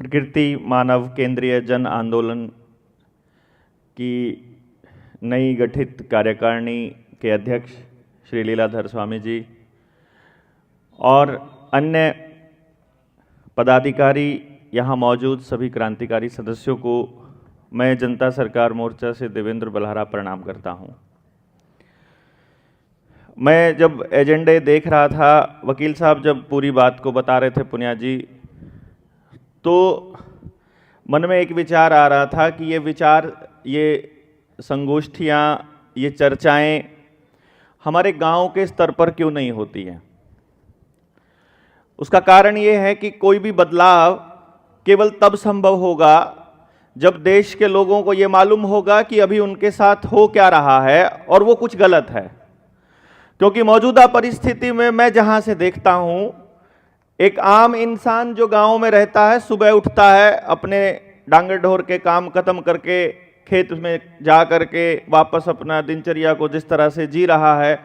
प्रकृति मानव केंद्रीय जन आंदोलन की नई गठित कार्यकारिणी के अध्यक्ष श्री लीलाधर स्वामी जी और अन्य पदाधिकारी, यहाँ मौजूद सभी क्रांतिकारी सदस्यों को मैं जनता सरकार मोर्चा से देवेंद्र बलहारा प्रणाम करता हूँ। मैं जब एजेंडे देख रहा था, वकील साहब जब पूरी बात को बता रहे थे पुनिया जी, तो मन में एक विचार आ रहा था कि ये संगोष्ठियाँ, ये चर्चाएं हमारे गांव के स्तर पर क्यों नहीं होती हैं। उसका कारण ये है कि कोई भी बदलाव केवल तब संभव होगा जब देश के लोगों को ये मालूम होगा कि अभी उनके साथ हो क्या रहा है और वो कुछ गलत है। क्योंकि मौजूदा परिस्थिति में मैं जहां से देखता हूं, एक आम इंसान जो गांव में रहता है, सुबह उठता है, अपने डांगर ढोर के काम खत्म करके खेत में जा करके वापस अपना दिनचर्या को जिस तरह से जी रहा है,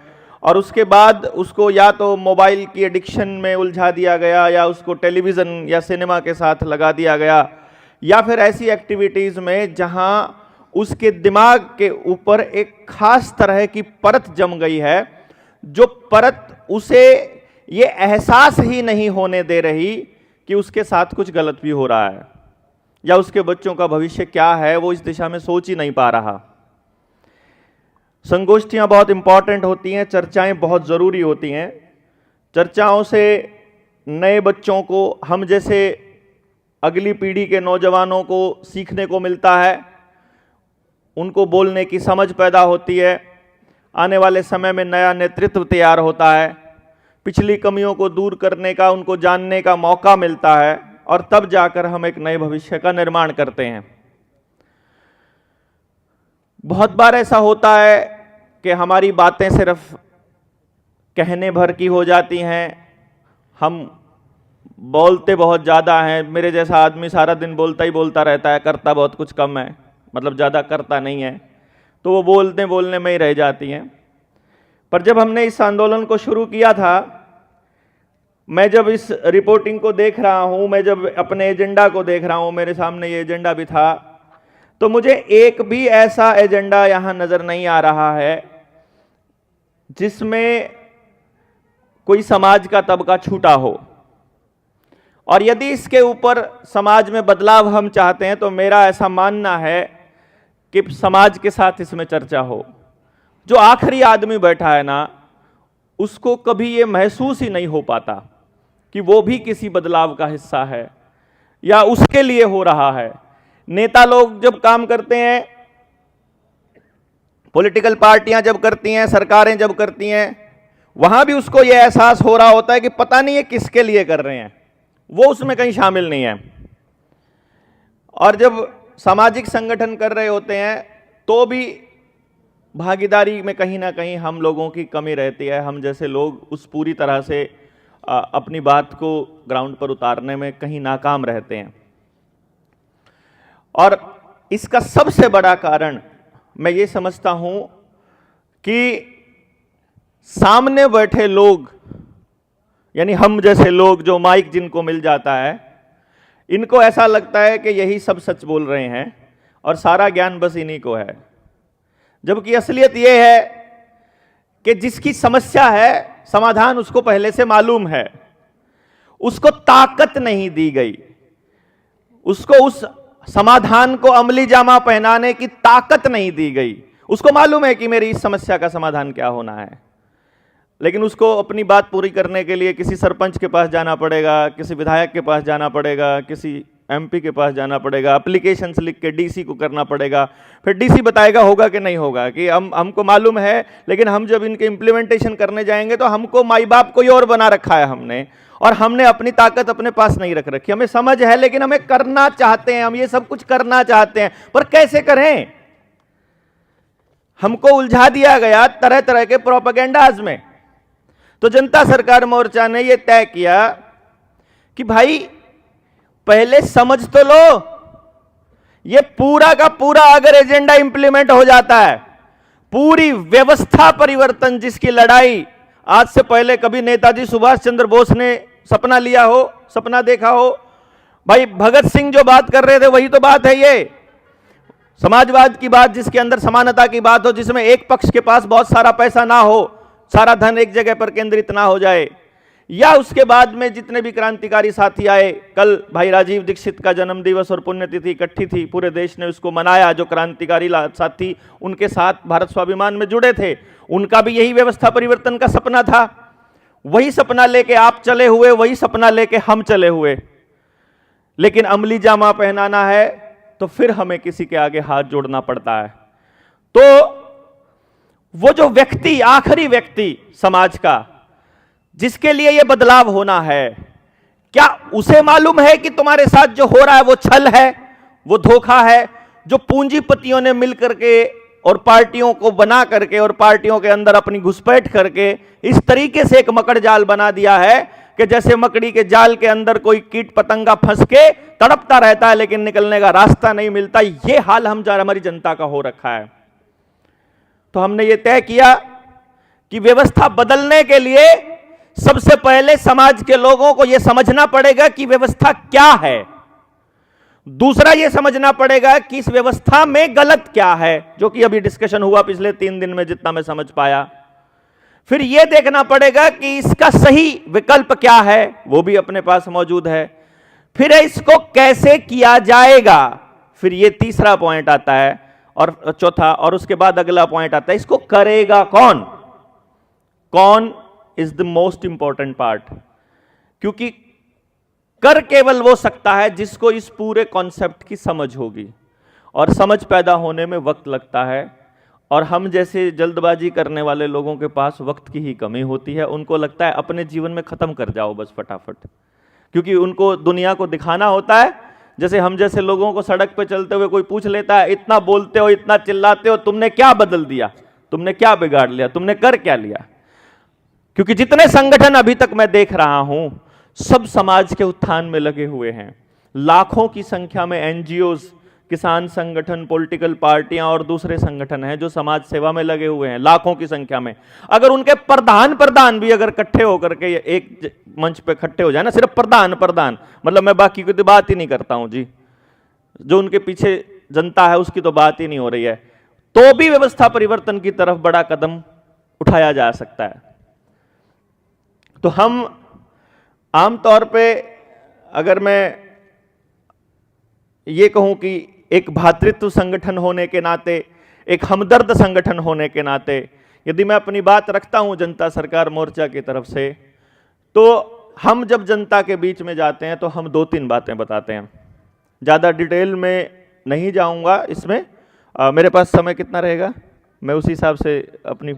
और उसके बाद उसको या तो मोबाइल की एडिक्शन में उलझा दिया गया, या उसको टेलीविज़न या सिनेमा के साथ लगा दिया गया, या फिर ऐसी एक्टिविटीज़ में जहां उसके दिमाग के ऊपर एक खास तरह की परत जम गई है, जो परत उसे ये एहसास ही नहीं होने दे रही कि उसके साथ कुछ गलत भी हो रहा है, या उसके बच्चों का भविष्य क्या है, वो इस दिशा में सोच ही नहीं पा रहा। संगोष्ठियां बहुत इंपॉर्टेंट होती हैं, चर्चाएं बहुत ज़रूरी होती हैं। चर्चाओं से नए बच्चों को, हम जैसे अगली पीढ़ी के नौजवानों को सीखने को मिलता है, उनको बोलने की समझ पैदा होती है, आने वाले समय में नया नेतृत्व तैयार होता है, पिछली कमियों को दूर करने का, उनको जानने का मौका मिलता है, और तब जाकर हम एक नए भविष्य का निर्माण करते हैं। बहुत बार ऐसा होता है कि हमारी बातें सिर्फ कहने भर की हो जाती हैं, हम बोलते बहुत ज़्यादा हैं। मेरे जैसा आदमी सारा दिन बोलता ही बोलता रहता है, करता बहुत कुछ कम है, मतलब ज़्यादा करता नहीं है, तो वो बोलते बोलने में ही रह जाती हैं। पर जब हमने इस आंदोलन को शुरू किया था, मैं जब इस रिपोर्टिंग को देख रहा हूँ, मैं जब अपने एजेंडा को देख रहा हूँ, मेरे सामने ये एजेंडा भी था, तो मुझे एक भी ऐसा एजेंडा यहाँ नज़र नहीं आ रहा है जिसमें कोई समाज का तबका छूटा हो। और यदि इसके ऊपर समाज में बदलाव हम चाहते हैं, तो मेरा ऐसा मानना है कि समाज के साथ इसमें चर्चा हो। जो आखिरी आदमी बैठा है ना, उसको कभी ये महसूस ही नहीं हो पाता कि वो भी किसी बदलाव का हिस्सा है या उसके लिए हो रहा है। नेता लोग जब काम करते हैं, पॉलिटिकल पार्टियां जब करती हैं, सरकारें जब करती हैं, वहां भी उसको यह एहसास हो रहा होता है कि पता नहीं ये किसके लिए कर रहे हैं, वो उसमें कहीं शामिल नहीं है। और जब सामाजिक संगठन कर रहे होते हैं, तो भी भागीदारी में कहीं ना कहीं हम लोगों की कमी रहती है। हम जैसे लोग उस पूरी तरह से अपनी बात को ग्राउंड पर उतारने में कहीं नाकाम रहते हैं। और इसका सबसे बड़ा कारण मैं ये समझता हूं कि सामने बैठे लोग, यानी हम जैसे लोग, जो माइक जिनको मिल जाता है, इनको ऐसा लगता है कि यही सब सच बोल रहे हैं और सारा ज्ञान बस इन्हीं को है। जबकि असलियत यह है कि जिसकी समस्या है, समाधान उसको पहले से मालूम है, उसको ताकत नहीं दी गई, उसको उस समाधान को अमली जामा पहनाने की ताकत नहीं दी गई। उसको मालूम है कि मेरी इस समस्या का समाधान क्या होना है, लेकिन उसको अपनी बात पूरी करने के लिए किसी सरपंच के पास जाना पड़ेगा, किसी विधायक के पास जाना पड़ेगा, किसी एमपी के पास जाना पड़ेगा, एप्लीकेशंस लिख के डीसी को करना पड़ेगा, फिर डीसी बताएगा होगा कि नहीं होगा, कि हमको मालूम है, लेकिन हम जब इनके इम्प्लीमेंटेशन करने जाएंगे तो हमको माई बाप कोई और बना रखा है हमने, और हमने अपनी ताकत अपने पास नहीं रख रखी। हमें समझ है, लेकिन हमें करना चाहते हैं, हम ये सब कुछ करना चाहते हैं, पर कैसे करें? हमको उलझा दिया गया तरह तरह के प्रोपेगेंडाज में। तो जनता सरकार मोर्चा ने यह तय किया कि भाई पहले समझ तो लो, ये पूरा का पूरा अगर एजेंडा इंप्लीमेंट हो जाता है, पूरी व्यवस्था परिवर्तन जिसकी लड़ाई आज से पहले कभी नेताजी सुभाष चंद्र बोस ने सपना लिया हो, सपना देखा हो, भाई भगत सिंह जो बात कर रहे थे वही तो बात है ये, समाजवाद की बात, जिसके अंदर समानता की बात हो, जिसमें एक पक्ष के पास बहुत सारा पैसा ना हो, सारा धन एक जगह पर केंद्रित ना हो जाए। या उसके बाद में जितने भी क्रांतिकारी साथी आए, कल भाई राजीव दीक्षित का जन्म दिवस और पुण्यतिथि इकट्ठी थी, पूरे देश ने उसको मनाया। जो क्रांतिकारी साथी उनके साथ भारत स्वाभिमान में जुड़े थे, उनका भी यही व्यवस्था परिवर्तन का सपना था। वही सपना लेके आप चले हुए, वही सपना लेके हम चले हुए, लेकिन अमली जामा पहनाना है तो फिर हमें किसी के आगे हाथ जोड़ना पड़ता है। तो वो जो व्यक्ति, आखिरी व्यक्ति समाज का, जिसके लिए ये बदलाव होना है, क्या उसे मालूम है कि तुम्हारे साथ जो हो रहा है वो छल है, वो धोखा है, जो पूंजीपतियों ने मिलकर के और पार्टियों को बना करके और पार्टियों के अंदर अपनी घुसपैठ करके इस तरीके से एक मकड़ जाल बना दिया है कि जैसे मकड़ी के जाल के अंदर कोई कीट पतंगा फंस के तड़पता रहता है लेकिन निकलने का रास्ता नहीं मिलता। ये हाल हमारी जनता का हो रखा है। तो हमने ये तय किया कि व्यवस्था बदलने के लिए सबसे पहले समाज के लोगों को यह समझना पड़ेगा कि व्यवस्था क्या है। दूसरा यह समझना पड़ेगा कि इस व्यवस्था में गलत क्या है, जो कि अभी डिस्कशन हुआ पिछले 3 दिन में, जितना मैं समझ पाया। फिर यह देखना पड़ेगा कि इसका सही विकल्प क्या है, वो भी अपने पास मौजूद है। फिर इसको कैसे किया जाएगा, फिर यह तीसरा पॉइंट आता है, और चौथा, और उसके बाद अगला पॉइंट आता है, इसको करेगा कौन। कौन is the most important part, क्योंकि कर केवल वो सकता है जिसको इस पूरे कॉन्सेप्ट की समझ होगी, और समझ पैदा होने में वक्त लगता है। और हम जैसे जल्दबाजी करने वाले लोगों के पास वक्त की ही कमी होती है। उनको लगता है अपने जीवन में खत्म कर जाओ बस फटाफट, क्योंकि उनको दुनिया को दिखाना होता है। जैसे हम जैसे लोगों को सड़क पे चलते हुए कोई पूछ लेता है, इतना बोलते हो, इतना चिल्लाते हो, तुमने क्या बदल दिया, तुमने क्या बिगाड़ लिया, तुमने कर क्या लिया। क्योंकि जितने संगठन अभी तक मैं देख रहा हूं, सब समाज के उत्थान में लगे हुए हैं। लाखों की संख्या में एनजीओज, किसान संगठन, पॉलिटिकल पार्टियां और दूसरे संगठन हैं जो समाज सेवा में लगे हुए हैं, लाखों की संख्या में। अगर उनके प्रधान भी अगर इकट्ठे होकर के एक मंच पे इकट्ठे हो जाए ना, सिर्फ प्रधान, मतलब मैं बाकी की तो बात ही नहीं करता हूं जी, जो उनके पीछे जनता है उसकी तो बात ही नहीं हो रही है, तो भी व्यवस्था परिवर्तन की तरफ बड़ा कदम उठाया जा सकता है। तो हम आमतौर पे, अगर मैं ये कहूं कि एक भातृत्व संगठन होने के नाते, एक हमदर्द संगठन होने के नाते, यदि मैं अपनी बात रखता हूं जनता सरकार मोर्चा की तरफ से, तो हम जब जनता के बीच में जाते हैं तो हम 2-3 बातें बताते हैं। ज़्यादा डिटेल में नहीं जाऊंगा इसमें, मेरे पास समय कितना रहेगा मैं उसी हिसाब से अपनी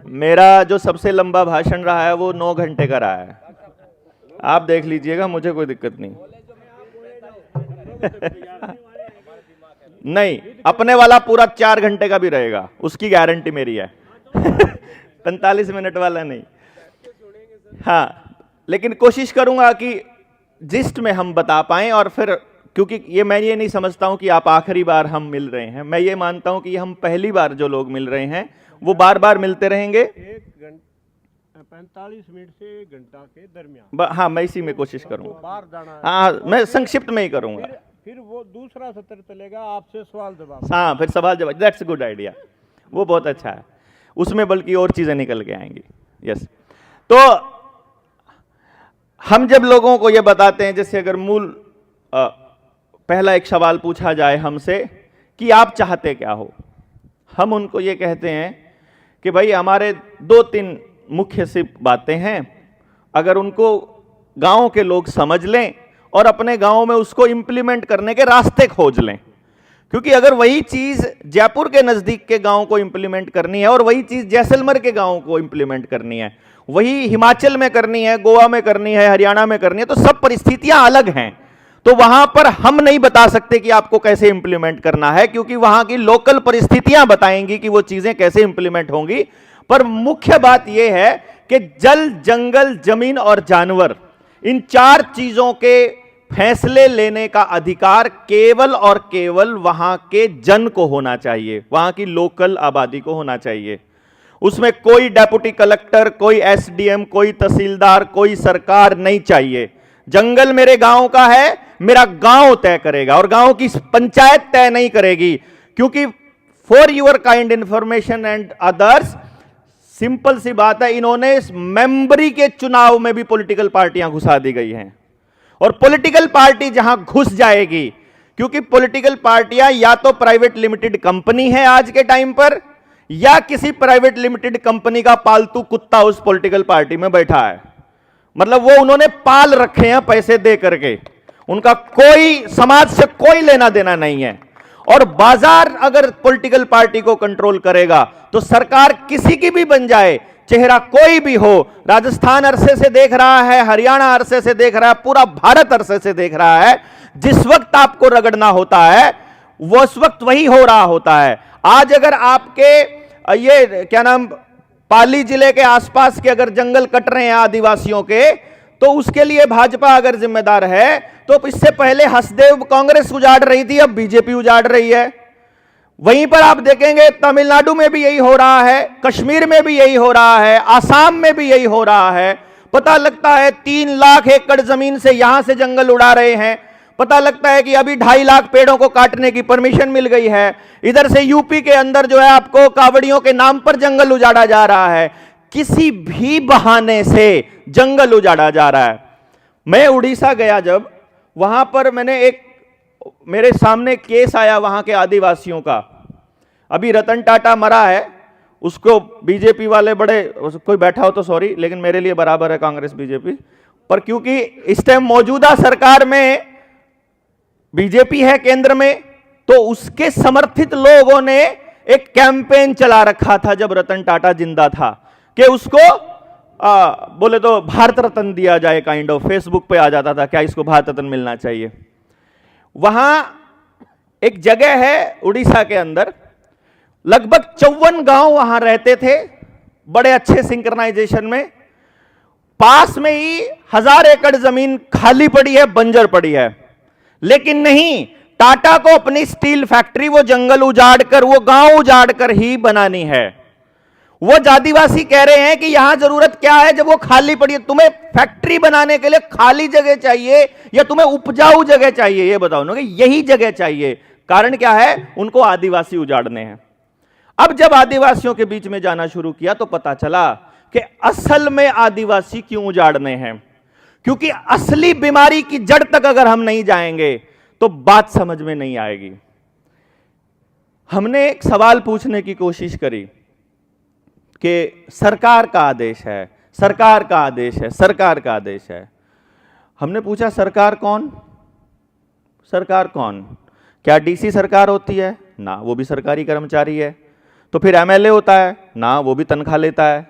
मेरा जो सबसे लंबा भाषण रहा है वो 9 घंटे का रहा है। आप देख लीजिएगा, मुझे कोई दिक्कत नहीं। नहीं, अपने वाला पूरा 4 घंटे का भी रहेगा, उसकी गारंटी मेरी है। 45 मिनट वाला नहीं। हाँ, लेकिन कोशिश करूंगा कि जिस्ट में हम बता पाएं। और फिर क्योंकि मैं ये नहीं समझता हूं कि आप आखिरी बार हम मिल रहे हैं, मैं ये मानता हूं कि हम पहली बार जो लोग मिल रहे हैं वो बार बार मिलते रहेंगे। 45 मिनट से 1 घंटा के दरमियान। हाँ, मैं इसी में कोशिश करूंगा। हाँ, मैं संक्षिप्त में ही करूंगा। फिर वो दूसरा सत्र चलेगा, आपसे सवाल जवाब। हाँ, फिर सवाल जवाब, दैट्स अ गुड आइडिया, वो बहुत अच्छा है। उसमें बल्कि और चीजें निकल के आएंगी। यस, तो हम जब लोगों को ये बताते हैं, जैसे अगर पहला एक सवाल पूछा जाए हमसे कि आप चाहते क्या हो, हम उनको ये कहते हैं कि भाई हमारे 2-3 मुख्य सी बातें हैं, अगर उनको गांव के लोग समझ लें और अपने गांव में उसको इंप्लीमेंट करने के रास्ते खोज लें। क्योंकि अगर वही चीज जयपुर के नजदीक के गांव को इंप्लीमेंट करनी है और वही चीज जैसलमेर के गांव को इंप्लीमेंट करनी है, वही हिमाचल में करनी है, गोवा में करनी है, हरियाणा में करनी है, तो सब परिस्थितियां अलग हैं। तो वहां पर हम नहीं बता सकते कि आपको कैसे इंप्लीमेंट करना है, क्योंकि वहां की लोकल परिस्थितियां बताएंगी कि वो चीजें कैसे इंप्लीमेंट होंगी। पर मुख्य बात यह है कि जल, जंगल, जमीन और जानवर, इन 4 चीजों के फैसले लेने का अधिकार केवल और केवल वहां के जन को होना चाहिए, वहां की लोकल आबादी को होना चाहिए। उसमें कोई डेप्यूटी कलेक्टर, कोई एसडीएम, कोई तहसीलदार, कोई सरकार नहीं चाहिए। जंगल मेरे गांव का है, मेरा गांव तय करेगा और गांव की पंचायत तय नहीं करेगी। क्योंकि for your kind information and others, simple सी बात है, इन्होंने मेंबरी के चुनाव में भी पॉलिटिकल पार्टियां घुसा दी गई हैं। और पॉलिटिकल पार्टी जहां घुस जाएगी, क्योंकि पॉलिटिकल पार्टियां या तो प्राइवेट लिमिटेड कंपनी है आज के टाइम पर, या किसी प्राइवेट लिमिटेड कंपनी का पालतू कुत्ता उस पॉलिटिकल पार्टी में बैठा है। मतलब वो उन्होंने पाल रखे हैं पैसे दे करके, उनका कोई समाज से कोई लेना देना नहीं है। और बाजार अगर पॉलिटिकल पार्टी को कंट्रोल करेगा तो सरकार किसी की भी बन जाए, चेहरा कोई भी हो, राजस्थान अरसे से देख रहा है, हरियाणा अरसे से देख रहा है, पूरा भारत अरसे से देख रहा है, जिस वक्त आपको रगड़ना होता है वो उस वक्त वही हो रहा होता है। आज अगर आपके ये क्या नाम, पाली जिले के आसपास के अगर जंगल कट रहे हैं आदिवासियों के, तो उसके लिए भाजपा अगर जिम्मेदार है, तो इससे पहले हसदेव कांग्रेस उजाड़ रही थी, अब बीजेपी उजाड़ रही है। वहीं पर आप देखेंगे तमिलनाडु में भी यही हो रहा है, कश्मीर में भी यही हो रहा है, आसाम में भी यही हो रहा है। पता लगता है 3 लाख एकड़ जमीन से यहां से जंगल उड़ा रहे हैं, पता लगता है कि अभी 2.5 लाख पेड़ों को काटने की परमिशन मिल गई है। इधर से यूपी के अंदर जो है आपको कावड़ियों के नाम पर जंगल उजाड़ा जा रहा है। किसी भी बहाने से जंगल उजाड़ा जा रहा है। मैं उड़ीसा गया, जब वहां पर मेरे सामने केस आया वहां के आदिवासियों का। अभी रतन टाटा मरा है, उसको बीजेपी वाले बड़े, कोई बैठा हो तो सॉरी, लेकिन मेरे लिए बराबर है कांग्रेस बीजेपी, पर क्योंकि इस टाइम मौजूदा सरकार में बीजेपी है केंद्र में, तो उसके समर्थित लोगों ने एक कैंपेन चला रखा था जब रतन टाटा जिंदा था, कि उसको बोले तो भारत रत्न दिया जाए, काइंड ऑफ फेसबुक पे आ जाता था क्या इसको भारत रत्न मिलना चाहिए। वहां एक जगह है उड़ीसा के अंदर, लगभग 54 गांव वहां रहते थे, बड़े अच्छे सिंक्रनाइजेशन में। पास में ही 1000 एकड़ जमीन खाली पड़ी है, बंजर पड़ी है। लेकिन नहीं, टाटा को अपनी स्टील फैक्ट्री वो जंगल उजाड़ कर, वो गांव उजाड़ कर ही बनानी है। वो आदिवासी कह रहे हैं कि यहां जरूरत क्या है जब वो खाली पड़ी है? तुम्हें फैक्ट्री बनाने के लिए खाली जगह चाहिए या तुम्हें उपजाऊ जगह चाहिए? ये बताओ ना, यही जगह चाहिए। कारण क्या है? उनको आदिवासी उजाड़ने हैं। अब जब आदिवासियों के बीच में जाना शुरू किया तो पता चला कि असल में आदिवासी क्यों उजाड़ने हैं। क्योंकि असली बीमारी की जड़ तक अगर हम नहीं जाएंगे तो बात समझ में नहीं आएगी। हमने एक सवाल पूछने की कोशिश करी कि सरकार का आदेश है, सरकार का आदेश है, सरकार का आदेश है। हमने पूछा सरकार कौन? सरकार कौन? क्या डीसी सरकार होती है? ना, वो भी सरकारी कर्मचारी है। तो फिर एमएलए होता है? ना, वो भी तनख्वाह लेता है।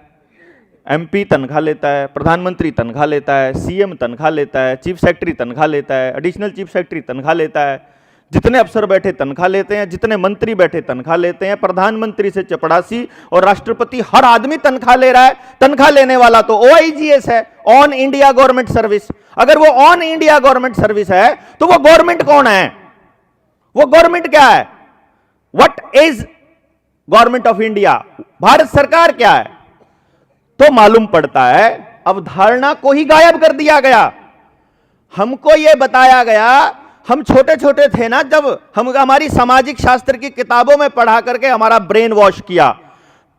एमपी तनख्वाह लेता है, प्रधानमंत्री तनख्वाह लेता है, सीएम तनख्वाह लेता है, चीफ सेक्रेटरी तनख्वाह लेता है, एडिशनल चीफ सेक्रेटरी तनख्वाह लेता है, जितने अफसर बैठे तनख्वाह लेते हैं, जितने मंत्री बैठे तनख्वाह लेते हैं, प्रधानमंत्री से चपड़ासी और राष्ट्रपति, हर आदमी तनख्वाह ले रहा है। तनख्वाह लेने वाला तो OIGS है, ऑन इंडिया गवर्नमेंट सर्विस। अगर वो ऑन इंडिया गवर्नमेंट सर्विस है तो वो गवर्नमेंट कौन है? वो गवर्नमेंट क्या है? What is government of India? Bharat सरकार क्या है? तो मालूम पड़ता है अवधारणा को ही गायब कर दिया गया। हमको यह बताया गया, हम छोटे छोटे थे ना, जब हमारी सामाजिक शास्त्र की किताबों में पढ़ा करके हमारा ब्रेन वॉश किया।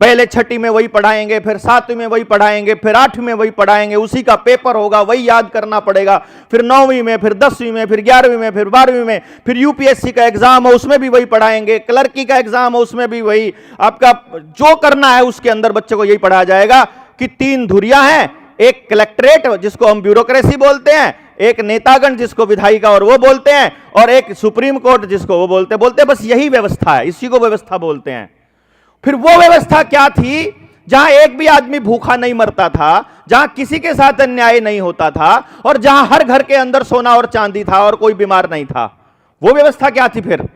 पहले 6ठी में वही पढ़ाएंगे, फिर 7वीं में वही पढ़ाएंगे, फिर 8वीं में वही पढ़ाएंगे, उसी का पेपर होगा, वही याद करना पड़ेगा। फिर 9वीं में, फिर 10वीं में, फिर 11वीं में, फिर 12वीं में, फिर यूपीएससी का एग्जाम हो उसमें भी वही पढ़ाएंगे, क्लर्की का एग्जाम हो उसमें भी वही। आपका जो करना है उसके अंदर बच्चे को यही पढ़ाया जाएगा कि 3 धुरियां हैं, एक कलेक्ट्रेट जिसको हम ब्यूरोक्रेसी बोलते हैं, एक नेतागण जिसको विधायिका और वो बोलते हैं, और एक सुप्रीम कोर्ट जिसको वो बोलते हैं। बस यही व्यवस्था है, इसी को व्यवस्था बोलते हैं। फिर वो व्यवस्था क्या थी जहां एक भी आदमी भूखा नहीं मरता था, जहां किसी के साथ अन्याय नहीं होता था, और जहां हर घर के अंदर सोना और चांदी था और कोई बीमार नहीं था? वो व्यवस्था क्या थी? फिर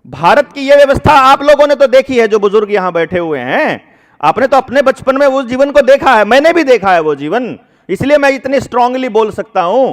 भारत की यह व्यवस्था आप लोगों ने तो देखी है, जो बुजुर्ग यहां बैठे हुए हैं। आपने तो अपने बचपन में उस जीवन को देखा है, मैंने भी देखा है वो जीवन। इसलिए मैं इतनी स्ट्रांगली बोल सकता हूं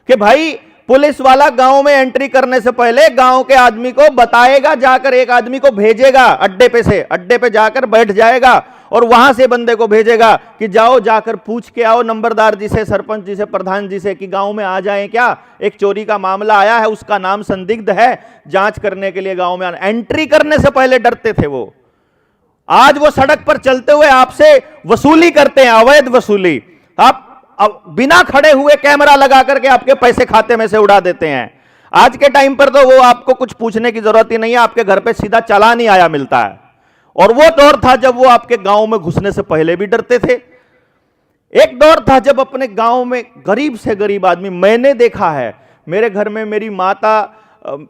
कि भाई, पुलिस वाला गांव में एंट्री करने से पहले गांव के आदमी को बताएगा, जाकर एक आदमी को भेजेगा अड्डे पे से, अड्डे पे जाकर बैठ जाएगा और वहां से बंदे को भेजेगा कि जाओ जाकर पूछ के आओ नंबरदार जी से, सरपंच जी से, प्रधान जी से कि गांव में आ जाएं क्या, एक चोरी का मामला आया है, उसका नाम संदिग्ध है, जांच करने के लिए गांव में आना। एंट्री करने से पहले डरते थे वो। आज वो सड़क पर चलते हुए आपसे वसूली करते हैं, अवैध वसूली। आप बिना खड़े हुए कैमरा लगा करके आपके पैसे खाते में से उड़ा देते हैं। आज के टाइम पर तो वो आपको कुछ पूछने की जरूरत ही नहीं है, आपके घर पे सीधा चालान ही आया मिलता है। और वो दौर था जब वो आपके गांव में घुसने से पहले भी डरते थे। एक दौर था जब अपने गांव में गरीब से गरीब आदमी, मैंने देखा है मेरे घर में, मेरी माता,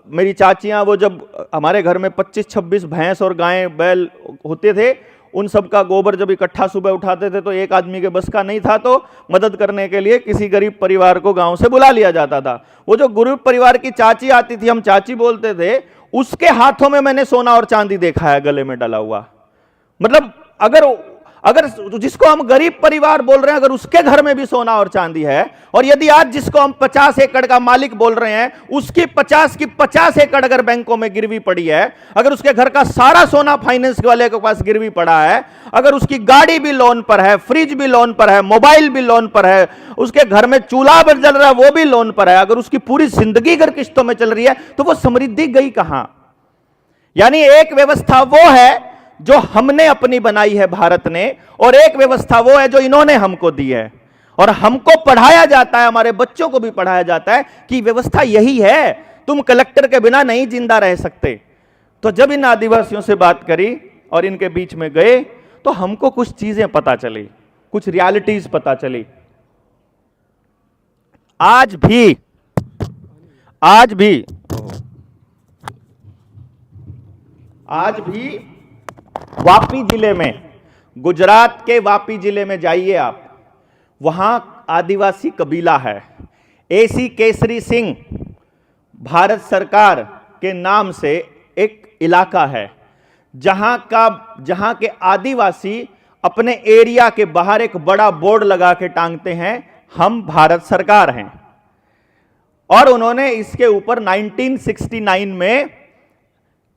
मेरी चाचियां, वो जब हमारे घर में 25-26 भैंस और गायें बैल होते थे, उन सब का गोबर जब इकट्ठा सुबह उठाते थे तो एक आदमी के बस का नहीं था, तो मदद करने के लिए किसी गरीब परिवार को गांव से बुला लिया जाता था। वो जो गरीब परिवार की चाची आती थी, हम चाची बोलते थे, उसके हाथों में मैंने सोना और चांदी देखा है गले में डला हुआ। मतलब अगर जिसको हम गरीब परिवार बोल रहे हैं, अगर उसके घर में भी सोना और चांदी है, और यदि आज जिसको हम 50 एकड़ का मालिक बोल रहे हैं, उसकी 50 की 50 एकड़ अगर बैंकों में गिरवी पड़ी है, अगर उसके घर का सारा सोना फाइनेंस वाले के पास गिरवी पड़ा है, अगर उसकी गाड़ी भी लोन पर है, फ्रिज भी लोन पर है, मोबाइल भी लोन पर है, उसके घर में चूल्हा भी जल रहा है वो भी लोन पर है, अगर उसकी पूरी जिंदगी अगर किस्तों में चल रही है, तो वो समृद्धि गई कहां? यानी एक व्यवस्था वो है जो हमने अपनी बनाई है भारत ने, और एक व्यवस्था वो है जो इन्होंने हमको दी है। और हमको पढ़ाया जाता है, हमारे बच्चों को भी पढ़ाया जाता है कि व्यवस्था यही है, तुम कलेक्टर के बिना नहीं जिंदा रह सकते। तो जब इन आदिवासियों से बात करी और इनके बीच में गए तो हमको कुछ चीजें पता चली, कुछ रियलिटीज पता चली। आज भी वापी जिले में, गुजरात के वापी जिले में जाइए आप, वहां आदिवासी कबीला है, एसी केसरी सिंह भारत सरकार के नाम से एक इलाका है, जहां के आदिवासी अपने एरिया के बाहर एक बड़ा बोर्ड लगा के टांगते हैं, हम भारत सरकार हैं। और उन्होंने इसके ऊपर 1969 में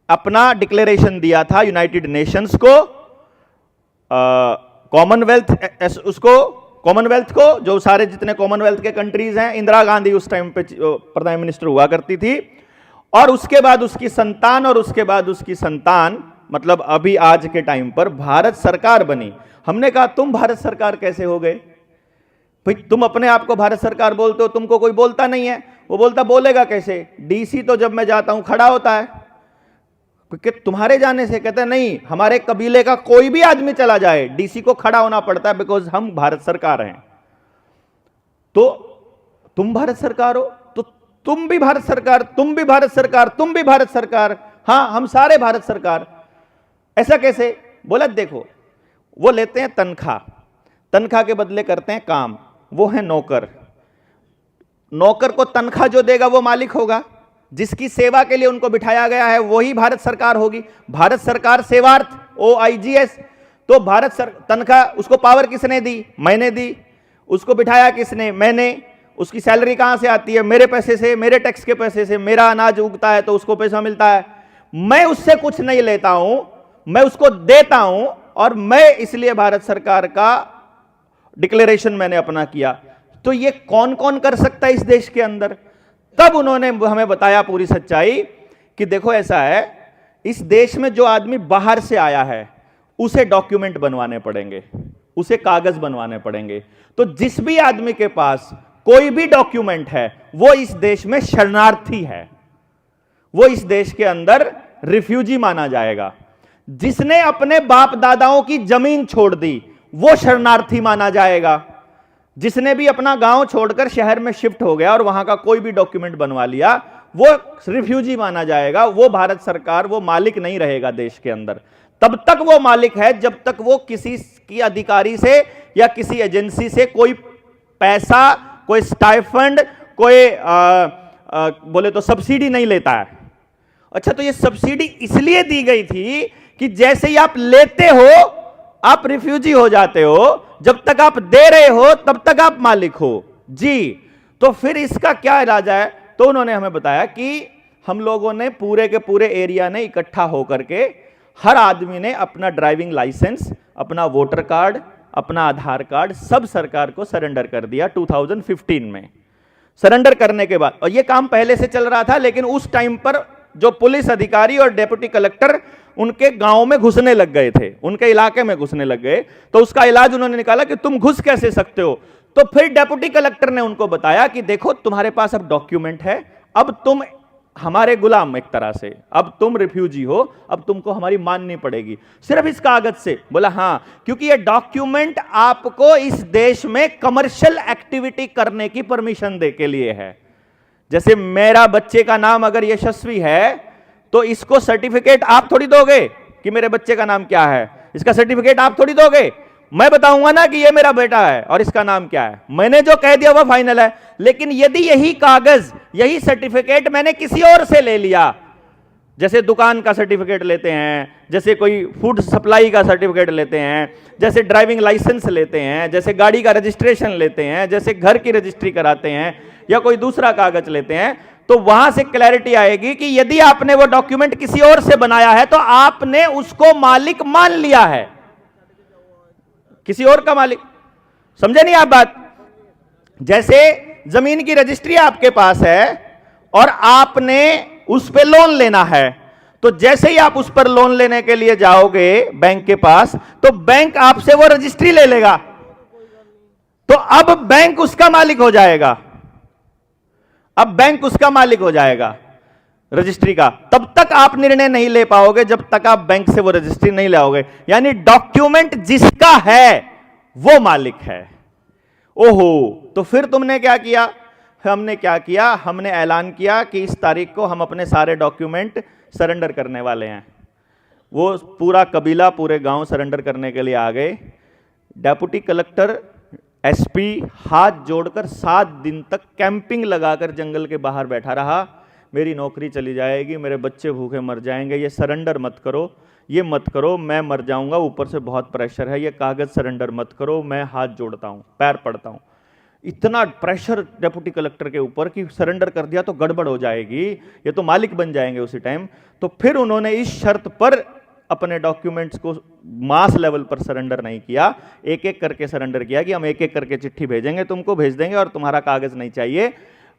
अपना डिक्लेरेशन दिया था यूनाइटेड नेशंस को, कॉमनवेल्थ को, जो सारे जितने कॉमनवेल्थ के कंट्रीज हैं। इंदिरा गांधी उस टाइम पे प्राइम मिनिस्टर हुआ करती थी। और उसके बाद उसकी संतान, और उसके बाद उसकी संतान, मतलब अभी आज के टाइम पर भारत सरकार बनी। हमने कहा तुम भारत सरकार कैसे हो गए भाई? तुम अपने आप को भारत सरकार बोलते हो, तुमको कोई बोलता नहीं है। वो बोलेगा कैसे? डीसी तो जब मैं जाता हूं खड़ा होता है, क्योंकि तुम्हारे जाने से। कहते नहीं, हमारे कबीले का कोई भी आदमी चला जाए डीसी को खड़ा होना पड़ता है, बिकॉज हम भारत सरकार हैं। तो तुम भारत सरकार हो, तो तुम भी भारत सरकार, तुम भी भारत सरकार, तुम भी भारत सरकार, हां हम सारे भारत सरकार। ऐसा कैसे? बोला देखो, वो लेते हैं तनख्वाह के बदले करते हैं काम, वो है नौकर। नौकर को तनख्वाह जो देगा वो मालिक होगा, जिसकी सेवा के लिए उनको बिठाया गया है वही भारत सरकार होगी। भारत सरकार सेवार्थ, OIGS। तो तनख्वाह, उसको पावर किसने दी? मैंने दी। उसको बिठाया किसने? मैंने। उसकी सैलरी कहां से आती है? मेरे पैसे से, मेरे टैक्स के पैसे से। मेरा अनाज उगता है तो उसको पैसा मिलता है। मैं उससे कुछ नहीं लेता हूं, मैं उसको देता हूं, और मैं इसलिए भारत सरकार का डिक्लेरेशन मैंने अपना किया। तो ये कौन कौन कर सकता है इस देश के अंदर? तब उन्होंने हमें बताया पूरी सच्चाई कि देखो ऐसा है, इस देश में जो आदमी बाहर से आया है उसे डॉक्यूमेंट बनवाने पड़ेंगे, उसे कागज बनवाने पड़ेंगे। तो जिस भी आदमी के पास कोई भी डॉक्यूमेंट है वो इस देश में शरणार्थी है, वो इस देश के अंदर रिफ्यूजी माना जाएगा। जिसने अपने बाप दादाओं की जमीन छोड़ दी वो शरणार्थी माना जाएगा। जिसने भी अपना गांव छोड़कर शहर में शिफ्ट हो गया और वहां का कोई भी डॉक्यूमेंट बनवा लिया वो रिफ्यूजी माना जाएगा। वो भारत सरकार, वो मालिक नहीं रहेगा देश के अंदर। तब तक वो मालिक है जब तक वो किसी की अधिकारी से या किसी एजेंसी से कोई पैसा, कोई स्टाइफंड, कोई बोले तो सब्सिडी नहीं लेता है। अच्छा, तो ये सब्सिडी इसलिए दी गई थी कि जैसे ही आप लेते हो आप रिफ्यूजी हो जाते हो, जब तक आप दे रहे हो तब तक आप मालिक हो जी। तो फिर इसका क्या इलाज है? तो उन्होंने हमें बताया कि हम लोगों ने पूरे के पूरे एरिया ने इकट्ठा होकर के हर आदमी ने अपना ड्राइविंग लाइसेंस अपना वोटर कार्ड, अपना आधार कार्ड सब सरकार को सरेंडर कर दिया 2015 में। सरेंडर करने के बाद, और ये काम पहले से चल रहा था, लेकिन उस टाइम पर जो पुलिस अधिकारी और डिप्टी कलेक्टर उनके गांव में घुसने लग गए थे, उनके इलाके में घुसने लग गए, तो उसका इलाज उन्होंने निकाला कि तुम घुस कैसे सकते हो। तो फिर डिप्टी कलेक्टर ने उनको बताया कि देखो तुम्हारे पास अब डॉक्यूमेंट है, अब तुम हमारे गुलाम एक तरह से, अब तुम रिफ्यूजी हो, अब तुमको हमारी माननी पड़ेगी सिर्फ इस कागज से। बोला हाँ, क्योंकि ये डॉक्यूमेंट आपको इस देश में कमर्शियल एक्टिविटी करने की परमिशन दे के लिए है। जैसे मेरा बच्चे का नाम अगर यशस्वी है तो इसको सर्टिफिकेट आप थोड़ी दोगे कि मेरे बच्चे का नाम क्या है, इसका सर्टिफिकेट आप थोड़ी दोगे। मैं बताऊंगा ना कि ये मेरा बेटा है और इसका नाम क्या है, मैंने जो कह दिया वह फाइनल है। लेकिन यदि यही कागज, यही सर्टिफिकेट मैंने किसी और से ले लिया, जैसे दुकान का सर्टिफिकेट लेते हैं, जैसे कोई फूड सप्लाई का सर्टिफिकेट लेते हैं, जैसे ड्राइविंग लाइसेंस लेते हैं, जैसे गाड़ी का रजिस्ट्रेशन लेते हैं, जैसे घर की रजिस्ट्री कराते हैं, या कोई दूसरा कागज लेते हैं, तो वहां से क्लैरिटी आएगी कि यदि आपने वो डॉक्यूमेंट किसी और से बनाया है तो आपने उसको मालिक मान लिया है, किसी और का मालिक। समझे नहीं आप बात? जैसे जमीन की रजिस्ट्री आपके पास है और आपने उस पे लोन लेना है, तो जैसे ही आप उस पर लोन लेने के लिए जाओगे बैंक के पास, तो बैंक आपसे वो रजिस्ट्री ले लेगा, तो अब बैंक उसका मालिक हो जाएगा, अब बैंक उसका मालिक हो जाएगा रजिस्ट्री का। तब तक आप निर्णय नहीं ले पाओगे जब तक आप बैंक से वो रजिस्ट्री नहीं लाओगे। यानी डॉक्यूमेंट जिसका है वो मालिक है। ओहो, तो फिर तुमने क्या किया? हमने क्या किया, हमने ऐलान किया कि इस तारीख को हम अपने सारे डॉक्यूमेंट सरेंडर करने वाले हैं। वो पूरा कबीला, पूरे गांव सरेंडर करने के लिए आ गए। डेप्यूटी कलेक्टर, एसपी हाथ जोड़कर 7 दिन तक कैंपिंग लगाकर जंगल के बाहर बैठा रहा। मेरी नौकरी चली जाएगी, मेरे बच्चे भूखे मर जाएंगे, ये सरेंडर मत करो, ये मत करो, मैं मर जाऊंगा, ऊपर से बहुत प्रेशर है, ये कागज सरेंडर मत करो, मैं हाथ जोड़ता हूं, पैर पड़ता हूं। इतना प्रेशर डेप्यूटी कलेक्टर के ऊपर कि सरेंडर कर दिया तो गड़बड़ हो जाएगी, ये तो मालिक बन जाएंगे उसी टाइम। तो फिर उन्होंने इस शर्त पर अपने डॉक्यूमेंट्स को मास लेवल पर सरेंडर नहीं किया, एक एक करके सरेंडर किया कि हम एक एक करके चिट्ठी भेजेंगे, तुमको भेज देंगे और तुम्हारा कागज नहीं चाहिए।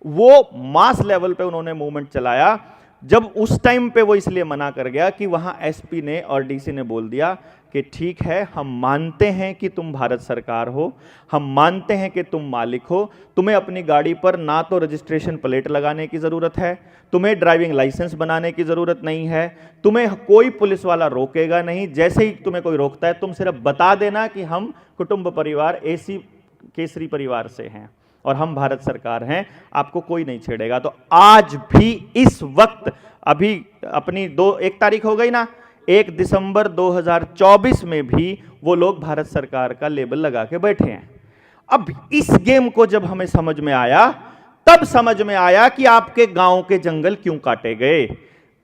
वो मास लेवल पे उन्होंने मूवमेंट चलाया। जब उस टाइम पे वो इसलिए मना कर गया कि वहां एसपी ने और डीसी ने बोल दिया कि ठीक है, हम मानते हैं कि तुम भारत सरकार हो, हम मानते हैं कि तुम मालिक हो, तुम्हें अपनी गाड़ी पर ना तो रजिस्ट्रेशन प्लेट लगाने की ज़रूरत है, तुम्हें ड्राइविंग लाइसेंस बनाने की ज़रूरत नहीं है, तुम्हें कोई पुलिस वाला रोकेगा नहीं, जैसे ही तुम्हें कोई रोकता है तुम सिर्फ बता देना कि हम कुटुंब परिवार एसी केसरी परिवार से हैं और हम भारत सरकार हैं, आपको कोई नहीं छेड़ेगा। तो आज भी इस वक्त, अभी अपनी 1 तारीख हो गई ना, 1 दिसंबर 2024 में भी वो लोग भारत सरकार का लेबल लगा के बैठे हैं। अब इस गेम को जब हमें समझ में आया, तब समझ में आया कि आपके गांव के जंगल क्यों काटे गए,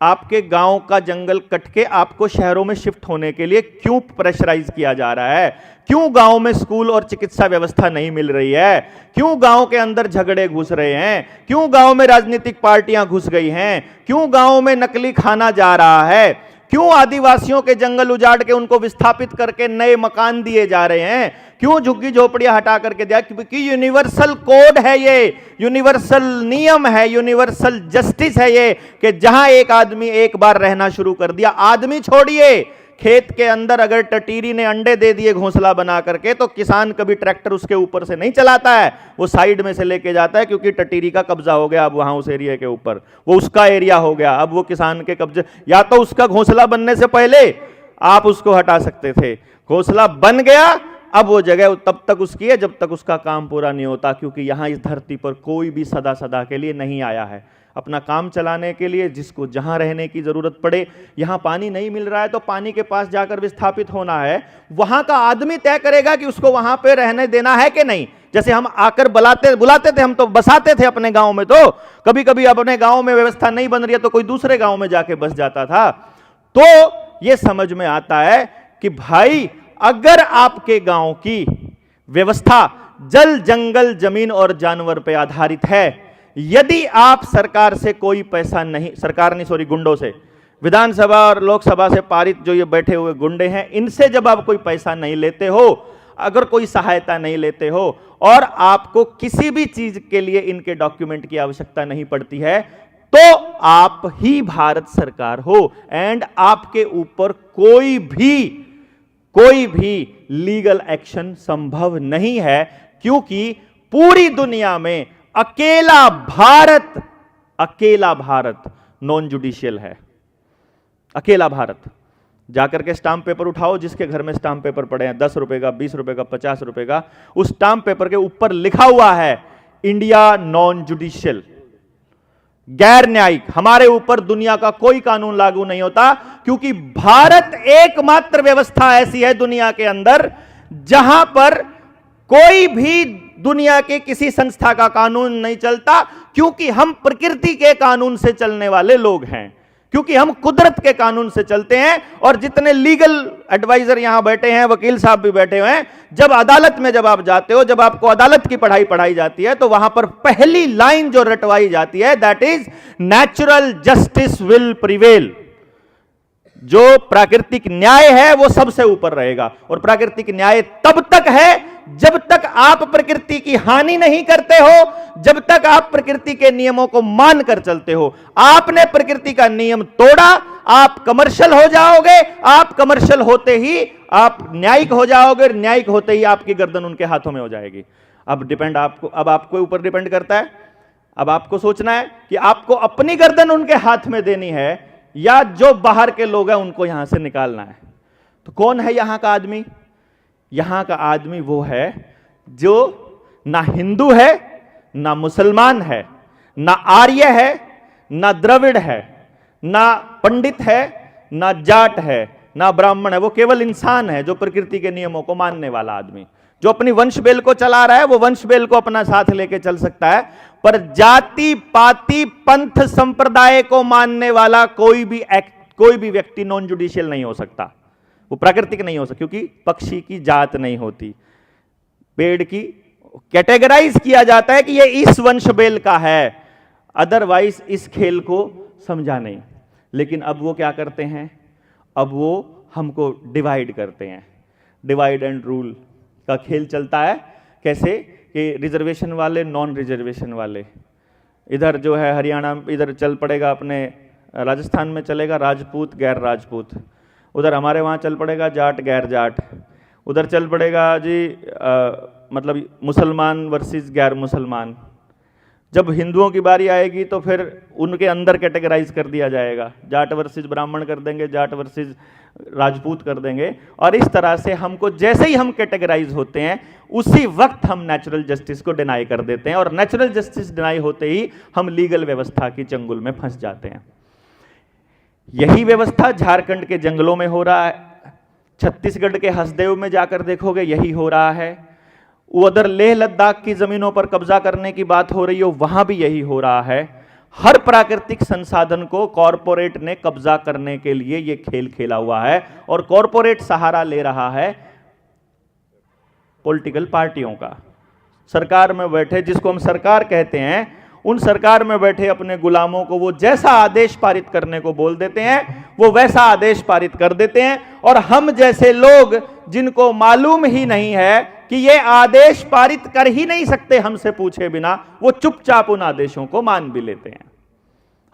आपके गांव का जंगल कट के आपको शहरों में शिफ्ट होने के लिए क्यों प्रेशराइज किया जा रहा है, क्यों गांव में स्कूल और चिकित्सा व्यवस्था नहीं मिल रही है, क्यों गांव के अंदर झगड़े घुस रहे हैं, क्यों गांव में राजनीतिक पार्टियां घुस गई हैं, क्यों गांव में नकली खाना जा रहा है, क्यों आदिवासियों के जंगल उजाड़ के उनको विस्थापित करके नए मकान दिए जा रहे हैं, क्यों झुग्गी झोपड़ियां हटा करके दिया, क्योंकि यूनिवर्सल कोड है, ये यूनिवर्सल नियम है, यूनिवर्सल जस्टिस है ये, कि जहां एक आदमी एक बार रहना शुरू कर दिया, आदमी छोड़िए, खेत के अंदर अगर टटीरी ने अंडे दे दिए घोंसला बना करके, तो किसान कभी ट्रैक्टर उसके ऊपर से नहीं चलाता है, वो साइड में से लेके जाता है, क्योंकि टटीरी का कब्जा हो गया अब वहां उस एरिया के ऊपर, वो उसका एरिया हो गया, अब वो किसान के कब्जे, या तो उसका घोंसला बनने से पहले आप उसको हटा सकते थे, घोंसला बन गया, अब वो जगह तब तक उसकी है जब तक उसका काम पूरा नहीं होता, क्योंकि यहां इस धरती पर कोई भी सदा सदा के लिए नहीं आया है, अपना काम चलाने के लिए जिसको जहां रहने की जरूरत पड़े, यहां पानी नहीं मिल रहा है तो पानी के पास जाकर विस्थापित होना है, वहां का आदमी तय करेगा कि उसको वहां पे रहने देना है कि नहीं। जैसे हम आकर बुलाते थे, हम तो बसाते थे अपने गांव में, तो कभी कभी अपने गांव में व्यवस्था नहीं बन रही है तो कोई दूसरे गांव में जाके बस जाता था। तो यह समझ में आता है कि भाई अगर आपके गांव की व्यवस्था जल जंगल जमीन और जानवर पर आधारित है, यदि आप सरकार से कोई पैसा नहीं, सरकार नहीं सॉरी गुंडों से, विधानसभा और लोकसभा से पारित जो ये बैठे हुए गुंडे हैं, इनसे जब आप कोई पैसा नहीं लेते हो, अगर कोई सहायता नहीं लेते हो और आपको किसी भी चीज के लिए इनके डॉक्यूमेंट की आवश्यकता नहीं पड़ती है, तो आप ही भारत सरकार हो एंड आपके ऊपर कोई भी लीगल एक्शन संभव नहीं है, क्योंकि पूरी दुनिया में अकेला भारत नॉन जुडिशियल है। अकेला भारत। जाकर के स्टाम्प पेपर उठाओ, जिसके घर में स्टाम्प पेपर पड़े हैं 10 रुपए का, 20 रुपए का, 50 रुपए का, उस स्टाम्प पेपर के ऊपर लिखा हुआ है इंडिया नॉन जुडिशियल, गैर न्यायिक। हमारे ऊपर दुनिया का कोई कानून लागू नहीं होता, क्योंकि भारत एकमात्र व्यवस्था ऐसी है दुनिया के अंदर जहां पर कोई भी दुनिया के किसी संस्था का कानून नहीं चलता, क्योंकि हम प्रकृति के कानून से चलने वाले लोग हैं, क्योंकि हम कुदरत के कानून से चलते हैं। और जितने लीगल एडवाइजर यहां बैठे हैं, वकील साहब भी बैठे हुए हैं, जब अदालत में जब आप जाते हो, जब आपको अदालत की पढ़ाई जाती है, तो वहां पर पहली लाइन जो रटवाई जाती है, that is natural justice will prevail. जो प्राकृतिक न्याय है वो सबसे ऊपर रहेगा, और प्राकृतिक न्याय तब तक है जब तक आप प्रकृति की हानि नहीं करते हो, जब तक आप प्रकृति के नियमों को मानकर चलते हो। आपने प्रकृति का नियम तोड़ा, आप कमर्शियल हो जाओगे, आप कमर्शियल होते ही आप न्यायिक हो जाओगे, न्यायिक होते ही आपकी गर्दन उनके हाथों में हो जाएगी। अब आपको ऊपर डिपेंड करता है। अब आपको सोचना है कि आपको अपनी गर्दन उनके हाथ में देनी है या जो बाहर के लोग हैं उनको यहां से निकालना है। तो कौन है यहां का आदमी? यहां का आदमी वो है जो ना हिंदू है, ना मुसलमान है, ना आर्य है, ना द्रविड़ है, ना पंडित है, ना जाट है, ना ब्राह्मण है। वो केवल इंसान है, जो प्रकृति के नियमों को मानने वाला आदमी, जो अपनी वंश बेल को चला रहा है। वो वंश बेल को अपना साथ लेके चल सकता है, पर जाति पाति पंथ संप्रदाय को मानने वाला कोई भी व्यक्ति नॉन जुडिशियल नहीं हो सकता। वो प्राकृतिक नहीं हो सकता, क्योंकि पक्षी की जात नहीं होती, पेड़ की कैटेगराइज किया जाता है कि ये इस वंश बेल का है, अदरवाइज इस खेल को समझा नहीं। लेकिन अब वो क्या करते हैं? अब वो हमको डिवाइड करते हैं। डिवाइड एंड रूल का खेल चलता है। कैसे कि रिजर्वेशन वाले, नॉन रिजर्वेशन वाले, इधर जो है हरियाणा, इधर चल पड़ेगा अपने राजस्थान में चलेगा राजपूत गैर राजपूत, उधर हमारे वहाँ चल पड़ेगा जाट गैर जाट, उधर चल पड़ेगा जी मतलब मुसलमान वर्सेस गैर मुसलमान। जब हिंदुओं की बारी आएगी तो फिर उनके अंदर कैटेगराइज कर दिया जाएगा, जाट वर्सेस ब्राह्मण कर देंगे, जाट वर्सेस राजपूत कर देंगे। और इस तरह से हमको जैसे ही हम कैटेगराइज होते हैं, उसी वक्त हम नेचुरल जस्टिस को डिनाई कर देते हैं, और नेचुरल जस्टिस डिनाई होते ही हम लीगल व्यवस्था की चंगुल में फंस जाते हैं। यही व्यवस्था झारखंड के जंगलों में हो रहा है, छत्तीसगढ़ के हसदेव में जाकर देखोगे यही हो रहा है, उधर लेह लद्दाख की जमीनों पर कब्जा करने की बात हो रही हो, वहां भी यही हो रहा है। हर प्राकृतिक संसाधन को कॉरपोरेट ने कब्जा करने के लिए यह खेल खेला हुआ है, और कॉरपोरेट सहारा ले रहा है पॉलिटिकल पार्टियों का। सरकार में बैठे, जिसको हम सरकार कहते हैं, उन सरकार में बैठे अपने गुलामों को वो जैसा आदेश पारित करने को बोल देते हैं, वो वैसा आदेश पारित कर देते हैं। और हम जैसे लोग, जिनको मालूम ही नहीं है कि ये आदेश पारित कर ही नहीं सकते हमसे पूछे बिना, वो चुपचाप उन आदेशों को मान भी लेते हैं।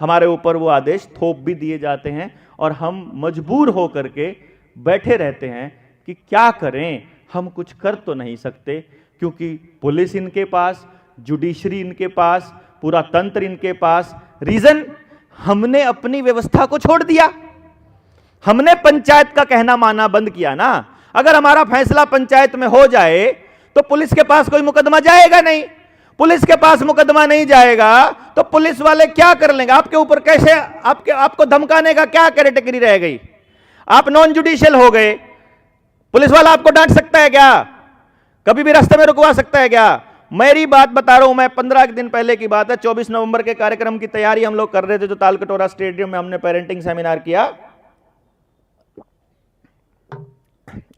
हमारे ऊपर वो आदेश थोप भी दिए जाते हैं, और हम मजबूर होकर के बैठे रहते हैं कि क्या करें, हम कुछ कर तो नहीं सकते, क्योंकि पुलिस इनके पास, जुडिशरी इनके पास, पूरा तंत्र इनके पास। रीजन, हमने अपनी व्यवस्था को छोड़ दिया, हमने पंचायत का कहना माना बंद किया ना। अगर हमारा फैसला पंचायत में हो जाए तो पुलिस के पास कोई मुकदमा जाएगा नहीं, पुलिस के पास मुकदमा नहीं जाएगा तो पुलिस वाले क्या कर लेंगे आपके ऊपर? कैसे आपको धमकाने का क्या कैटेगरी रह गई? आप नॉन जुडिशियल हो गए, पुलिस वाला आपको डांट सकता है क्या? कभी भी रास्ते में रुकवा सकता है क्या? मेरी बात बता रहा हूं मैं, 15 दिन पहले की बात है, 24 नवंबर के कार्यक्रम की तैयारी हम लोग कर रहे थे, जो तालकटोरा स्टेडियम में हमने पेरेंटिंग सेमिनार किया।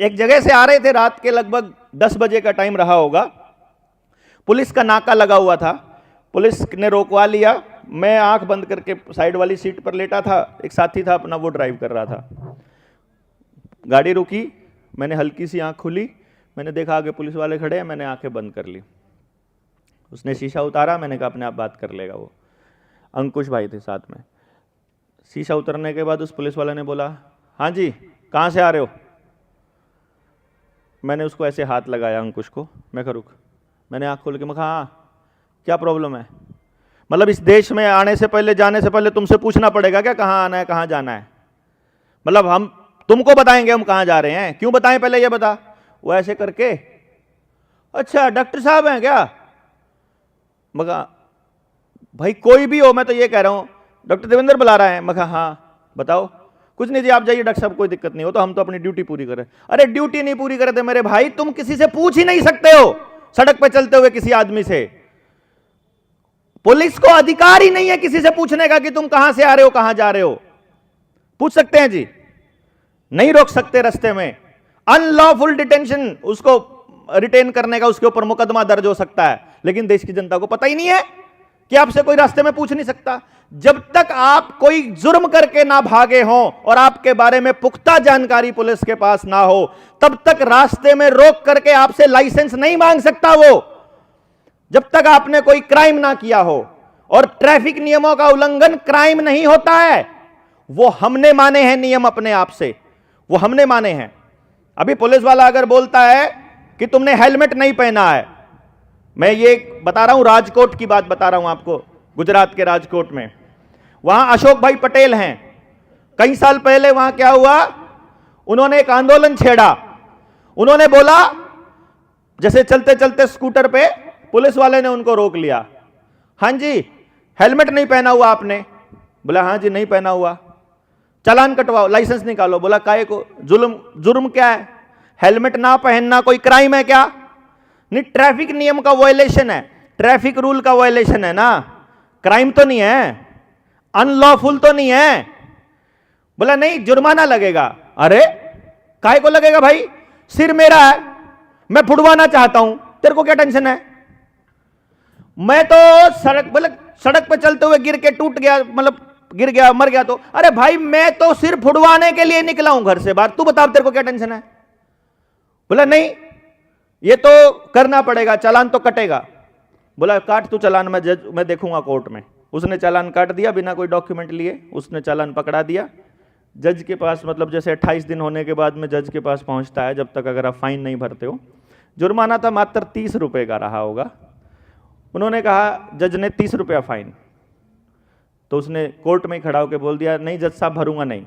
एक जगह से आ रहे थे, रात के लगभग 10 बजे का टाइम रहा होगा, पुलिस का नाका लगा हुआ था, पुलिस ने रोकवा लिया, मैं आंख बंद करके साइड वाली सीट पर लेटा था, एक साथी था अपना, वो ड्राइव कर रहा था। गाड़ी रुकी, मैंने हल्की सी आंख खुली, मैंने देखा आगे पुलिस वाले खड़े हैं, मैंने आंखें बंद कर ली। उसने शीशा उतारा, मैंने कहा अपने आप बात कर लेगा वो। अंकुश भाई थे साथ में। शीशा उतरने के बाद उस पुलिस वाले ने बोला, हाँ जी कहाँ से आ रहे हो? मैंने उसको ऐसे हाथ लगाया अंकुश को, मैं कहा रुक। मैंने आँख खोल के मैं कहा हाँ क्या प्रॉब्लम है? मतलब इस देश में आने से पहले, जाने से पहले तुमसे पूछना पड़ेगा क्या कहाँ आना है, कहाँ जाना है? मतलब हम तुमको बताएंगे हम कहाँ जा रहे हैं, क्यों बताएं पहले ये बता। वो ऐसे करके, अच्छा डॉक्टर साहब हैं क्या? मगा भाई कोई भी हो, मैं तो ये कह रहा हूं डॉक्टर देवेंद्र बुला रहा है। मगा हाँ बताओ। कुछ नहीं जी आप जाइए डॉक्टर साहब, कोई दिक्कत नहीं हो, तो हम तो अपनी ड्यूटी पूरी करें। अरे ड्यूटी नहीं पूरी करते मेरे भाई, तुम किसी से पूछ ही नहीं सकते हो सड़क पे चलते हुए किसी आदमी से। पुलिस को अधिकार ही नहीं है किसी से पूछने का कि तुम कहां से आ रहे हो, कहां जा रहे हो। पूछ सकते हैं जी, नहीं रोक सकते रास्ते में। अनलॉफुल डिटेंशन, उसको रिटेन करने का उसके ऊपर मुकदमा दर्ज हो सकता है। लेकिन देश की जनता को पता ही नहीं है कि आपसे कोई रास्ते में पूछ नहीं सकता। जब तक आप कोई जुर्म करके ना भागे हों और आपके बारे में पुख्ता जानकारी पुलिस के पास ना हो, तब तक रास्ते में रोक करके आपसे लाइसेंस नहीं मांग सकता वो, जब तक आपने कोई क्राइम ना किया हो। और ट्रैफिक नियमों का उल्लंघन क्राइम नहीं होता है, वो हमने माने हैं नियम अपने आप से, वो हमने माने हैं। अभी पुलिस वाला अगर बोलता है कि तुमने हेलमेट नहीं पहना है, मैं ये बता रहा हूं, राजकोट की बात बता रहा हूं आपको, गुजरात के राजकोट में, वहां अशोक भाई पटेल हैं। कई साल पहले वहां क्या हुआ, उन्होंने एक आंदोलन छेड़ा। उन्होंने बोला, जैसे चलते चलते स्कूटर पे पुलिस वाले ने उनको रोक लिया, हां जी हेलमेट नहीं पहना हुआ आपने? बोला हां जी नहीं पहना हुआ। चालान कटवाओ, लाइसेंस निकालो। बोला काहे को? जुर्म क्या है? हेलमेट ना पहनना कोई क्राइम है क्या? नहीं, ट्रैफिक नियम का वायलेशन है, ट्रैफिक रूल का वायलेशन है ना, क्राइम तो नहीं है, अनलॉफुल तो नहीं है। बोला नहीं जुर्माना लगेगा। अरे काहे को लगेगा भाई? सिर मेरा है, मैं फुड़वाना चाहता हूं, तेरे को क्या टेंशन है? मैं तो सड़क पे चलते हुए गिर के टूट गया, मतलब गिर गया मर गया तो, अरे भाई मैं तो सिर फुड़वाने के लिए निकला हूं घर से बाहर, तू बता तेरे को क्या टेंशन है? बोला नहीं ये तो करना पड़ेगा, चालान तो कटेगा। बोला काट तू चालान, मैं देखूंगा कोर्ट में। उसने चालान काट दिया बिना कोई डॉक्यूमेंट लिए, उसने चालान पकड़ा दिया। जज के पास, मतलब जैसे 28 दिन होने के बाद में जज के पास पहुंचता है, जब तक अगर आप फाइन नहीं भरते हो। जुर्माना था मात्र 30 रुपए का रहा होगा। उन्होंने कहा, जज ने 30 रुपया फाइन, तो उसने कोर्ट में खड़ा होकर बोल दिया, नहीं जज साहब भरूंगा नहीं,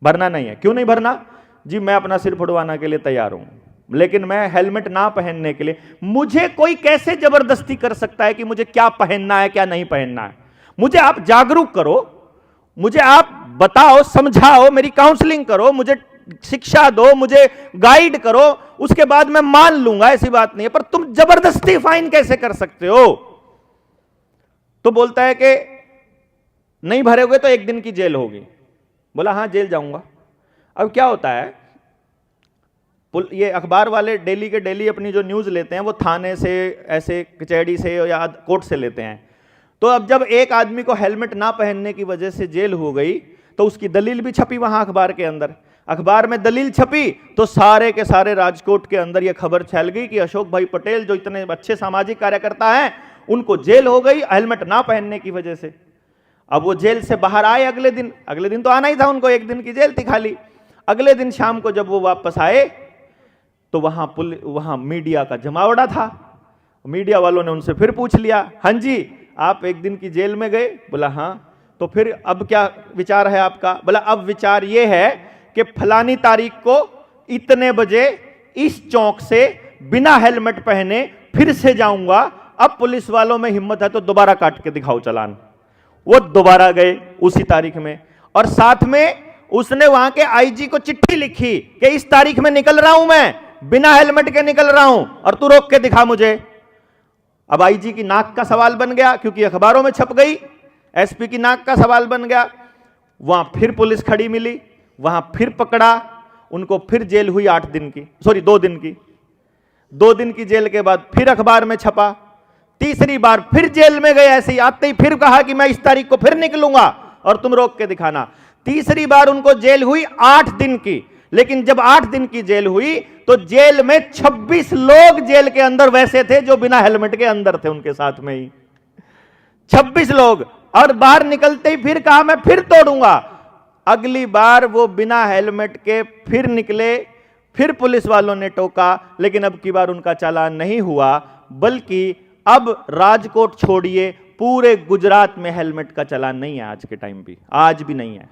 भरना नहीं है। क्यों नहीं भरना? जी मैं अपना सिर फुड़वाने के लिए तैयार हूं, लेकिन मैं हेलमेट ना पहनने के लिए, मुझे कोई कैसे जबरदस्ती कर सकता है कि मुझे क्या पहनना है क्या नहीं पहनना है? मुझे आप जागरूक करो, मुझे आप बताओ, समझाओ, मेरी काउंसलिंग करो, मुझे शिक्षा दो, मुझे गाइड करो, उसके बाद मैं मान लूंगा, ऐसी बात नहीं है। पर तुम जबरदस्ती फाइन कैसे कर सकते हो? तो बोलता है कि नहीं भरोगे तो 1 दिन की जेल होगी। बोला हाँ जेल जाऊंगा। अब क्या होता है, ये अखबार वाले डेली के डेली अपनी जो न्यूज़ लेते हैं वो थाने से, ऐसे कचहरी से या कोर्ट से लेते हैं। तो अब जब एक आदमी को हेलमेट ना पहनने की वजह से जेल हो गई, तो उसकी दलील भी छपी वहां अखबार के अंदर। अखबार में दलील छपी तो सारे के सारे राजकोट के अंदर यह खबर फैल गई कि अशोक भाई पटेल जो इतने अच्छे सामाजिक कार्यकर्ता हैं, उनको जेल हो गई हेलमेट ना पहनने की वजह से। अब वो जेल से बाहर आए अगले दिन तो आना ही था उनको, 1 दिन की जेल थी खाली। अगले दिन शाम को जब वो वापस आए तो वहां मीडिया का जमावड़ा था। मीडिया वालों ने उनसे फिर पूछ लिया, हां जी आप 1 दिन की जेल में गए? बोला हां। तो फिर अब क्या विचार है आपका? बोला अब विचार ये है कि फलानी तारीख को इतने बजे इस चौक से बिना हेलमेट पहने फिर से जाऊंगा। अब पुलिस वालों में हिम्मत है तो दोबारा काट के दिखाओ चालान। वो दोबारा गए उसी तारीख में, और साथ में उसने वहां के आईजी को चिट्ठी लिखी कि इस तारीख में निकल रहा हूं, मैं बिना हेलमेट के निकल रहा हूं और तू रोक के दिखा मुझे। अब आईजी की नाक का सवाल बन गया, क्योंकि अखबारों में छप गई। एसपी की नाक का सवाल बन गया। वहां फिर पुलिस खड़ी मिली, वहां फिर पकड़ा उनको, फिर जेल हुई 2 दिन की। 2 दिन की जेल के बाद फिर अखबार में छपा, तीसरी बार फिर जेल में गए, ऐसे ही आते ही फिर कहा कि मैं इस तारीख को फिर निकलूंगा और तुम रोक के दिखाना। तीसरी बार उनको जेल हुई 8 दिन की, लेकिन जब 8 दिन की जेल हुई तो जेल में 26 लोग जेल के अंदर वैसे थे जो बिना हेलमेट के अंदर थे, उनके साथ में ही 26 लोग। और बाहर निकलते ही फिर कहा मैं फिर तोड़ूंगा। अगली बार वो बिना हेलमेट के फिर निकले, फिर पुलिस वालों ने टोका, लेकिन अब की बार उनका चालान नहीं हुआ, बल्कि अब राजकोट छोड़िए पूरे गुजरात में हेलमेट का चालान नहीं है। आज के टाइम भी, आज भी नहीं है,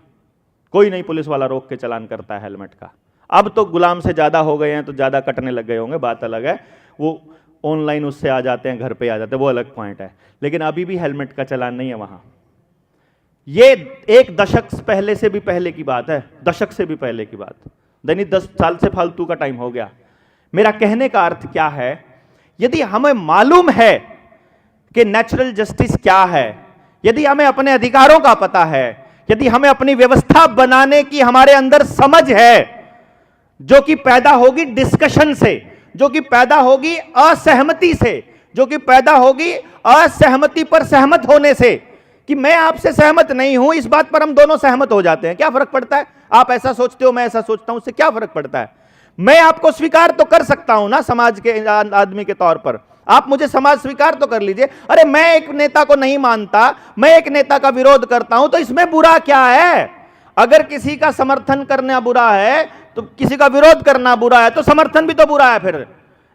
कोई नहीं पुलिस वाला रोक के चालान करता है हेलमेट का। अब तो गुलाम से ज्यादा हो गए हैं तो ज्यादा कटने लग गए होंगे, बात अलग है, वो ऑनलाइन उससे आ जाते हैं, घर पे आ जाते हैं, वो अलग पॉइंट है, लेकिन अभी भी हेलमेट का चालान नहीं है वहां। ये 1 दशक पहले से भी पहले की बात है, दशक से भी पहले की बात, यानी 10 साल से फालतू का टाइम हो गया। मेरा कहने का अर्थ क्या है, यदि हमें मालूम है कि नेचुरल जस्टिस क्या है, यदि हमें अपने अधिकारों का पता है, यदि हमें अपनी व्यवस्था बनाने की हमारे अंदर समझ है, जो कि पैदा होगी डिस्कशन से, जो कि पैदा होगी असहमति से, जो कि पैदा होगी असहमति पर सहमत होने से, कि मैं आपसे सहमत नहीं हूं, इस बात पर हम दोनों सहमत हो जाते हैं, क्या फर्क पड़ता है, आप ऐसा सोचते हो मैं ऐसा सोचता हूं, उससे क्या फर्क पड़ता है। मैं आपको स्वीकार तो कर सकता हूं ना समाज के आदमी के तौर पर, आप मुझे समाज स्वीकार तो कर लीजिए। अरे मैं एक नेता को नहीं मानता, मैं एक नेता का विरोध करता हूं, तो इसमें बुरा क्या है। अगर किसी का समर्थन करना बुरा है तो किसी का विरोध करना बुरा है, तो समर्थन भी तो बुरा है, फिर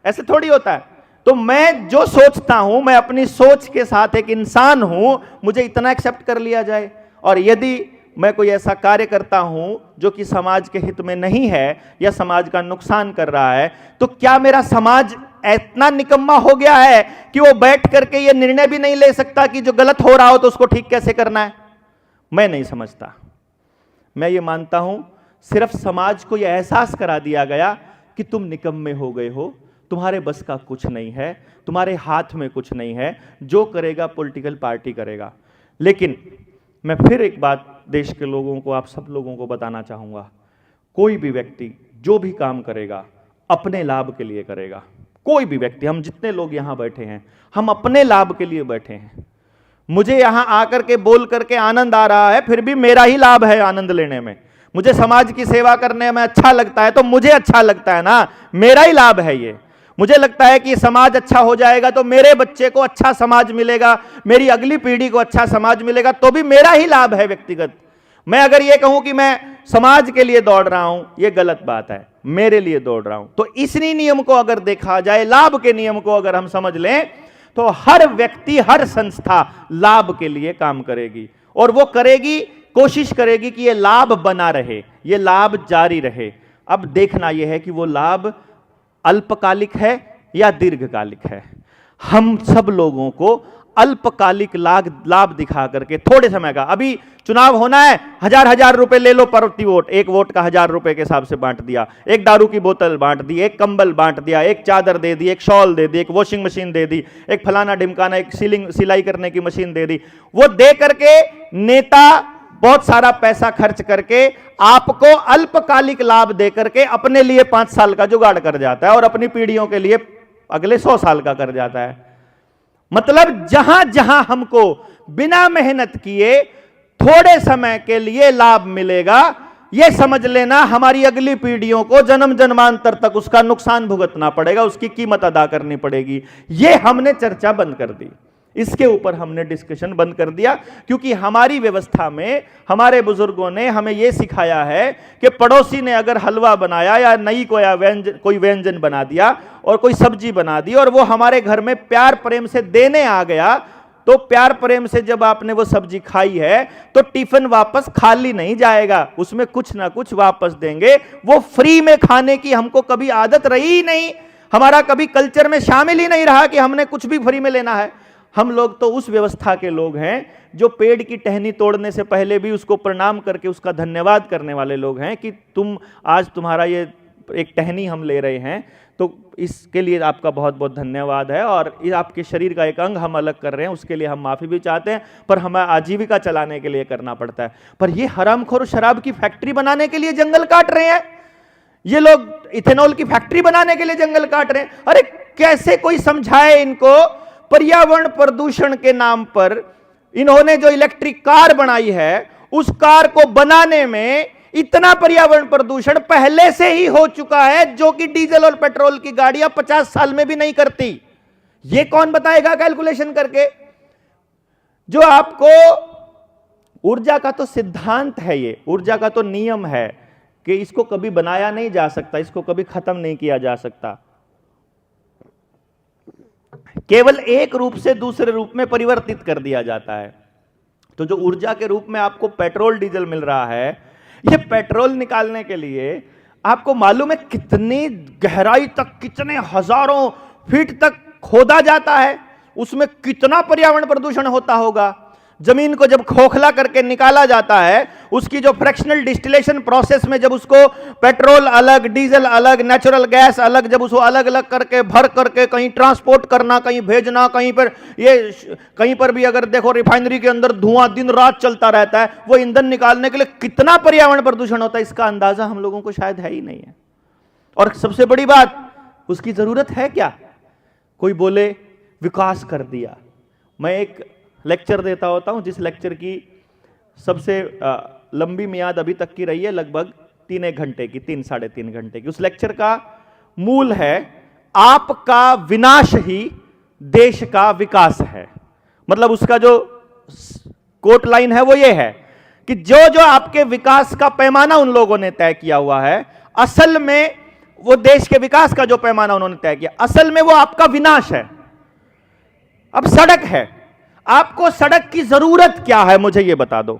ऐसे थोड़ी होता है। तो मैं जो सोचता हूं, मैं अपनी सोच के साथ एक इंसान हूं, मुझे इतना एक्सेप्ट कर लिया जाए। और यदि मैं कोई ऐसा कार्य करता हूं जो कि समाज के हित में नहीं है या समाज का नुकसान कर रहा है, तो क्या मेरा समाज इतना निकम्मा हो गया है कि वो बैठ करके ये निर्णय भी नहीं ले सकता कि जो गलत हो रहा हो तो उसको ठीक कैसे करना है। मैं नहीं समझता। मैं ये मानता हूं सिर्फ समाज को यह एहसास करा दिया गया कि तुम निकम्मे हो गए हो, तुम्हारे बस का कुछ नहीं है, तुम्हारे हाथ में कुछ नहीं है, जो करेगा पॉलिटिकल पार्टी करेगा। लेकिन मैं फिर एक बात देश के लोगों को, आप सब लोगों को बताना चाहूंगा, कोई भी व्यक्ति जो भी काम करेगा अपने लाभ के लिए करेगा। कोई भी व्यक्ति, हम जितने लोग यहां बैठे हैं, हम अपने लाभ के लिए बैठे हैं। मुझे यहां आकर के बोल करके आनंद आ रहा है, फिर भी मेरा ही लाभ है आनंद लेने में। मुझे समाज की सेवा करने में अच्छा लगता है तो मुझे अच्छा लगता है ना, मेरा ही लाभ है ये। मुझे लगता है कि समाज अच्छा हो जाएगा तो मेरे बच्चे को अच्छा समाज मिलेगा, मेरी अगली पीढ़ी को अच्छा समाज मिलेगा, तो भी मेरा ही लाभ है व्यक्तिगत। मैं अगर ये कहूं कि मैं समाज के लिए दौड़ रहा हूं, ये गलत बात है, मेरे लिए दौड़ रहा हूं। तो इसी नियम को अगर देखा जाए, लाभ के नियम को अगर हम समझ लें, तो हर व्यक्ति, हर संस्था लाभ के लिए काम करेगी, और वो करेगी, कोशिश करेगी कि ये लाभ बना रहे, ये लाभ जारी रहे। अब देखना यह है कि वो लाभ अल्पकालिक है या दीर्घकालिक है। हम सब लोगों को अल्पकालिक लाभ दिखा करके थोड़े समय का, अभी चुनाव होना है, 1000 रुपए ले लो प्रति वोट, एक वोट का 1000 रुपए के हिसाब से बांट दिया, एक दारू की बोतल बांट दी, एक कंबल बांट दिया, एक चादर दे दी, एक शॉल दे दी, एक वॉशिंग मशीन दे दी, एक फलाना ढिमकाना, एक सिलाई करने की मशीन दे दी। वो दे करके नेता बहुत सारा पैसा खर्च करके आपको अल्पकालिक लाभ दे करके अपने लिए 5 साल का जुगाड़ कर जाता है और अपनी पीढ़ियों के लिए अगले 100 साल का कर जाता है। मतलब जहां जहां हमको बिना मेहनत किए थोड़े समय के लिए लाभ मिलेगा, यह समझ लेना हमारी अगली पीढ़ियों को जन्म जन्मांतर तक उसका नुकसान भुगतना पड़ेगा, उसकी कीमत अदा करनी पड़ेगी। यह हमने चर्चा बंद कर दी, इसके ऊपर हमने डिस्कशन बंद कर दिया, क्योंकि हमारी व्यवस्था में हमारे बुजुर्गों ने हमें यह सिखाया है कि पड़ोसी ने अगर हलवा बनाया या नई कोई व्यंजन बना दिया और कोई सब्जी बना दी और वो हमारे घर में प्यार प्रेम से देने आ गया, तो प्यार प्रेम से जब आपने वो सब्जी खाई है तो टिफिन वापस खाली नहीं जाएगा, उसमें कुछ ना कुछ वापस देंगे। वो फ्री में खाने की हमको कभी आदत रही ही नहीं, हमारा कभी कल्चर में शामिल ही नहीं रहा कि हमने कुछ भी फ्री में लेना है। हम लोग तो उस व्यवस्था के लोग हैं जो पेड़ की टहनी तोड़ने से पहले भी उसको प्रणाम करके उसका धन्यवाद करने वाले लोग हैं कि तुम आज तुम्हारा ये एक टहनी हम ले रहे हैं, तो इसके लिए आपका बहुत बहुत धन्यवाद है, और ये आपके शरीर का एक अंग हम अलग कर रहे हैं, उसके लिए हम माफ़ी भी चाहते हैं, पर हमें आजीविका चलाने के लिए करना पड़ता है। पर ये हरामखोर शराब की फैक्ट्री बनाने के लिए जंगल काट रहे हैं, ये लोग इथेनॉल की फैक्ट्री बनाने के लिए जंगल काट रहे हैं। अरे कैसे कोई समझाए इनको, पर्यावरण प्रदूषण के नाम पर इन्होंने जो इलेक्ट्रिक कार बनाई है, उस कार को बनाने में इतना पर्यावरण प्रदूषण पहले से ही हो चुका है, जो कि डीजल और पेट्रोल की गाड़ियां 50 साल में भी नहीं करती। यह कौन बताएगा कैलकुलेशन करके? जो आपको ऊर्जा का तो सिद्धांत है, ये ऊर्जा का तो नियम है कि इसको कभी बनाया नहीं जा सकता, इसको कभी खत्म नहीं किया जा सकता, केवल एक रूप से दूसरे रूप में परिवर्तित कर दिया जाता है। तो जो ऊर्जा के रूप में आपको पेट्रोल डीजल मिल रहा है, ये पेट्रोल निकालने के लिए आपको मालूम है कितनी गहराई तक, कितने हजारों फीट तक खोदा जाता है, उसमें कितना पर्यावरण प्रदूषण होता होगा। जमीन को जब खोखला करके निकाला जाता है, उसकी जो फ्रैक्शनल डिस्टिलेशन प्रोसेस में जब उसको पेट्रोल अलग, डीजल अलग, नेचुरल गैस अलग, जब उसको अलग अलग करके भर करके कहीं ट्रांसपोर्ट करना, कहीं भेजना, कहीं पर ये कहीं पर भी अगर देखो रिफाइनरी के अंदर धुआं दिन रात चलता रहता है, वो ईंधन निकालने के लिए कितना पर्यावरण प्रदूषण होता है, इसका अंदाजा हम लोगों को शायद है ही नहीं है। और सबसे बड़ी बात, उसकी जरूरत है क्या? कोई बोले विकास कर दिया। मैं एक लेक्चर देता होता हूं, जिस लेक्चर की सबसे लंबी मियाद अभी तक की रही है, लगभग 3-1 घंटे की, 3-3.5 घंटे की। उस लेक्चर का मूल है, आपका विनाश ही देश का विकास है। मतलब उसका जो कोट लाइन है वो ये है कि जो जो आपके विकास का पैमाना उन लोगों ने तय किया हुआ है, असल में वो देश के विकास का जो पैमाना उन्होंने तय किया, असल में वो आपका विनाश है। अब सड़क है, आपको सड़क की जरूरत क्या है, मुझे यह बता दो।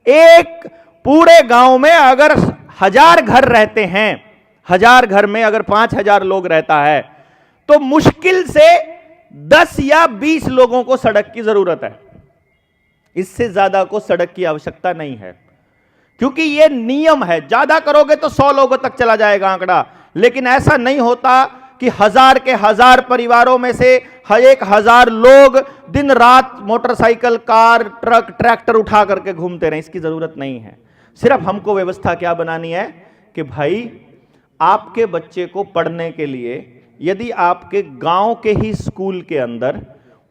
एक पूरे गांव में अगर 1000 घर रहते हैं, 1000 घर में अगर 5000 लोग रहता है, तो मुश्किल से 10 या 20 लोगों को सड़क की जरूरत है। इससे ज्यादा को सड़क की आवश्यकता नहीं है, क्योंकि यह नियम है। ज्यादा करोगे तो 100 लोगों तक चला जाएगा आंकड़ा, लेकिन ऐसा नहीं होता कि 1000 के 1000 परिवारों में से 1000 लोग दिन रात मोटरसाइकिल, कार, ट्रक, ट्रैक्टर उठा करके घूमते रहे। इसकी जरूरत नहीं है। सिर्फ हमको व्यवस्था क्या बनानी है कि भाई आपके बच्चे को पढ़ने के लिए यदि आपके गांव के ही स्कूल के अंदर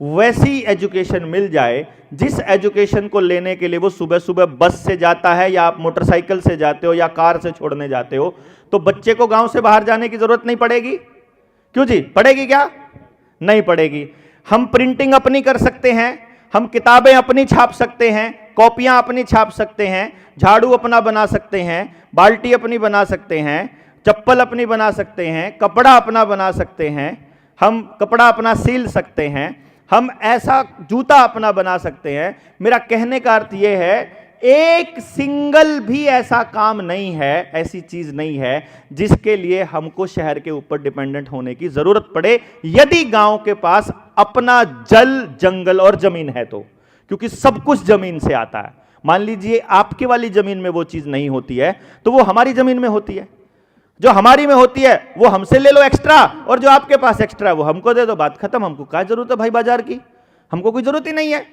वैसी एजुकेशन मिल जाए, जिस एजुकेशन को लेने के लिए वो सुबह सुबह बस से जाता है, या आप मोटरसाइकिल से जाते हो, या कार से छोड़ने जाते हो, तो बच्चे को गांव से बाहर जाने की जरूरत नहीं पड़ेगी। क्यों जी? पड़ेगी क्या? नहीं पड़ेगी। हम प्रिंटिंग अपनी कर सकते हैं, हम किताबें अपनी छाप सकते हैं, कॉपियां अपनी छाप सकते हैं, झाड़ू अपना बना सकते हैं, बाल्टी अपनी बना सकते हैं, चप्पल अपनी बना सकते हैं, कपड़ा अपना बना सकते हैं, हम कपड़ा अपना सील सकते हैं, हम ऐसा जूता अपना बना सकते हैं। मेरा कहने का अर्थ यह है, एक सिंगल भी ऐसा काम नहीं है, ऐसी चीज नहीं है जिसके लिए हमको शहर के ऊपर डिपेंडेंट होने की जरूरत पड़े, यदि गांव के पास अपना जल, जंगल और जमीन है तो। क्योंकि सब कुछ जमीन से आता है। मान लीजिए आपके वाली जमीन में वो चीज नहीं होती है, तो वो हमारी जमीन में होती है। जो हमारी में होती है वो हमसे ले लो एक्स्ट्रा, और जो आपके पास एक्स्ट्रा है वो हमको दे दो, बात खत्म। हमको क्या जरूरत है भाई बाजार की? हमको कोई जरूरत ही नहीं है।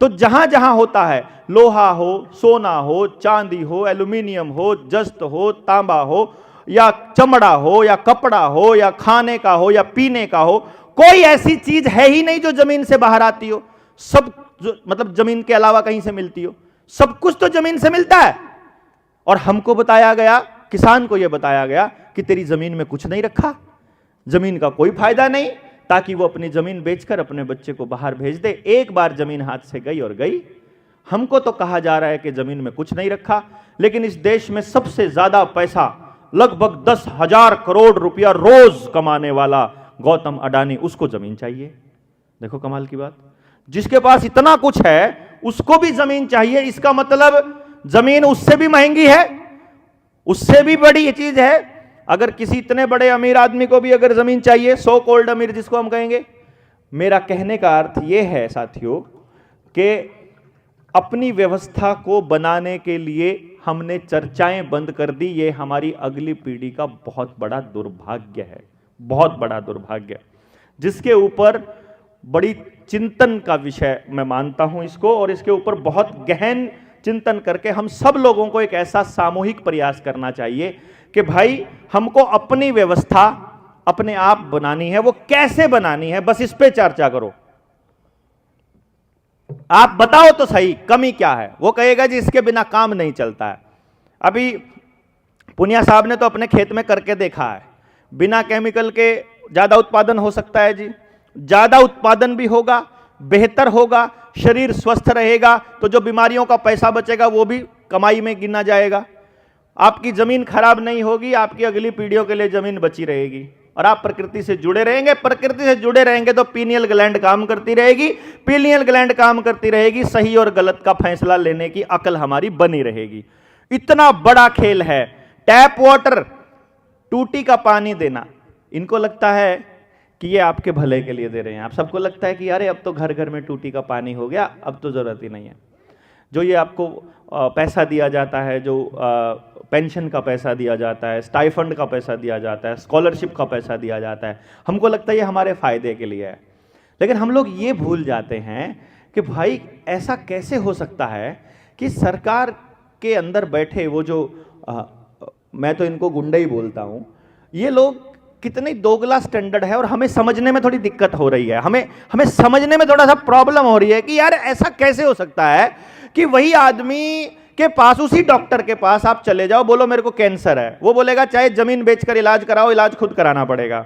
तो जहां जहां होता है, लोहा हो, सोना हो, चांदी हो, एल्यूमिनियम हो, जस्त हो, तांबा हो, या चमड़ा हो, या कपड़ा हो, या खाने का हो, या पीने का हो, कोई ऐसी चीज है ही नहीं जो जमीन से बाहर आती हो। सब मतलब जमीन के अलावा कहीं से मिलती हो। सब कुछ तो जमीन से मिलता है। और हमको बताया गया, किसान को यह बताया गया कि तेरी जमीन में कुछ नहीं रखा, जमीन का कोई फायदा नहीं, ताकि वो अपनी जमीन बेचकर अपने बच्चे को बाहर भेज दे। एक बार जमीन हाथ से गई और गई। हमको तो कहा जा रहा है कि जमीन में कुछ नहीं रखा, लेकिन इस देश में सबसे ज्यादा पैसा, लगभग 10,000 करोड़ रुपया रोज कमाने वाला गौतम अडानी, उसको जमीन चाहिए। देखो कमाल की बात, जिसके पास इतना कुछ है उसको भी जमीन चाहिए। इसका मतलब जमीन उससे भी महंगी है, उससे भी बड़ी ये चीज है। अगर किसी इतने बड़े अमीर आदमी को भी अगर जमीन चाहिए, सो कॉल्ड अमीर जिसको हम कहेंगे, मेरा कहने का अर्थ यह है साथियों कि अपनी व्यवस्था को बनाने के लिए हमने चर्चाएं बंद कर दी। ये हमारी अगली पीढ़ी का बहुत बड़ा दुर्भाग्य है, बहुत बड़ा दुर्भाग्य, जिसके ऊपर बड़ी चिंतन का विषय मैं मानता हूं इसको। और इसके ऊपर बहुत गहन चिंतन करके हम सब लोगों को एक ऐसा सामूहिक प्रयास करना चाहिए कि भाई हमको अपनी व्यवस्था अपने आप बनानी है। वो कैसे बनानी है, बस इस पे चर्चा करो। आप बताओ तो सही कमी क्या है। वो कहेगा जी इसके बिना काम नहीं चलता है। अभी पुनिया साहब ने तो अपने खेत में करके देखा है, बिना केमिकल के ज्यादा उत्पादन हो सकता है जी। ज्यादा उत्पादन भी होगा, बेहतर होगा, शरीर स्वस्थ रहेगा, तो जो बीमारियों का पैसा बचेगा वो भी कमाई में गिना जाएगा। आपकी जमीन खराब नहीं होगी, आपकी अगली पीढ़ियों के लिए जमीन बची रहेगी, और आप प्रकृति से जुड़े रहेंगे। प्रकृति से जुड़े रहेंगे तो पीनियल ग्लैंड काम करती रहेगी, पीनियल ग्लैंड काम करती रहेगी, सही और गलत का फैसला लेने की अकल हमारी बनी रहेगी। इतना बड़ा खेल है। टैप वाटर, टूटी का पानी देना, इनको लगता है कि ये आपके भले के लिए दे रहे हैं। आप सबको लगता है कि अरे अब तो घर घर में टूटी का पानी हो गया, अब तो जरूरत ही नहीं है। जो ये आपको पैसा दिया जाता है, जो पेंशन का पैसा दिया जाता है, स्टाइफंड का पैसा दिया जाता है, स्कॉलरशिप का पैसा दिया जाता है, हमको लगता है ये हमारे फायदे के लिए है। लेकिन हम लोग ये भूल जाते हैं कि भाई ऐसा कैसे हो सकता है कि सरकार के अंदर बैठे वो जो मैं तो इनको गुंडे ही बोलता हूं, ये लोग कितनी दोगला स्टैंडर्ड है, और हमें समझने में थोड़ी दिक्कत हो रही है। हमें समझने में थोड़ा सा प्रॉब्लम हो रही है कि यार ऐसा कैसे हो सकता है कि वही आदमी के पास, उसी डॉक्टर के पास आप चले जाओ, बोलो मेरे को कैंसर है, वो बोलेगा चाहे जमीन बेचकर इलाज कराओ, इलाज खुद कराना पड़ेगा।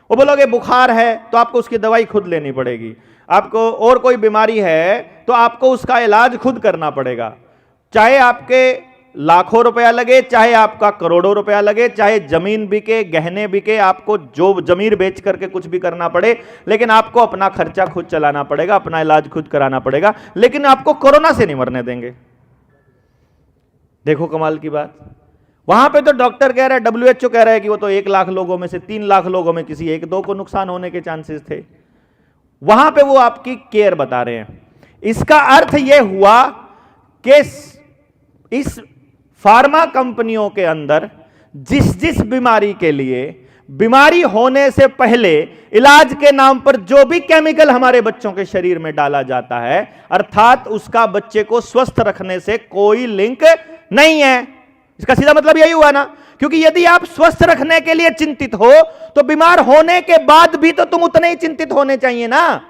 वो बोलोगे बुखार है तो आपको उसकी दवाई खुद लेनी पड़ेगी, आपको और कोई बीमारी है तो आपको उसका इलाज खुद करना पड़ेगा, चाहे आपके लाखों रुपया लगे, चाहे आपका करोड़ों रुपया लगे, चाहे जमीन बिके, गहने बिके, आपको जो जमीन बेच करके कुछ भी करना पड़े, लेकिन आपको अपना खर्चा खुद चलाना पड़ेगा, अपना इलाज खुद कराना पड़ेगा। लेकिन आपको कोरोना से नहीं मरने देंगे। देखो कमाल की बात, वहां पे तो डॉक्टर कह रहा है, WHO कह रहा है कि वो तो 1 लाख लोगों में से 3 लाख लोगों में किसी 1-2 को नुकसान होने के चांसेस थे। वहां पे वो आपकी केयर बता रहे हैं। इसका अर्थ यह हुआ कि इस फार्मा कंपनियों के अंदर जिस बीमारी के लिए, बीमारी होने से पहले इलाज के नाम पर जो भी केमिकल हमारे बच्चों के शरीर में डाला जाता है, अर्थात उसका बच्चे को स्वस्थ रखने से कोई लिंक नहीं है। इसका सीधा मतलब यही हुआ ना, क्योंकि यदि आप स्वस्थ रखने के लिए चिंतित हो तो बीमार होने के बाद भी तो तुम उतने ही चिंतित होने चाहिए ना।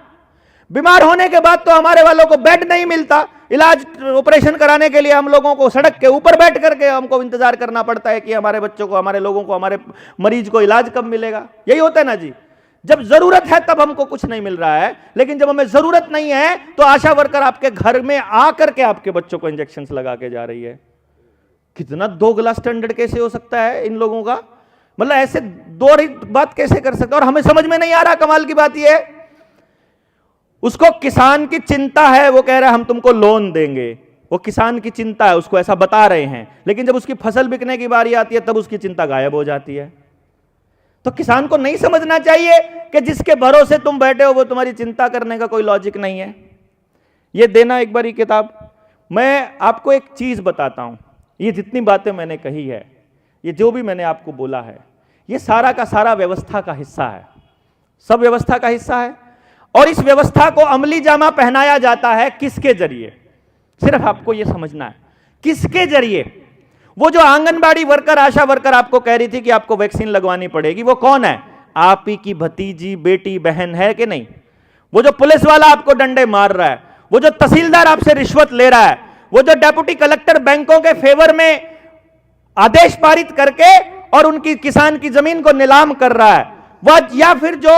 बीमार होने के बाद तो हमारे वालों को बेड नहीं मिलता, इलाज ऑपरेशन कराने के लिए हम लोगों को सड़क के ऊपर बैठ करके हमको इंतजार करना पड़ता है कि हमारे बच्चों को, हमारे लोगों को, हमारे मरीज को इलाज कब मिलेगा। यही होता है ना जी, जब जरूरत है तब हमको कुछ नहीं मिल रहा है, लेकिन जब हमें जरूरत नहीं है तो आशा वर्कर आपके घर में आकर के आपके बच्चों को इंजेक्शन लगा के जा रही है। कितना दोगला स्टैंडर्ड कैसे हो सकता है इन लोगों का, मतलब ऐसे दो बात कैसे कर सकते, और हमें समझ में नहीं आ रहा। कमाल की बात यह है, उसको किसान की चिंता है, वो कह रहा है हम तुमको लोन देंगे, वो किसान की चिंता है, उसको ऐसा बता रहे हैं, लेकिन जब उसकी फसल बिकने की बारी आती है तब उसकी चिंता गायब हो जाती है। तो किसान को नहीं समझना चाहिए कि जिसके भरोसे तुम बैठे हो वो तुम्हारी चिंता करने का कोई लॉजिक नहीं है। ये देना एक बारी किताब। मैं आपको एक चीज बताता हूं, ये जितनी बातें मैंने कही है, ये जो भी मैंने आपको बोला है, ये सारा का सारा व्यवस्था का हिस्सा है, सब व्यवस्था का हिस्सा है। और इस व्यवस्था को अमली जामा पहनाया जाता है किसके जरिए, सिर्फ आपको यह समझना है किसके जरिए। वो जो आंगनबाड़ी वर्कर, आशा वर्कर आपको कह रही थी कि आपको वैक्सीन लगवानी पड़ेगी, वो कौन है? आप ही की भतीजी, बेटी, बहन है कि नहीं? वो जो पुलिस वाला आपको डंडे मार रहा है, वो जो तहसीलदार आपसे रिश्वत ले रहा है, वो जो डेप्यूटी कलेक्टर बैंकों के फेवर में आदेश पारित करके और उनकी किसान की जमीन को नीलाम कर रहा है, वह, या फिर जो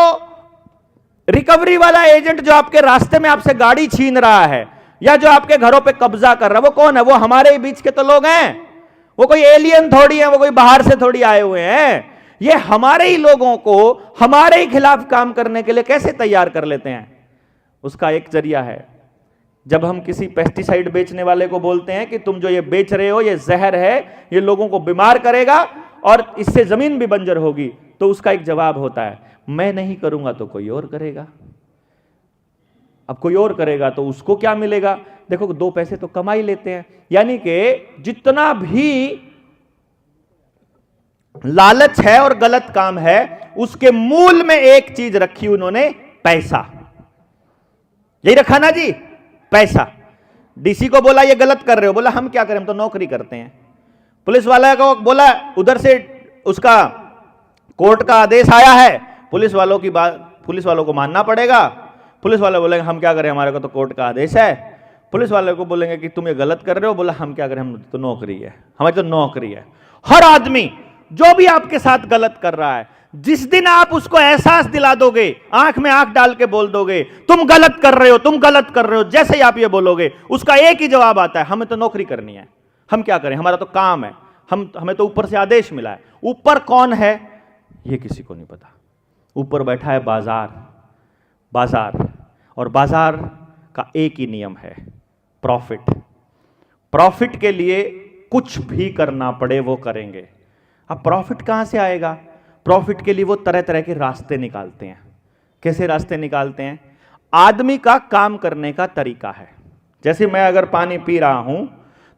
रिकवरी वाला एजेंट जो आपके रास्ते में आपसे गाड़ी छीन रहा है, या जो आपके घरों पे कब्जा कर रहा है, वो कौन है? वो हमारे ही बीच के तो लोग हैं। वो कोई एलियन थोड़ी है, वो कोई बाहर से थोड़ी आए हुए हैं। ये हमारे ही लोगों को हमारे ही खिलाफ काम करने के लिए कैसे तैयार कर लेते हैं? उसका एक जरिया है, जब हम किसी पेस्टिसाइड बेचने वाले को बोलते हैं कि तुम जो ये बेच रहे हो ये जहर है, ये लोगों को बीमार करेगा और इससे जमीन भी बंजर होगी, तो उसका एक जवाब होता है, मैं नहीं करूंगा तो कोई और करेगा। अब कोई और करेगा तो उसको क्या मिलेगा? देखो 2 पैसे तो कमा ही लेते हैं। यानी कि जितना भी लालच है और गलत काम है, उसके मूल में एक चीज रखी उन्होंने, पैसा। यही रखा ना जी, पैसा। डीसी को बोला ये गलत कर रहे हो, बोला हम क्या करें, हम तो नौकरी करते हैं। पुलिस वाला को बोला उधर से उसका कोर्ट का आदेश आया है, पुलिस वालों की बात पुलिस वालों को मानना पड़ेगा। पुलिस वाले बोलेंगे हम क्या करें, हमारे को तो कोर्ट का आदेश है। पुलिस वाले को बोलेंगे कि तुम ये गलत कर रहे हो, बोला हम क्या करें, हम तो नौकरी है, हमारी तो नौकरी है। हर आदमी जो भी आपके साथ गलत कर रहा है, जिस दिन आप उसको एहसास दिला दोगे, आंख में आंख डाल के बोल दोगे तुम गलत कर रहे हो, तुम गलत कर रहे हो, जैसे ही आप ये बोलोगे उसका एक ही जवाब आता है, हमें तो नौकरी करनी है, हम क्या करें, हमारा तो काम है, हमें तो ऊपर से आदेश मिला है। ऊपर कौन है ये किसी को नहीं पता। ऊपर बैठा है बाजार, और बाजार का एक ही नियम है, प्रॉफिट के लिए कुछ भी करना पड़े वो करेंगे। अब प्रॉफिट कहां से आएगा? प्रॉफिट के लिए वो तरह तरह के रास्ते निकालते हैं। कैसे रास्ते निकालते हैं? आदमी का काम करने का तरीका है। जैसे मैं अगर पानी पी रहा हूं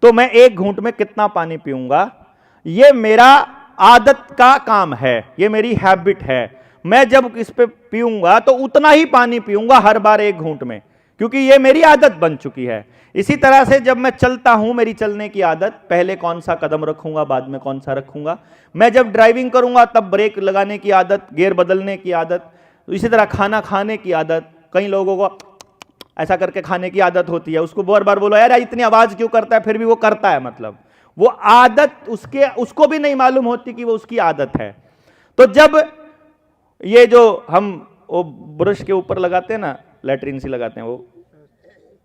तो मैं एक घूंट में कितना पानी पीऊंगा, ये मेरा आदत का काम है, ये मेरी हैबिट है। मैं जब इस पे पीऊंगा तो उतना ही पानी पीऊंगा हर बार एक घूंट में, क्योंकि ये मेरी आदत बन चुकी है। इसी तरह से जब मैं चलता हूं, मेरी चलने की आदत, पहले कौन सा कदम रखूंगा, बाद में कौन सा रखूंगा। मैं जब ड्राइविंग करूंगा तब ब्रेक लगाने की आदत, गियर बदलने की आदत। इसी तरह खाना खाने की आदत, कई लोगों को ऐसा करके खाने की आदत होती है, उसको बार बार बोलो यार इतनी आवाज क्यों करता है, फिर भी वो करता है, मतलब वो आदत उसको भी नहीं मालूम होती कि वो उसकी आदत है। तो जब ये जो हम वो ब्रश के ऊपर लगाते हैं ना, लैट्रिन सी लगाते हैं, वो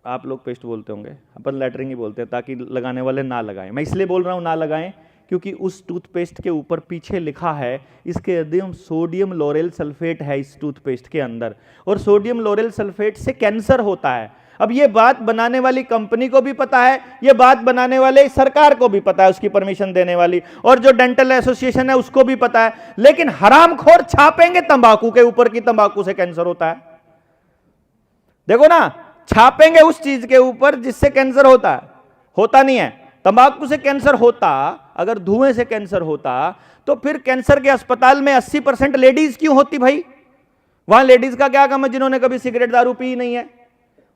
आप लोग पेस्ट बोलते होंगे, अपन लैट्रिन ही बोलते हैं, ताकि लगाने वाले ना लगाएं। मैं इसलिए बोल रहा हूं ना लगाएं क्योंकि उस टूथपेस्ट के ऊपर पीछे लिखा है इसके एकदम सोडियम लोरेल सल्फेट है इस टूथपेस्ट के अंदर, और सोडियम लोरेल सल्फेट से कैंसर होता है। अब ये बात बनाने वाली कंपनी को भी पता है, ये बात बनाने वाले सरकार को भी पता है, उसकी परमिशन देने वाली, और जो डेंटल एसोसिएशन है उसको भी पता है, लेकिन हरामखोर छापेंगे तंबाकू के ऊपर कि तंबाकू से कैंसर होता है। देखो ना, छापेंगे उस चीज के ऊपर जिससे कैंसर होता नहीं है। तंबाकू से कैंसर होता, अगर धुएं से कैंसर होता, तो फिर कैंसर के अस्पताल में 80% लेडीज क्यों होती भाई? वहां लेडीज का क्या काम है जिन्होंने कभी सिगरेट दारू पी नहीं है,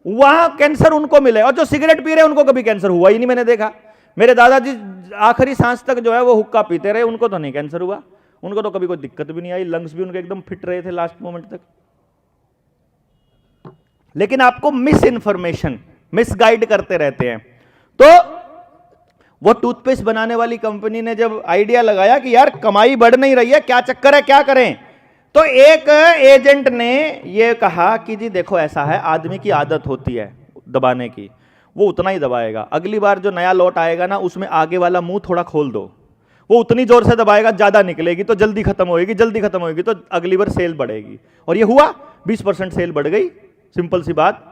वहां कैंसर उनको मिले। और जो सिगरेट पी रहे उनको कभी कैंसर हुआ ही नहीं, मैंने देखा। मेरे दादाजी आखिरी सांस तक जो है वो हुक्का पीते रहे, उनको तो नहीं कैंसर हुआ, उनको तो कभी कोई दिक्कत भी नहीं आई, लंग्स भी उनके एकदम फिट रहे थे लास्ट मोमेंट तक। लेकिन आपको मिस इन्फॉर्मेशन, मिसगाइड करते रहते हैं। तो वो टूथपेस्ट बनाने वाली कंपनी ने जब आइडिया लगाया कि यार कमाई बढ़ नहीं रही है, क्या चक्कर है, क्या करें, तो एक एजेंट ने ये कहा कि जी देखो ऐसा है, आदमी की आदत होती है दबाने की, वो उतना ही दबाएगा। अगली बार जो नया लॉट आएगा ना, उसमें आगे वाला मुंह थोड़ा खोल दो, वो उतनी जोर से दबाएगा, ज्यादा निकलेगी तो जल्दी खत्म होएगी, तो अगली बार सेल बढ़ेगी। और ये हुआ, 20% सेल बढ़ गई, सिंपल सी बात।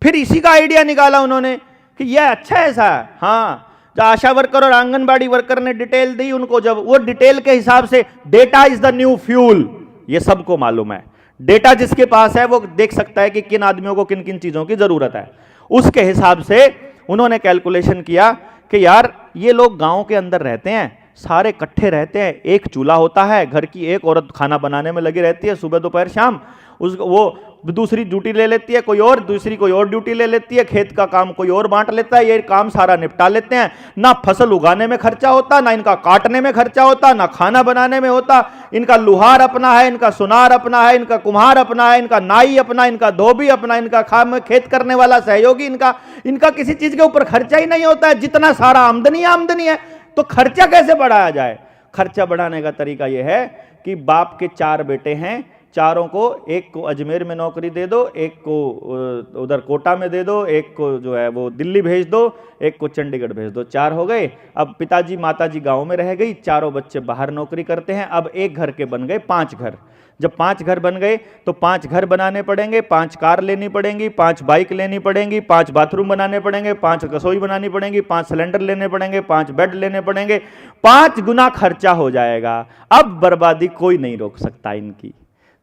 फिर इसी का आइडिया निकाला उन्होंने कि यह अच्छा ऐसा है। हाँ, जो आशा वर्कर और आंगनबाड़ी वर्कर ने डिटेल दी, उनको जब वो डिटेल के हिसाब से, data is the new fuel, ये सबको मालूम है। डेटा जिसके पास है वो देख सकता है कि किन आदमियों को किन किन चीजों की जरूरत है। उसके हिसाब से उन्होंने कैलकुलेशन किया कि यार ये लोग गांव के अंदर रहते हैं, सारे इकट्ठे रहते हैं, एक चूल्हा होता है, घर की एक औरत खाना बनाने में लगी रहती है सुबह दोपहर शाम, वो दूसरी ड्यूटी ले लेती है कोई और, दूसरी कोई और ड्यूटी ले लेती है, खेत का काम कोई और बांट लेता है, ये काम सारा निपटा लेते हैं। ना फसल उगाने में खर्चा होता, ना इनका काटने में खर्चा होता, ना खाना बनाने में होता। इनका लुहार अपना है, इनका सुनार अपना है, इनका कुम्हार अपना है, इनका नाई अपना, इनका धोबी अपना, इनका खेत करने वाला सहयोगी, इनका किसी चीज के ऊपर खर्चा ही नहीं होता है। जितना सारा आमदनी है, तो खर्चा कैसे बढ़ाया जाए? खर्चा बढ़ाने का तरीका यह है कि बाप के 4 बेटे हैं, चारों को, एक को अजमेर में नौकरी दे दो, एक को उधर कोटा में दे दो, एक को जो है वो दिल्ली भेज दो, एक को चंडीगढ़ भेज दो, 4 हो गए। अब पिताजी माताजी गांव में रह गई, चारों बच्चे बाहर नौकरी करते हैं। अब एक घर के बन गए 5 घर। जब 5 घर बन गए तो 5 घर बनाने पड़ेंगे, 5 कार लेनी पड़ेंगी, 5 बाइक लेनी पड़ेंगी, 5 बाथरूम बनाने पड़ेंगे, 5 रसोई बनानी पड़ेंगी, 5 सिलेंडर लेने पड़ेंगे, 5 बेड लेने पड़ेंगे, 5 गुना खर्चा हो जाएगा। अब बर्बादी कोई नहीं रोक सकता इनकी।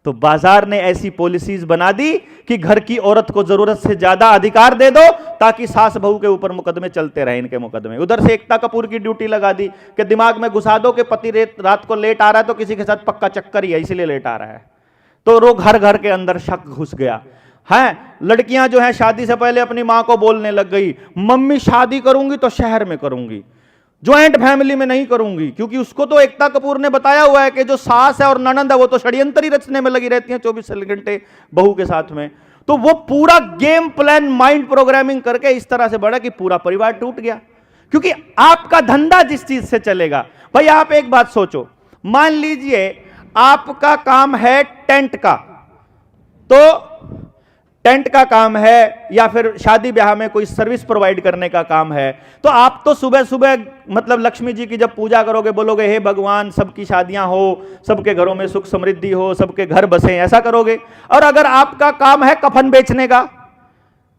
तो बाजार ने ऐसी पॉलिसीज बना दी कि घर की औरत को जरूरत से ज्यादा अधिकार दे दो, ताकि सास बहू के ऊपर मुकदमे चलते रहे, इनके मुकदमे। उधर से एकता कपूर की ड्यूटी लगा दी कि दिमाग में घुसा दो कि पति रात को लेट आ रहा है तो किसी के साथ पक्का चक्कर ही है, इसीलिए लेट आ रहा है। तो रोग घर घर के अंदर शक घुस गया है। लड़कियां जो है शादी से पहले अपनी मां को बोलने लग गई, मम्मी शादी करूंगी तो शहर में करूंगी, ज्वाइंट फैमिली में नहीं करूंगी। क्योंकि उसको तो एकता कपूर ने बताया हुआ है कि जो सास है और ननंद है वो तो षड्यंत्र ही रचने में लगी रहती हैं 24 घंटे बहू के साथ में। तो वो पूरा गेम प्लान माइंड प्रोग्रामिंग करके इस तरह से बढ़ा कि पूरा परिवार टूट गया। क्योंकि आपका धंधा जिस चीज से चलेगा, भाई आप एक बात सोचो, मान लीजिए आपका काम है टेंट का, तो टेंट का काम है या फिर शादी ब्याह में कोई सर्विस प्रोवाइड करने का काम है, तो आप तो सुबह सुबह मतलब लक्ष्मी जी की जब पूजा करोगे, बोलोगे हे भगवान सबकी शादियां हो, सबके घरों में सुख समृद्धि हो, सबके घर बसे, ऐसा करोगे। और अगर आपका काम है कफन बेचने का,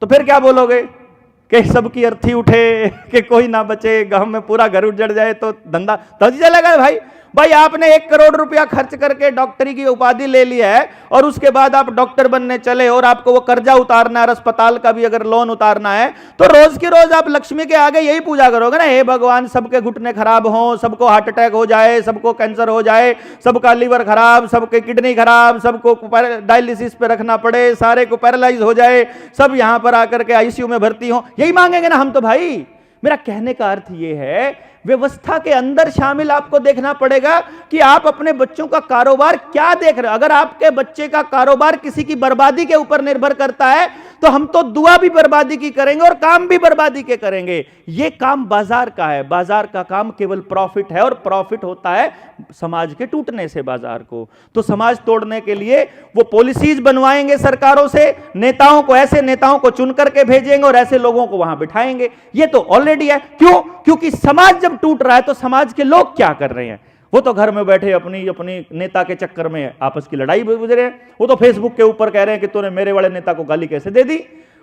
तो फिर क्या बोलोगे कि सबकी अर्थी उठे, कि कोई ना बचे, गांव में पूरा घर उजड़ जाए, तो धंधा तभी चलेगा भाई। भाई आपने 1 करोड़ रुपया खर्च करके डॉक्टरी की उपाधि ले ली है और उसके बाद आप डॉक्टर बनने चले और आपको वो कर्जा उतारना है, अस्पताल का भी अगर लोन उतारना है, तो रोज की रोज आप लक्ष्मी के आगे यही पूजा करोगे ना, हे भगवान सबके घुटने खराब हो, सबको हार्ट अटैक हो जाए, सबको कैंसर हो जाए, सबका लीवर खराब, सबके किडनी खराब, सबको डायलिसिस पे रखना पड़े, सारे को पैरालाइज हो जाए, सब यहां पर आकर के आईसीयू में भर्ती हो, यही मांगेंगे ना हम तो। भाई मेरा कहने का अर्थ यह है, व्यवस्था के अंदर शामिल आपको देखना पड़ेगा कि आप अपने बच्चों का कारोबार क्या देख रहे हो। अगर आपके बच्चे का कारोबार किसी की बर्बादी के ऊपर निर्भर करता है, तो हम तो दुआ भी बर्बादी की करेंगे और काम भी बर्बादी के करेंगे। यह काम बाजार का है, बाजार का काम केवल प्रॉफिट है, और प्रॉफिट होता है समाज के टूटने से बाजार को। तो समाज तोड़ने के लिए वो पॉलिसीज बनवाएंगे सरकारों से, नेताओं को, ऐसे नेताओं को चुन करके भेजेंगे और ऐसे लोगों को वहां बिठाएंगे। ये तो ऑलरेडी है। क्यों? क्योंकि समाज जब टूट रहा है तो समाज के लोग क्या कर रहे हैं, वो तो घर में बैठे अपनी अपनी नेता के चक्कर में आपस की लड़ाई गुजरे हैं। वो तो फेसबुक के ऊपर कह रहे हैं कि तूने मेरे वाले नेता को गाली कैसे दे दी।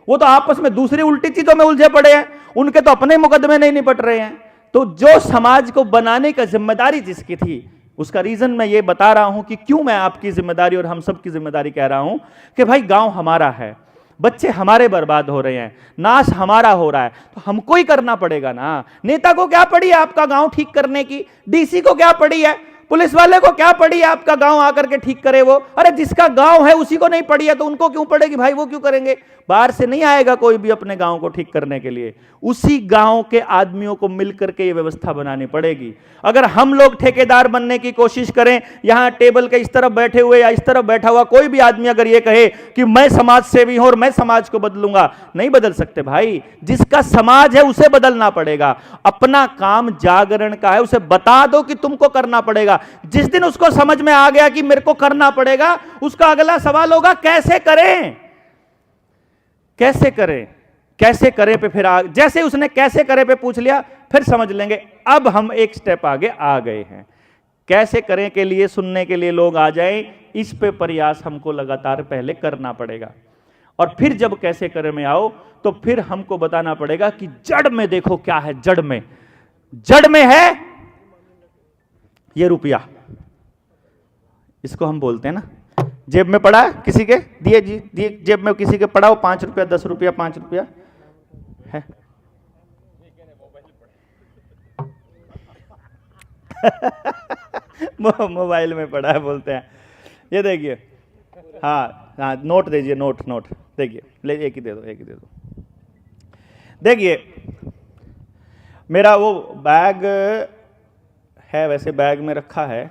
वो तो आपस में दूसरी उल्टी चीजों में उलझे पड़े हैं, उनके तो अपने मुकदमे नहीं निपट रहे हैं। तो जो समाज को बनाने का जिम्मेदारी जिसकी थी, उसका रीजन मैं ये बता रहा हूं कि क्यों मैं आपकी जिम्मेदारी और हम सब की जिम्मेदारी कह रहा हूं कि भाई गांव हमारा है, बच्चे हमारे बर्बाद हो रहे हैं, नाश हमारा हो रहा है, तो हमको ही करना पड़ेगा ना। नेता को क्या पड़ी है आपका गांव ठीक करने की, डीसी को क्या पड़ी है, पुलिस वाले को क्या पड़ी है आपका गांव आकर के ठीक करे वो। अरे जिसका गांव है उसी को नहीं पड़ी है तो उनको क्यों पड़ेगी भाई, वो क्यों करेंगे। बाहर से नहीं आएगा कोई भी अपने गांव को ठीक करने के लिए, उसी गांव के आदमियों को मिलकर के ये व्यवस्था बनानी पड़ेगी। अगर हम लोग ठेकेदार बनने की कोशिश करें, यहां टेबल के इस तरफ बैठे हुए या इस तरफ बैठा हुआ कोई भी आदमी अगर ये कहे कि मैं समाज सेवी हूं और मैं समाज को बदलूंगा, नहीं बदल सकते भाई। जिसका समाज है उसे बदलना पड़ेगा। अपना काम जागरण का है, उसे बता दो कि तुमको करना पड़ेगा। जिस दिन उसको समझ में आ गया कि मेरे को करना पड़ेगा, उसका अगला सवाल होगा कैसे करें, कैसे करें, कैसे करें पे फिर जैसे उसने कैसे करें पे पूछ लिया, फिर समझ लेंगे अब हम एक स्टेप आगे आ गए हैं। कैसे करें के लिए सुनने के लिए लोग आ जाएं, इस पे प्रयास हमको लगातार पहले करना पड़ेगा। और फिर जब कैसे करें में आओ तो फिर हमको बताना पड़ेगा कि जड़ में देखो क्या है। जड़ में, जड़ में है ये रुपया, इसको हम बोलते हैं ना, जेब में पड़ा है किसी के, दिए जी दिए, जेब में किसी के पड़ा हो 5 रुपया 10 रुपया 5 रुपया है मोबाइल में पड़ा है बोलते हैं। ये देखिए, हाँ हाँ नोट दीजिए, नोट नोट देखिए, ले एक ही दे दो, एक ही दे दो। देखिए मेरा वो बैग है, वैसे बैग में रखा है,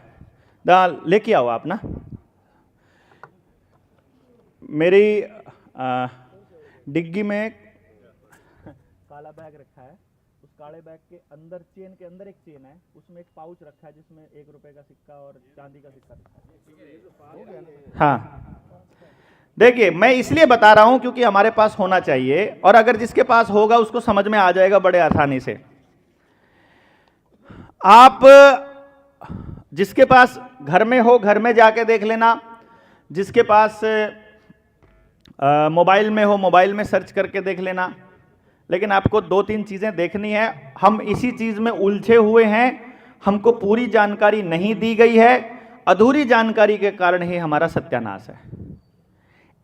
लेके आओ आप ना। मेरी डिग्गी में काला बैग रखा है, उस काले बैग के अंदर चेन के अंदर एक चेन है, उसमें एक पाउच रखा है जिसमें 1 रुपए का सिक्का और चांदी का सिक्का रखा है। हाँ देखिए, मैं इसलिए बता रहा हूं क्योंकि हमारे पास होना चाहिए, और अगर जिसके पास होगा उसको समझ में आ जाएगा बड़े आसानी से। आप जिसके पास घर में हो, घर में जाके देख लेना, जिसके पास मोबाइल में हो, मोबाइल में सर्च करके देख लेना। लेकिन आपको 2-3 चीजें देखनी है। हम इसी चीज में उलझे हुए हैं, हमको पूरी जानकारी नहीं दी गई है, अधूरी जानकारी के कारण ही हमारा सत्यानाश है।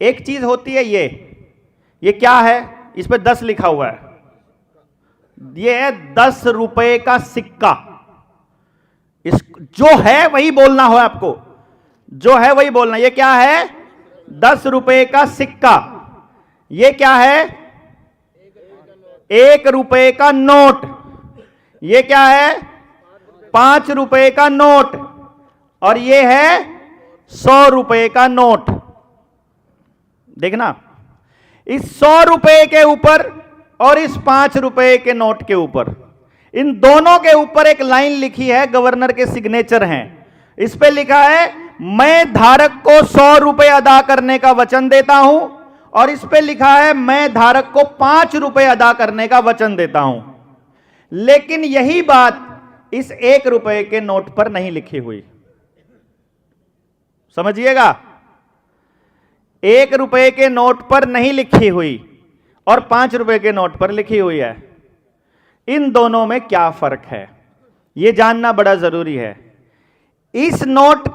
एक चीज होती है ये क्या है, इस पे 10 लिखा हुआ है, ये है 10 रुपए का सिक्का। इस जो है वही बोलना हो आपको, जो है वही बोलना। ये क्या है? 10 रुपए का सिक्का। ये क्या है? 1 रुपए का नोट। ये क्या है? 5 रुपए का नोट। और ये है 100 रुपए का नोट। देखना, इस 100 रुपए के ऊपर और इस 5 रुपए के नोट के ऊपर, इन दोनों के ऊपर एक लाइन लिखी है, गवर्नर के सिग्नेचर हैं। इस पे लिखा है मैं धारक को 100 रुपए अदा करने का वचन देता हूं, और इस पे लिखा है मैं धारक को 5 रुपए अदा करने का वचन देता हूं। लेकिन यही बात इस 1 रुपए के नोट पर नहीं लिखी हुई। समझिएगा, 1 रुपए के नोट पर नहीं लिखी हुई और 5 रुपए के नोट पर लिखी हुई है। इन दोनों में क्या फर्क है, यह जानना बड़ा जरूरी है। इस नोट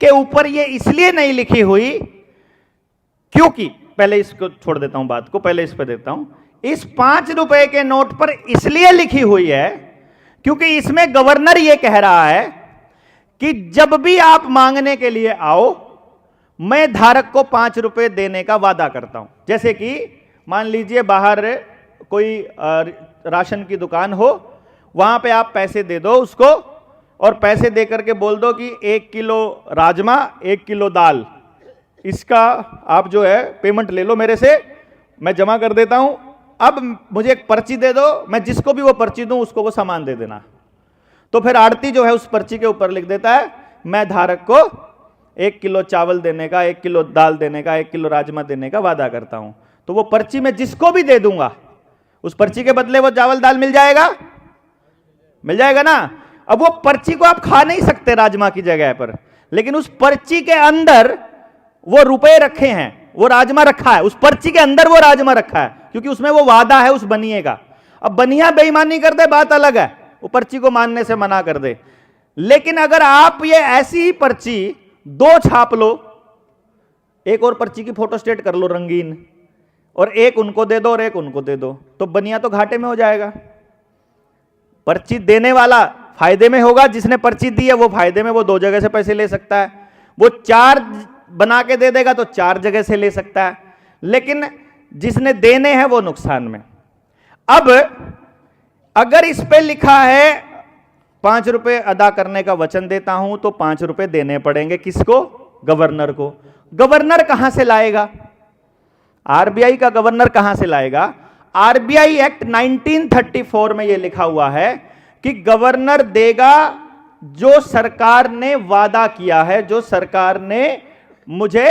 के ऊपर यह इसलिए नहीं लिखी हुई क्योंकि, पहले इसको छोड़ देता हूं बात को, पहले इस पे देता हूं। इस 5 रुपए के नोट पर इसलिए लिखी हुई है क्योंकि इसमें गवर्नर यह कह रहा है कि जब भी आप मांगने के लिए आओ, मैं धारक को 5 रुपए देने का वादा करता हूं। जैसे कि मान लीजिए बाहर कोई राशन की दुकान हो, वहां पे आप पैसे दे दो उसको, और पैसे दे करके बोल दो कि 1 किलो राजमा, 1 किलो दाल, इसका आप जो है पेमेंट ले लो मेरे से, मैं जमा कर देता हूं। अब मुझे एक पर्ची दे दो, मैं जिसको भी वो पर्ची दूं उसको वो सामान दे देना। तो फिर आड़ती जो है उस पर्ची के ऊपर लिख देता है मैं धारक को 1 किलो चावल देने का, 1 किलो दाल देने का, 1 किलो राजमा देने का वादा करता हूं। तो वो पर्ची मैं जिसको भी दे दूंगा, उस पर्ची के बदले वो चावल दाल मिल जाएगा, मिल जाएगा ना। अब वो पर्ची को आप खा नहीं सकते राजमा की जगह पर, लेकिन उस पर्ची के अंदर वो रुपए रखे हैं, वो राजमा रखा है, उस पर्ची के अंदर वो राजमा रखा है, क्योंकि उसमें वो वादा है उस बनिए का। अब बनिया बेईमानी कर दे बात अलग है, वो पर्ची को मानने से मना कर दे। लेकिन अगर आप ये ऐसी ही पर्ची 2 छाप लो, एक और पर्ची की फोटो स्टेट कर लो रंगीन, और एक उनको दे दो और एक उनको दे दो, तो बनिया तो घाटे में हो जाएगा। पर्ची देने वाला फायदे में होगा, जिसने पर्ची दी है वो फायदे में, वो 2 जगह से पैसे ले सकता है। वो 4 बना के दे देगा तो 4 जगह से ले सकता है, लेकिन जिसने देने हैं वो नुकसान में। अब अगर इस पे लिखा है 5 रुपए अदा करने का वचन देता हूं, तो 5 रुपए देने पड़ेंगे किसको? गवर्नर को। गवर्नर कहां से लाएगा? आरबीआई का गवर्नर कहां से लाएगा? आरबीआई एक्ट 1934 में यह लिखा हुआ है कि गवर्नर देगा जो सरकार ने वादा किया है, जो सरकार ने मुझे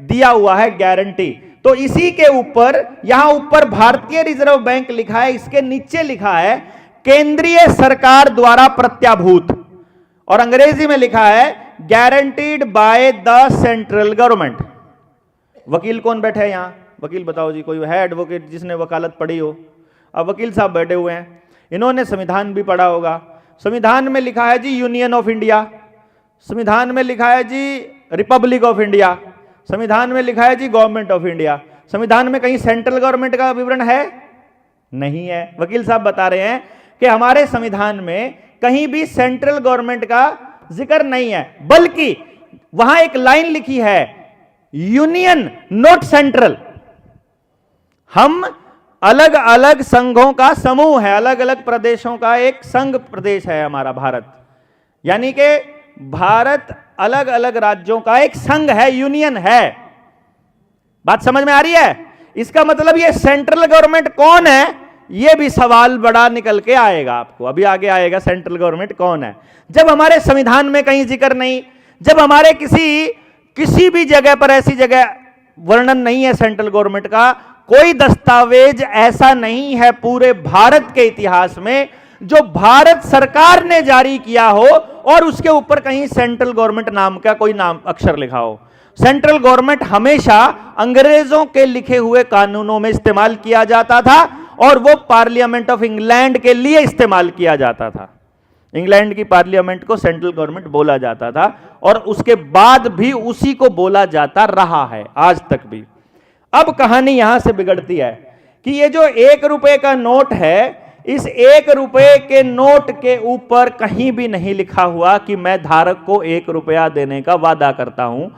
दिया हुआ है गारंटी। तो इसी के ऊपर, यहां ऊपर भारतीय रिजर्व बैंक लिखा है, इसके नीचे लिखा है केंद्रीय सरकार द्वारा प्रत्याभूत, और अंग्रेजी में लिखा है guaranteed by the central government. वकील कौन बैठे हैं यहां? वकील बताओ जी, कोई है एडवोकेट जिसने वकालत पढ़ी हो? अब वकील साहब बैठे हुए हैं, इन्होंने संविधान भी पढ़ा होगा। संविधान में लिखा है जी यूनियन ऑफ इंडिया, संविधान में लिखा है जी रिपब्लिक ऑफ इंडिया, संविधान में लिखा है जी गवर्नमेंट ऑफ इंडिया। संविधान में कहीं सेंट्रल गवर्नमेंट का विवरण है? नहीं है। वकील साहब बता रहे हैं कि हमारे संविधान में कहीं भी सेंट्रल गवर्नमेंट का जिक्र नहीं है, बल्कि वहां एक लाइन लिखी है यूनियन नॉट सेंट्रल। हम अलग अलग संघों का समूह है, अलग अलग प्रदेशों का एक संघ प्रदेश है हमारा भारत, यानी कि भारत अलग अलग राज्यों का एक संघ है, यूनियन है। बात समझ में आ रही है? इसका मतलब ये सेंट्रल गवर्नमेंट कौन है, ये भी सवाल बड़ा निकल के आएगा आपको, अभी आगे आएगा सेंट्रल गवर्नमेंट कौन है। जब हमारे संविधान में कहीं जिक्र नहीं, जब हमारे किसी भी जगह पर ऐसी जगह वर्णन नहीं है सेंट्रल गवर्नमेंट का, कोई दस्तावेज ऐसा नहीं है पूरे भारत के इतिहास में जो भारत सरकार ने जारी किया हो और उसके ऊपर कहीं सेंट्रल गवर्नमेंट नाम का कोई नाम अक्षर लिखा हो। सेंट्रल गवर्नमेंट हमेशा अंग्रेजों के लिखे हुए कानूनों में इस्तेमाल किया जाता था, और वो पार्लियामेंट ऑफ इंग्लैंड के लिए इस्तेमाल किया जाता था। इंग्लैंड की पार्लियामेंट को सेंट्रल गवर्नमेंट बोला जाता था, और उसके बाद भी उसी को बोला जाता रहा है आज तक भी। अब कहानी यहां से बिगड़ती है कि ये जो 1 रुपए का नोट है, इस 1 रुपए के नोट के ऊपर कहीं भी नहीं लिखा हुआ कि मैं धारक को 1 रुपया देने का वादा करता हूं,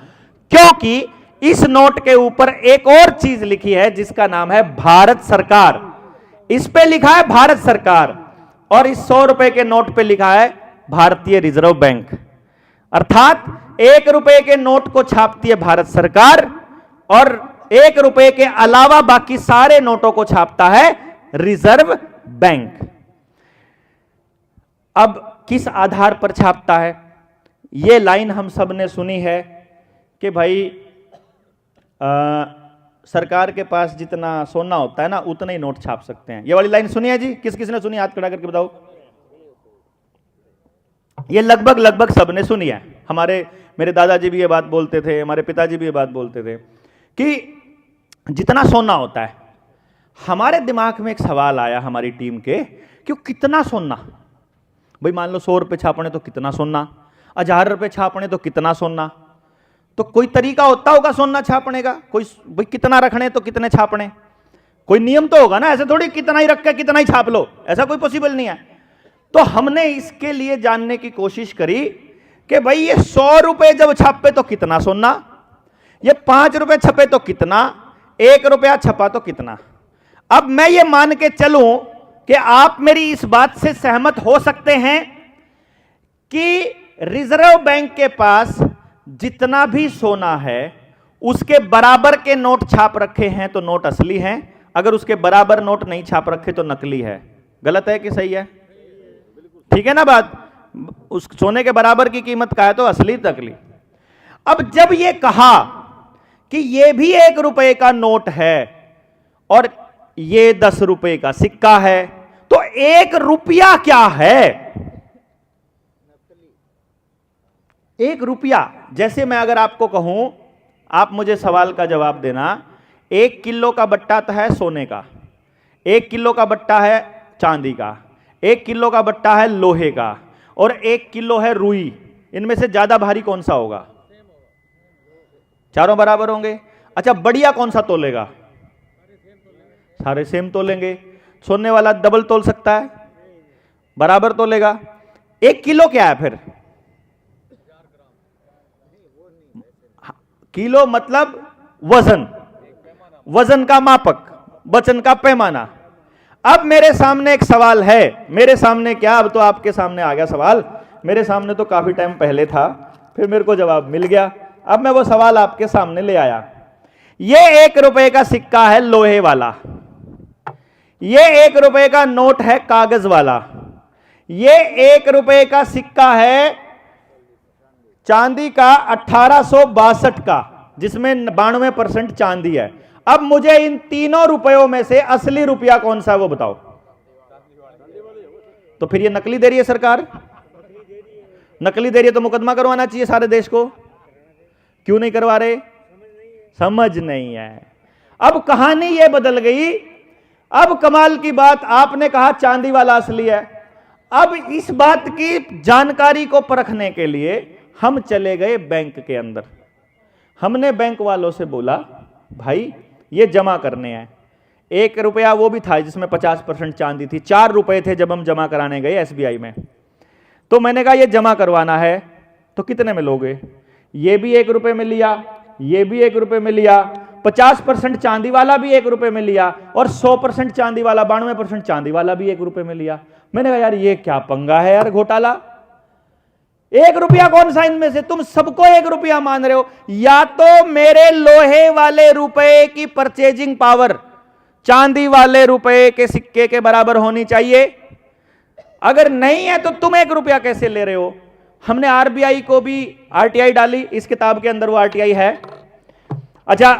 क्योंकि इस नोट के ऊपर एक और चीज लिखी है जिसका नाम है भारत सरकार। इस पे लिखा है भारत सरकार, और इस 100 रुपए के नोट पे लिखा है भारतीय रिजर्व बैंक। अर्थात 1 रुपए के नोट को छापती है भारत सरकार, और ₹1 के अलावा बाकी सारे नोटों को छापता है रिजर्व बैंक। अब किस आधार पर छापता है? यह लाइन हम सब ने सुनी है कि भाई सरकार के पास जितना सोना होता है ना उतना ही नोट छाप सकते हैं। ये वाली लाइन सुनी है जी? किस किस ने सुनी? हाथ खड़ा करके बताओ। ये लगभग लगभग सबने सुनी है। मेरे दादाजी भी ये बात बोलते थे, हमारे पिताजी भी ये बात बोलते थे कि जितना सोना होता है। हमारे दिमाग में एक सवाल आया हमारी टीम के कि कितना सोना, भाई मान लो 100 रुपए छापने तो कितना सोना, 1000 रुपए छापने तो कितना सोना। तो कोई तरीका होता होगा सोना छापने का, कोई भाई कितना रखने तो कितने छापने, कोई नियम तो होगा ना। ऐसे थोड़ी कितना ही रख के कितना ही छाप लो, ऐसा कोई पॉसिबल नहीं है। तो हमने इसके लिए जानने की कोशिश करी कि भाई ये 100 रुपए जब छापे तो कितना सोना, ये 5 रुपए छपे तो कितना, 1 रुपया छपा तो कितना। अब मैं ये मान के चलूं कि आप मेरी इस बात से सहमत हो सकते हैं कि रिजर्व बैंक के पास जितना भी सोना है उसके बराबर के नोट छाप रखे हैं तो नोट असली हैं, अगर उसके बराबर नोट नहीं छाप रखे तो नकली है। गलत है कि सही है? ठीक है ना बात? उस सोने के बराबर की कीमत का है तो असली नकली। अब जब ये कहा कि ये भी 1 रुपए का नोट है और ये 10 रुपए का सिक्का है, तो 1 रुपया क्या है? 1 रुपया, जैसे मैं अगर आपको कहूं, आप मुझे सवाल का जवाब देना। 1 किलो का बट्टा तो है सोने का, 1 किलो का बट्टा है चांदी का, 1 किलो का बट्टा है लोहे का और 1 किलो है रुई। इनमें से ज्यादा भारी कौन सा होगा? चारों बराबर होंगे। अच्छा, बढ़िया कौन सा तोलेगा? सारे सेम तोलेंगे। सोने वाला डबल तोल सकता है, बराबर तोलेगा। 1 किलो क्या है फिर? किलो मतलब वजन, वजन का मापक, वजन का पैमाना। अब मेरे सामने एक सवाल है, मेरे सामने क्या, अब तो आपके सामने आ गया सवाल, मेरे सामने तो काफी टाइम पहले था, फिर मेरे को जवाब मिल गया। अब मैं वो सवाल आपके सामने ले आया। ये 1 रुपए का सिक्का है लोहे वाला, ये 1 रुपए का नोट है कागज वाला, ये 1 रुपए का सिक्का है चांदी का 1862 का, जिसमें 92% चांदी है। अब मुझे इन तीनों रुपयों में से असली रुपया कौन सा है वो बताओ। तो फिर ये नकली दे रही है सरकार, नकली दे रही है तो मुकदमा करवाना चाहिए सारे देश को। क्यों नहीं करवा रहे? समझ नहीं है। अब कहानी ये बदल गई। अब कमाल की बात, आपने कहा चांदी वाला असली है। अब इस बात की जानकारी को परखने के लिए हम चले गए बैंक के अंदर। हमने बैंक वालों से बोला, भाई ये जमा करने हैं। 1 रुपया वो भी था जिसमें 50% चांदी थी। 4 रुपए थे जब हम जमा कराने गए एसबीआई में। तो मैंने कहा ये जमा करवाना है तो कितने में लोगे? ये भी 1 रुपए में लिया, ये भी 1 रुपए में लिया, 50% चांदी वाला भी 1 रुपए में लिया और 100% चांदी वाला, 92% चांदी वाला भी 1 रुपए में लिया। मैंने कहा यार ये क्या पंगा है यार, घोटाला। 1 रुपया कौन सा इनमें से? तुम सबको 1 रुपया मान रहे हो। या तो मेरे लोहे वाले रुपए की परचेजिंग पावर चांदी वाले रुपए के सिक्के के बराबर होनी चाहिए, अगर नहीं है तो तुम 1 रुपया कैसे ले रहे हो? हमने आरबीआई को भी आरटीआई डाली, इस किताब के अंदर वो आरटीआई है। अच्छा,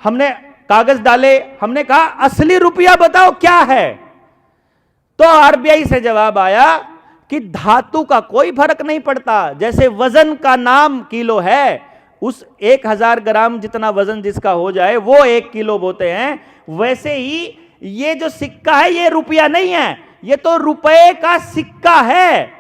हमने कागज डाले, हमने कहा असली रुपया बताओ क्या है? तो आरबीआई से जवाब आया कि धातु का कोई फर्क नहीं पड़ता। जैसे वजन का नाम किलो है, उस 1000 ग्राम जितना वजन जिसका हो जाए वो 1 किलो बोते हैं। वैसे ही ये जो सिक्का है ये रुपया नहीं है, ये तो रुपए का सिक्का है।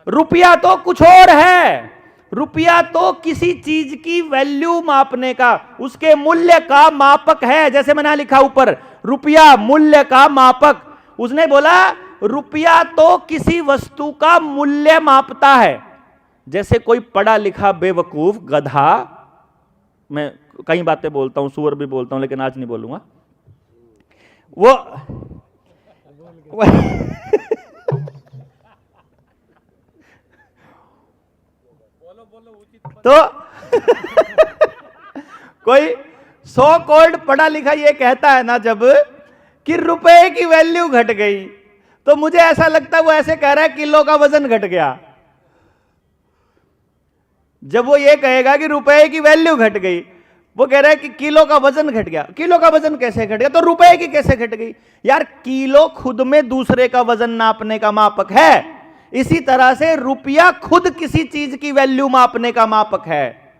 रुपया तो कुछ और है। रुपया तो किसी चीज की वैल्यू मापने का, उसके मूल्य का मापक है। जैसे मैंने लिखा ऊपर, रुपया मूल्य का मापक। उसने बोला रुपया तो किसी वस्तु का मूल्य मापता है। जैसे कोई पढ़ा लिखा बेवकूफ गधा, मैं कई बातें बोलता हूं, सुअर भी बोलता हूं, लेकिन आज नहीं बोलूंगा, वो तो कोई सो कॉल्ड पढ़ा लिखा ये कहता है ना जब कि रुपए की वैल्यू घट गई, तो मुझे ऐसा लगता है वो ऐसे कह रहा है किलो का वजन घट गया। जब वो ये कहेगा कि रुपए की वैल्यू घट गई, वो कह रहा है कि किलो का वजन घट गया। किलो का वजन कैसे घट गया? तो रुपए की कैसे घट गई? यार किलो खुद में दूसरे का वजन नापने का मापक है, इसी तरह से रुपया खुद किसी चीज की वैल्यू मापने का मापक है।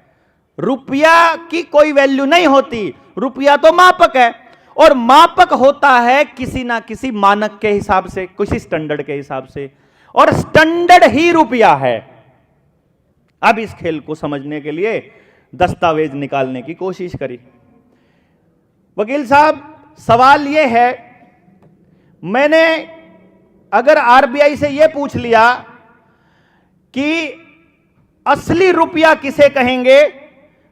रुपया की कोई वैल्यू नहीं होती, रुपया तो मापक है, और मापक होता है किसी ना किसी मानक के हिसाब से, किसी स्टैंडर्ड के हिसाब से, और स्टैंडर्ड ही रुपया है। अब इस खेल को समझने के लिए दस्तावेज निकालने की कोशिश करी। वकील साहब, सवाल यह है, मैंने अगर आरबीआई से यह पूछ लिया कि असली रुपया किसे कहेंगे,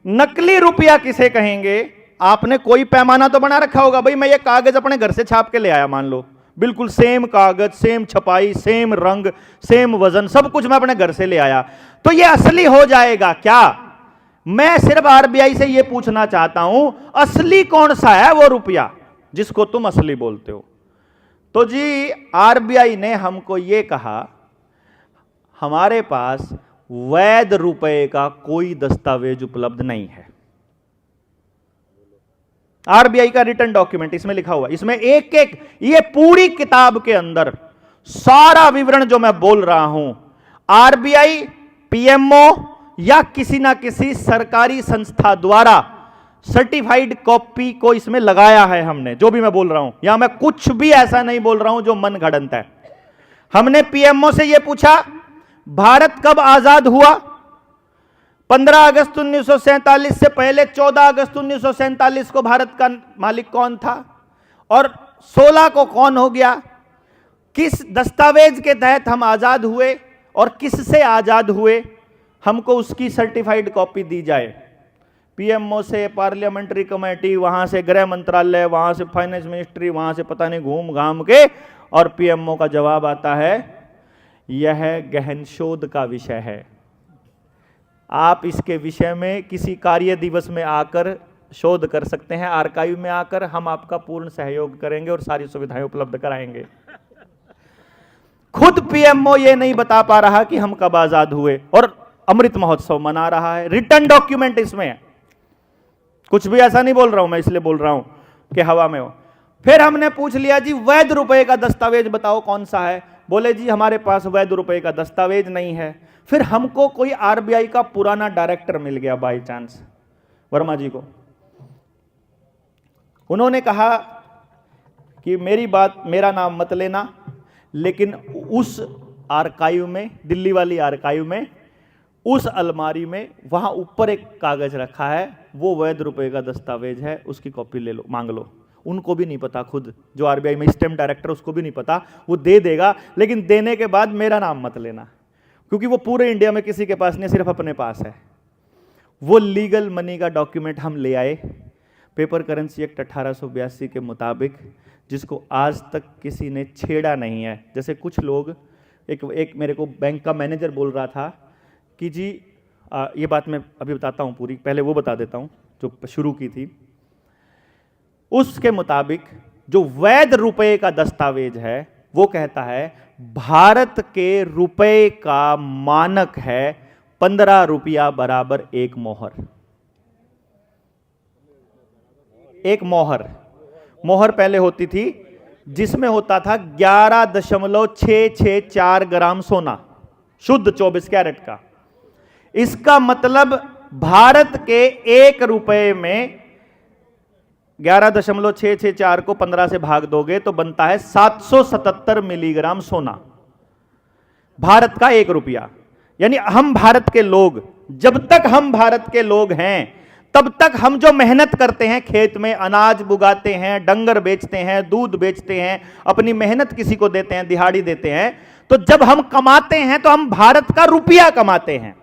नकली रुपया किसे कहेंगे, आपने कोई पैमाना तो बना रखा होगा। भाई मैं ये कागज अपने घर से छाप के ले आया, मान लो बिल्कुल सेम कागज, सेम छपाई, सेम रंग, सेम वजन, सब कुछ मैं अपने घर से ले आया, तो ये असली हो जाएगा क्या? मैं सिर्फ आरबीआई से यह पूछना चाहता हूं, असली कौन सा है वो रुपया जिसको तुम असली बोलते हो? तो जी आरबीआई ने हमको यह कहा, हमारे पास वैध रुपए का कोई दस्तावेज उपलब्ध नहीं है। आरबीआई का रिटर्न डॉक्यूमेंट इसमें लिखा हुआ, इसमें एक एक, ये पूरी किताब के अंदर सारा विवरण जो मैं बोल रहा हूं, आरबीआई, पीएमओ या किसी ना किसी सरकारी संस्था द्वारा सर्टिफाइड कॉपी को इसमें लगाया है हमने। जो भी मैं बोल रहा हूं, यहां मैं कुछ भी ऐसा नहीं बोल रहा हूं जो मन गढ़ंत है। हमने पीएमओ से यह पूछा, भारत कब आजाद हुआ? 15 अगस्त 1947 से पहले 14 अगस्त 1947 को भारत का मालिक कौन था, और 16 को कौन हो गया? किस दस्तावेज के तहत हम आजाद हुए और किससे आजाद हुए, हमको उसकी सर्टिफाइड कॉपी दी जाए। पीएमओ से पार्लियामेंट्री कमेटी, वहां से गृह मंत्रालय, वहां से फाइनेंस मिनिस्ट्री, वहां से पता नहीं घूम घाम के, और पीएमओ का जवाब आता है, यह गहन शोध का विषय है, आप इसके विषय में किसी कार्य दिवस में आकर शोध कर सकते हैं, आर्काइव में आकर हम आपका पूर्ण सहयोग करेंगे और सारी सुविधाएं उपलब्ध कराएंगे। खुद पीएमओ ये नहीं बता पा रहा कि हम कब आजाद हुए, और अमृत महोत्सव मना रहा है। रिटर्न डॉक्यूमेंट इसमें है, कुछ भी ऐसा नहीं बोल रहा हूं मैं, इसलिए बोल रहा हूं कि हवा में हो। फिर हमने पूछ लिया, जी वैध रुपए का दस्तावेज बताओ कौन सा है? बोले जी हमारे पास वैध रुपए का दस्तावेज नहीं है। फिर हमको कोई आरबीआई का पुराना डायरेक्टर मिल गया बाय चांस, वर्मा जी को। उन्होंने कहा कि मेरी बात, मेरा नाम मत लेना, लेकिन उस आर्काइव में, दिल्ली वाली आर्काइव में, उस अलमारी में, वहां ऊपर एक कागज रखा है, वो वैध रुपए का दस्तावेज है, उसकी कॉपी ले लो, मांग लो। उनको भी नहीं पता, खुद जो आरबीआई में स्टैम्प डायरेक्टर, उसको भी नहीं पता। वो दे देगा, लेकिन देने के बाद मेरा नाम मत लेना, क्योंकि वो पूरे इंडिया में किसी के पास नहीं, सिर्फ अपने पास है। वो लीगल मनी का डॉक्यूमेंट हम ले आए, पेपर करेंसी एक्ट 1882 के मुताबिक, जिसको आज तक किसी ने छेड़ा नहीं है। जैसे कुछ लोग, एक मेरे को बैंक का मैनेजर बोल रहा था कि जी ये बात मैं अभी बताता हूँ पूरी, पहले वो बता देता हूँ जो शुरू की थी। उसके मुताबिक जो वैध रुपए का दस्तावेज है, वो कहता है भारत के रुपए का मानक है 15 रुपया बराबर एक मोहर। एक मोहर पहले होती थी, जिसमें होता था 11.664 ग्राम सोना, शुद्ध 24 कैरेट का। इसका मतलब भारत के एक रुपए में 11.664 को 15 से भाग दोगे तो बनता है 777 मिलीग्राम सोना, भारत का एक रुपया। यानी हम भारत के लोग, जब तक हम भारत के लोग हैं, तब तक हम जो मेहनत करते हैं, खेत में अनाज बुगाते हैं, डंगर बेचते हैं, दूध बेचते हैं, अपनी मेहनत किसी को देते हैं, दिहाड़ी देते हैं, तो जब हम कमाते हैं तो हम भारत का रुपया कमाते हैं।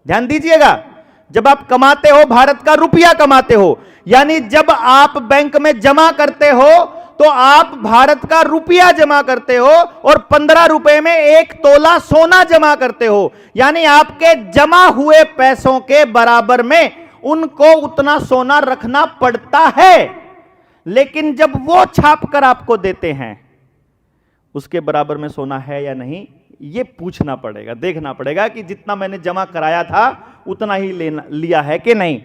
ध्यान दीजिएगा, जब आप कमाते हो भारत का रुपया कमाते हो, यानी जब आप बैंक में जमा करते हो तो आप भारत का रुपया जमा करते हो, और 15 रुपए में 1 तोला सोना जमा करते हो। यानी आपके जमा हुए पैसों के बराबर में उनको उतना सोना रखना पड़ता है, लेकिन जब वो छाप कर आपको देते हैं उसके बराबर में सोना है या नहीं, ये पूछना पड़ेगा, देखना पड़ेगा कि जितना मैंने जमा कराया था उतना ही लिया है कि नहीं।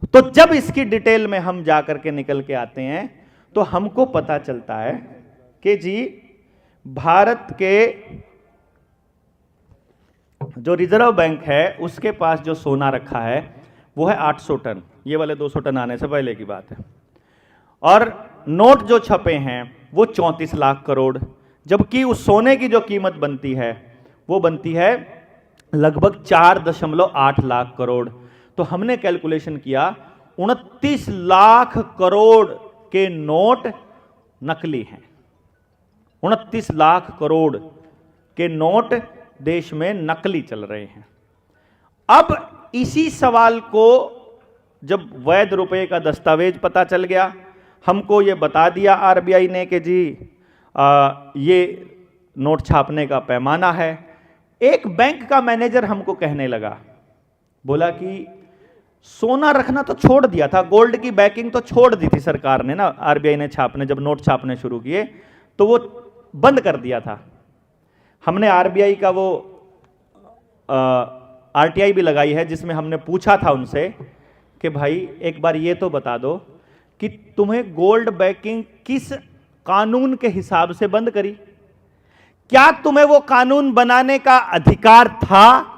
तो जब इसकी डिटेल में हम जा करके निकल के आते हैं तो हमको पता चलता है कि जी भारत के जो रिजर्व बैंक है उसके पास जो सोना रखा है वो है 800 टन। ये वाले 200 टन आने से पहले की बात है। और नोट जो छपे हैं वो 34 लाख करोड़, जबकि उस सोने की जो कीमत बनती है वो बनती है लगभग 4.8 लाख करोड़। तो हमने कैलकुलेशन किया 29 लाख करोड़ के नोट नकली हैं। 29 लाख करोड़ के नोट देश में नकली चल रहे हैं। अब इसी सवाल को जब वैध रुपए का दस्तावेज पता चल गया, हमको ये बता दिया आरबीआई ने कि जी ये नोट छापने का पैमाना है। एक बैंक का मैनेजर हमको कहने लगा, बोला कि सोना रखना तो छोड़ दिया था, गोल्ड की बैकिंग तो छोड़ दी थी सरकार ने ना, आरबीआई ने छापने, जब नोट छापने शुरू किए तो वो बंद कर दिया था। हमने आरबीआई का वो आरटीआई भी लगाई है जिसमें हमने पूछा था उनसे कि भाई एक बार ये तो बता दो कि तुम्हें गोल्ड बैकिंग किस कानून के हिसाब से बंद करी, क्या तुम्हें वो कानून बनाने का अधिकार था?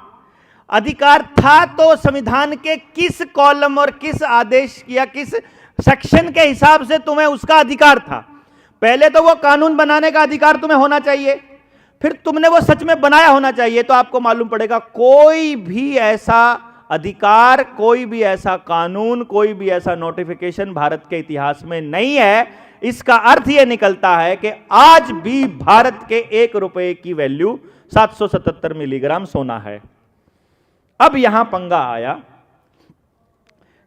अधिकार था तो संविधान के किस कॉलम और किस आदेश या किस सेक्शन के हिसाब से तुम्हें उसका अधिकार था? पहले तो वो कानून बनाने का अधिकार तुम्हें होना चाहिए, फिर तुमने वो सच में बनाया होना चाहिए। तो आपको मालूम पड़ेगा कोई भी ऐसा अधिकार, कोई भी ऐसा कानून, कोई भी ऐसा नोटिफिकेशन भारत के इतिहास में नहीं है। इसका अर्थ यह निकलता है कि आज भी भारत के 1 रुपए की वैल्यू 777 मिलीग्राम सोना है। अब यहां पंगा आया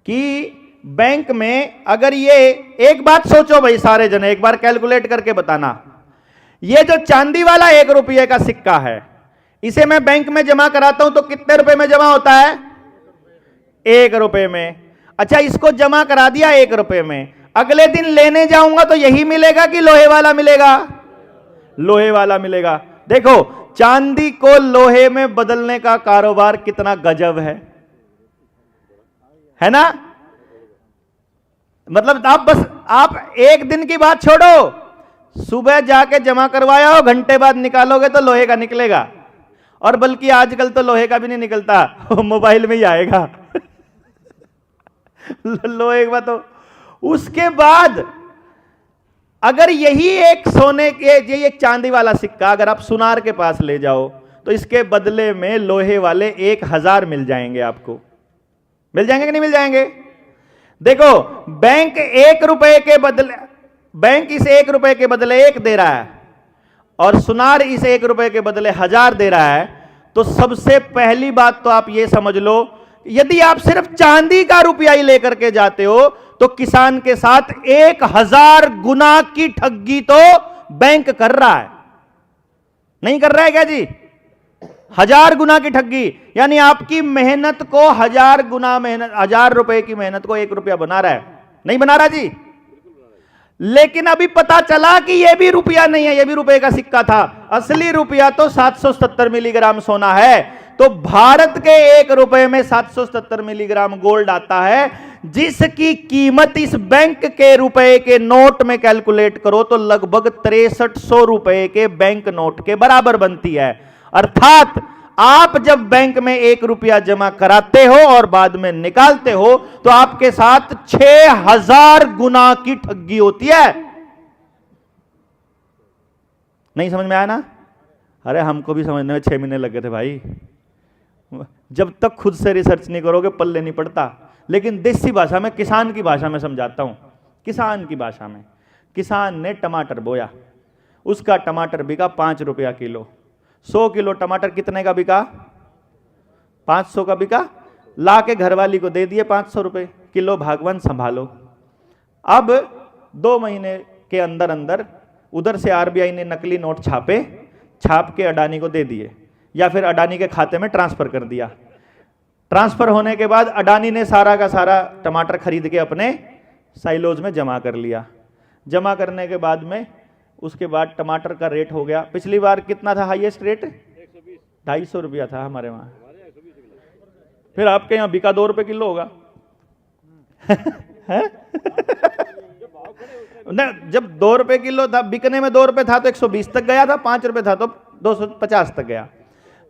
कि बैंक में अगर ये, एक बात सोचो भाई सारे जने, एक बार कैलकुलेट करके बताना, ये जो चांदी वाला 1 रुपये का सिक्का है इसे मैं बैंक में जमा कराता हूं तो कितने रुपए में जमा होता है? 1 रुपये में। अच्छा, इसको जमा करा दिया 1 रुपये में, अगले दिन लेने जाऊंगा तो यही मिलेगा कि लोहे वाला मिलेगा? लोहे वाला मिलेगा। देखो चांदी को लोहे में बदलने का कारोबार कितना गजब है ना? मतलब आप एक दिन की बात छोड़ो, सुबह जाके जमा करवाया हो, घंटे बाद निकालोगे तो लोहे का निकलेगा। और बल्कि आजकल तो लोहे का भी नहीं निकलता, मोबाइल में ही आएगा लोहे का। तो उसके बाद अगर यही एक सोने के, ये एक चांदी वाला सिक्का अगर आप सुनार के पास ले जाओ तो इसके बदले में लोहे वाले 1000 मिल जाएंगे आपको। मिल जाएंगे कि नहीं मिल जाएंगे? देखो बैंक 1 रुपए के बदले, बैंक इस 1 रुपए के बदले 1 दे रहा है और सुनार इस 1 रुपए के बदले 1000 दे रहा है। तो सबसे पहली बात तो आप ये समझ लो, यदि आप सिर्फ चांदी का रुपया ही लेकर के जाते हो तो किसान के साथ 1000 गुना की ठगी तो बैंक कर रहा है। नहीं कर रहा है क्या जी? 1000 गुना की ठगी, यानी आपकी मेहनत को 1000 गुना मेहनत, 1000 रुपए की मेहनत को 1 रुपया बना रहा है। नहीं बना रहा जी? लेकिन अभी पता चला कि यह भी रुपया नहीं है, यह भी रुपए का सिक्का था। असली रुपया तो 770 मिलीग्राम सोना है। तो भारत के 1 रुपए में 770 मिलीग्राम गोल्ड आता है, जिसकी कीमत इस बैंक के रुपए के नोट में कैलकुलेट करो तो लगभग 6300 रुपए के बैंक नोट के बराबर बनती है। अर्थात आप जब बैंक में 1 रुपया जमा कराते हो और बाद में निकालते हो तो आपके साथ 6000 गुना की ठगी होती है। नहीं समझ में आया ना? अरे हमको भी समझने में 6 महीने लगे थे भाई। जब तक खुद से रिसर्च नहीं करोगे पल्ले नहीं पड़ता। लेकिन देसी भाषा में, किसान की भाषा में समझाता हूं। किसान की भाषा में, किसान ने टमाटर बोया, उसका टमाटर बिका 5 रुपया किलो। 100 किलो टमाटर कितने का बिका? 500 का बिका। ला के घरवाली को दे दिए 500 रुपए किलो, भगवान संभालो। अब 2 महीने के अंदर अंदर उधर से आरबीआई ने नकली नोट छापे, छाप के अडानी को दे दिए या फिर अडानी के खाते में ट्रांसफर कर दिया। ट्रांसफर होने के बाद अडानी ने सारा का सारा टमाटर खरीद के अपने साइलोज में जमा कर लिया। जमा करने के बाद में उसके बाद टमाटर का रेट हो गया, पिछली बार कितना था हाईएस्ट रेट? 250 रुपया था हमारे वहां। फिर आपके यहाँ बिका 2 रुपए किलो होगा। ना, जब 2 रुपए किलो था, बिकने में 2 रुपए था तो 120 तक गया था, 5 रुपए था तो 250 तक गया।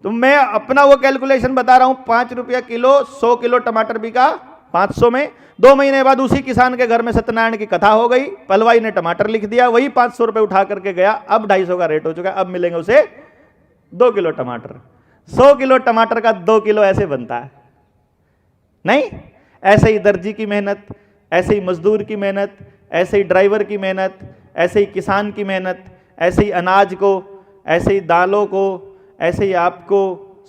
तो मैं अपना वो कैलकुलेशन बता रहा हूं, 5 रुपया किलो 100 किलो टमाटर बिका 500 में। 2 महीने बाद उसी किसान के घर में सत्यनारायण की कथा हो गई, पलवाई ने टमाटर लिख दिया, वही 500 रुपए उठा करके गया, अब 250 का रेट हो चुका है। अब मिलेंगे उसे 2 किलो टमाटर। 100 किलो टमाटर का 2 किलो ऐसे बनता है नहीं? ऐसे ही दर्जी की मेहनत, ऐसे ही मजदूर की मेहनत, ऐसे ही ड्राइवर की मेहनत, ऐसे ही किसान की मेहनत, ऐसे ही अनाज को, ऐसे ही दालों को, ऐसे ही आपको,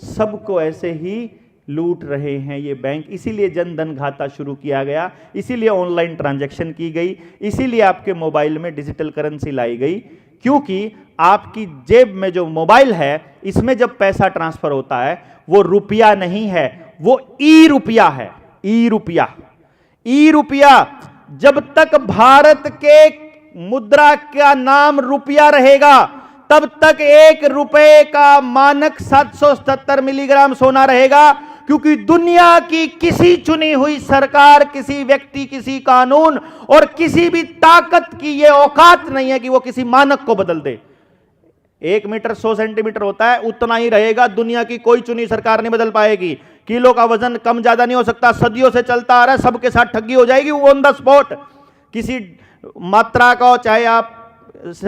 सबको ऐसे ही लूट रहे हैं ये बैंक। इसीलिए जन धन खाता शुरू किया गया, इसीलिए ऑनलाइन ट्रांजैक्शन की गई, इसीलिए आपके मोबाइल में डिजिटल करेंसी लाई गई, क्योंकि आपकी जेब में जो मोबाइल है इसमें जब पैसा ट्रांसफर होता है वो रुपया नहीं है, वो ई रुपया है। ई रुपया, ई रुपया। जब तक भारत के मुद्रा का नाम रुपया रहेगा तब तक 1 रुपए का मानक 777 मिलीग्राम सोना रहेगा, क्योंकि दुनिया की किसी चुनी हुई सरकार, किसी व्यक्ति, किसी कानून और किसी भी ताकत की यह औकात नहीं है कि वो किसी मानक को बदल दे। 1 मीटर 100 सेंटीमीटर होता है, उतना ही रहेगा, दुनिया की कोई चुनी सरकार नहीं बदल पाएगी। किलो का वजन कम ज्यादा नहीं हो सकता, सदियों से चलता आ रहा है, सबके साथ ठगी हो जाएगी ऑन द स्पॉट। किसी मात्रा का, चाहे आप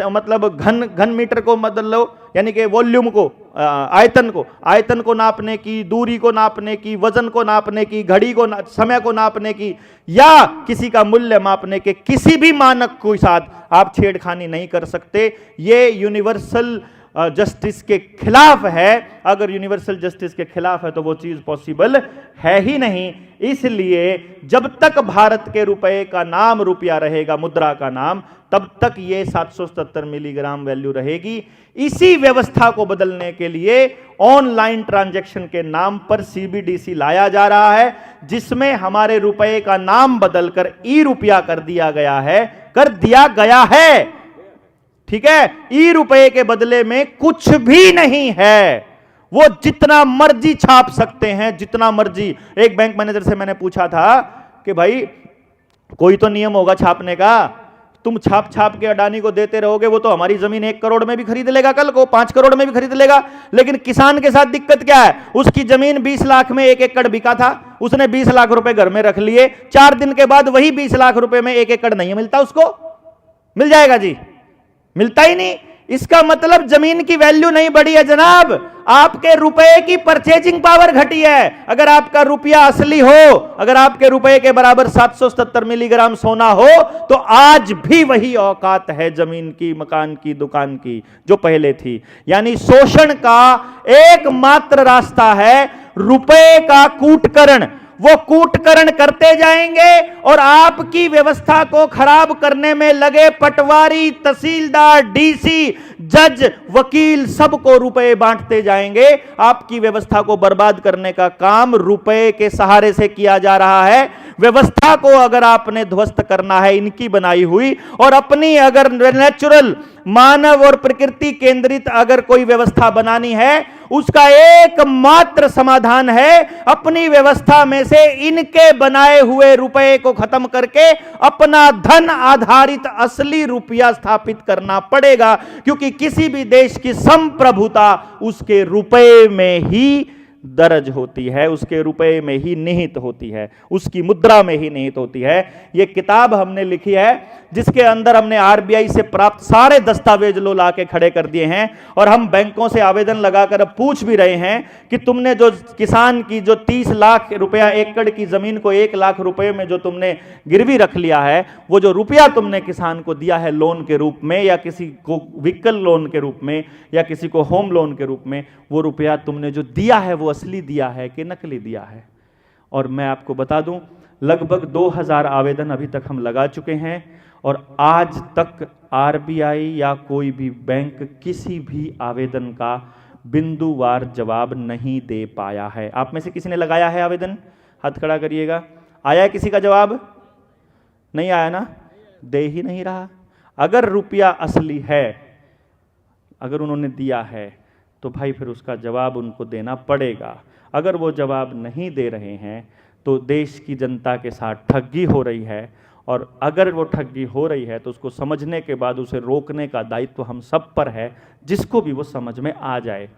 मतलब घन मीटर को बदल लो, यानी कि वॉल्यूम को, आयतन को नापने की, दूरी को नापने की, वजन को नापने की, घड़ी को समय को नापने की, या किसी का मूल्य मापने के किसी भी मानक के साथ आप छेड़खानी नहीं कर सकते। ये यूनिवर्सल जस्टिस के खिलाफ है। अगर यूनिवर्सल जस्टिस के खिलाफ है तो वो चीज पॉसिबल है ही नहीं। इसलिए जब तक भारत के रुपए का नाम रुपया रहेगा, मुद्रा का नाम, तब तक ये 777 मिलीग्राम वैल्यू रहेगी। इसी व्यवस्था को बदलने के लिए ऑनलाइन ट्रांजैक्शन के नाम पर सीबीडीसी लाया जा रहा है, जिसमें हमारे रुपए का नाम बदलकर ई रुपया कर दिया गया है। ठीक है, ई रुपए के बदले में कुछ भी नहीं है, वो जितना मर्जी छाप सकते हैं, जितना मर्जी। एक बैंक मैनेजर से मैंने पूछा था कि भाई कोई तो नियम होगा छापने का, तुम छाप के अडानी को देते रहोगे, वो तो हमारी जमीन 1 करोड़ में भी खरीद लेगा, कल को 5 करोड़ में भी खरीद लेगा। लेकिन किसान के साथ दिक्कत क्या है? उसकी जमीन 20 लाख में 1 एकड़ बिका था, उसने 20 लाख रुपए घर में रख लिए, 4 दिन के बाद वही 20 लाख रुपए में 1 एकड़ नहीं मिलता उसको। मिल जाएगा जी? मिलता ही नहीं। इसका मतलब जमीन की वैल्यू नहीं बढ़ी है जनाब, आपके रुपए की परचेजिंग पावर घटी है। अगर आपका रुपया असली हो, अगर आपके रुपए के बराबर 777 मिलीग्राम सोना हो, तो आज भी वही औकात है जमीन की, मकान की, दुकान की जो पहले थी। यानी शोषण का एकमात्र रास्ता है रुपए का कूटकरण। वो कूटकरण करते जाएंगे और आपकी व्यवस्था को खराब करने में लगे पटवारी, तहसीलदार, डीसी, जज, वकील, सबको रुपए बांटते जाएंगे। आपकी व्यवस्था को बर्बाद करने का काम रुपए के सहारे से किया जा रहा है। व्यवस्था को अगर आपने ध्वस्त करना है इनकी बनाई हुई, और अपनी अगर नेचुरल, मानव और प्रकृति केंद्रित अगर कोई व्यवस्था बनानी है, उसका एकमात्र समाधान है अपनी व्यवस्था में से इनके बनाए हुए रुपए को खत्म करके अपना धन आधारित असली रुपया स्थापित करना पड़ेगा। क्योंकि किसी भी देश की संप्रभुता उसके रुपए में ही दर्ज होती है, उसके रुपए में ही निहित होती है, उसकी मुद्रा में ही निहित होती है। यह किताब हमने लिखी है जिसके अंदर हमने आरबीआई से प्राप्त सारे दस्तावेज लो ला के खड़े कर दिए हैं, और हम बैंकों से आवेदन लगाकर अब पूछ भी रहे हैं कि तुमने जो किसान की जो 30 लाख रुपया एकड़ की जमीन को 1 लाख रुपए में जो तुमने गिरवी रख लिया है, वो जो रुपया तुमने किसान को दिया है लोन के रूप में, या किसी को व्हीकल लोन के रूप में, या किसी को होम लोन के रूप में, वो रुपया तुमने जो दिया है वो असली दिया है कि नकली दिया है। और मैं आपको बता दूं, लगभग 2000 आवेदन अभी तक हम लगा चुके हैं, और आज तक आरबीआई या कोई भी बैंक किसी भी आवेदन का बिंदुवार जवाब नहीं दे पाया है। आप में से किसी ने लगाया है आवेदन? हाथ खड़ा करिएगा। आया है किसी का जवाब? नहीं आया ना, दे ही नहीं रहा। अगर रुपया असली है, अगर उन्होंने दिया है तो भाई फिर उसका जवाब उनको देना पड़ेगा। अगर वो जवाब नहीं दे रहे हैं तो देश की जनता के साथ ठगी हो रही है, और अगर वो ठगी हो रही है तो उसको समझने के बाद उसे रोकने का दायित्व हम सब पर है, जिसको भी वो समझ में आ जाए।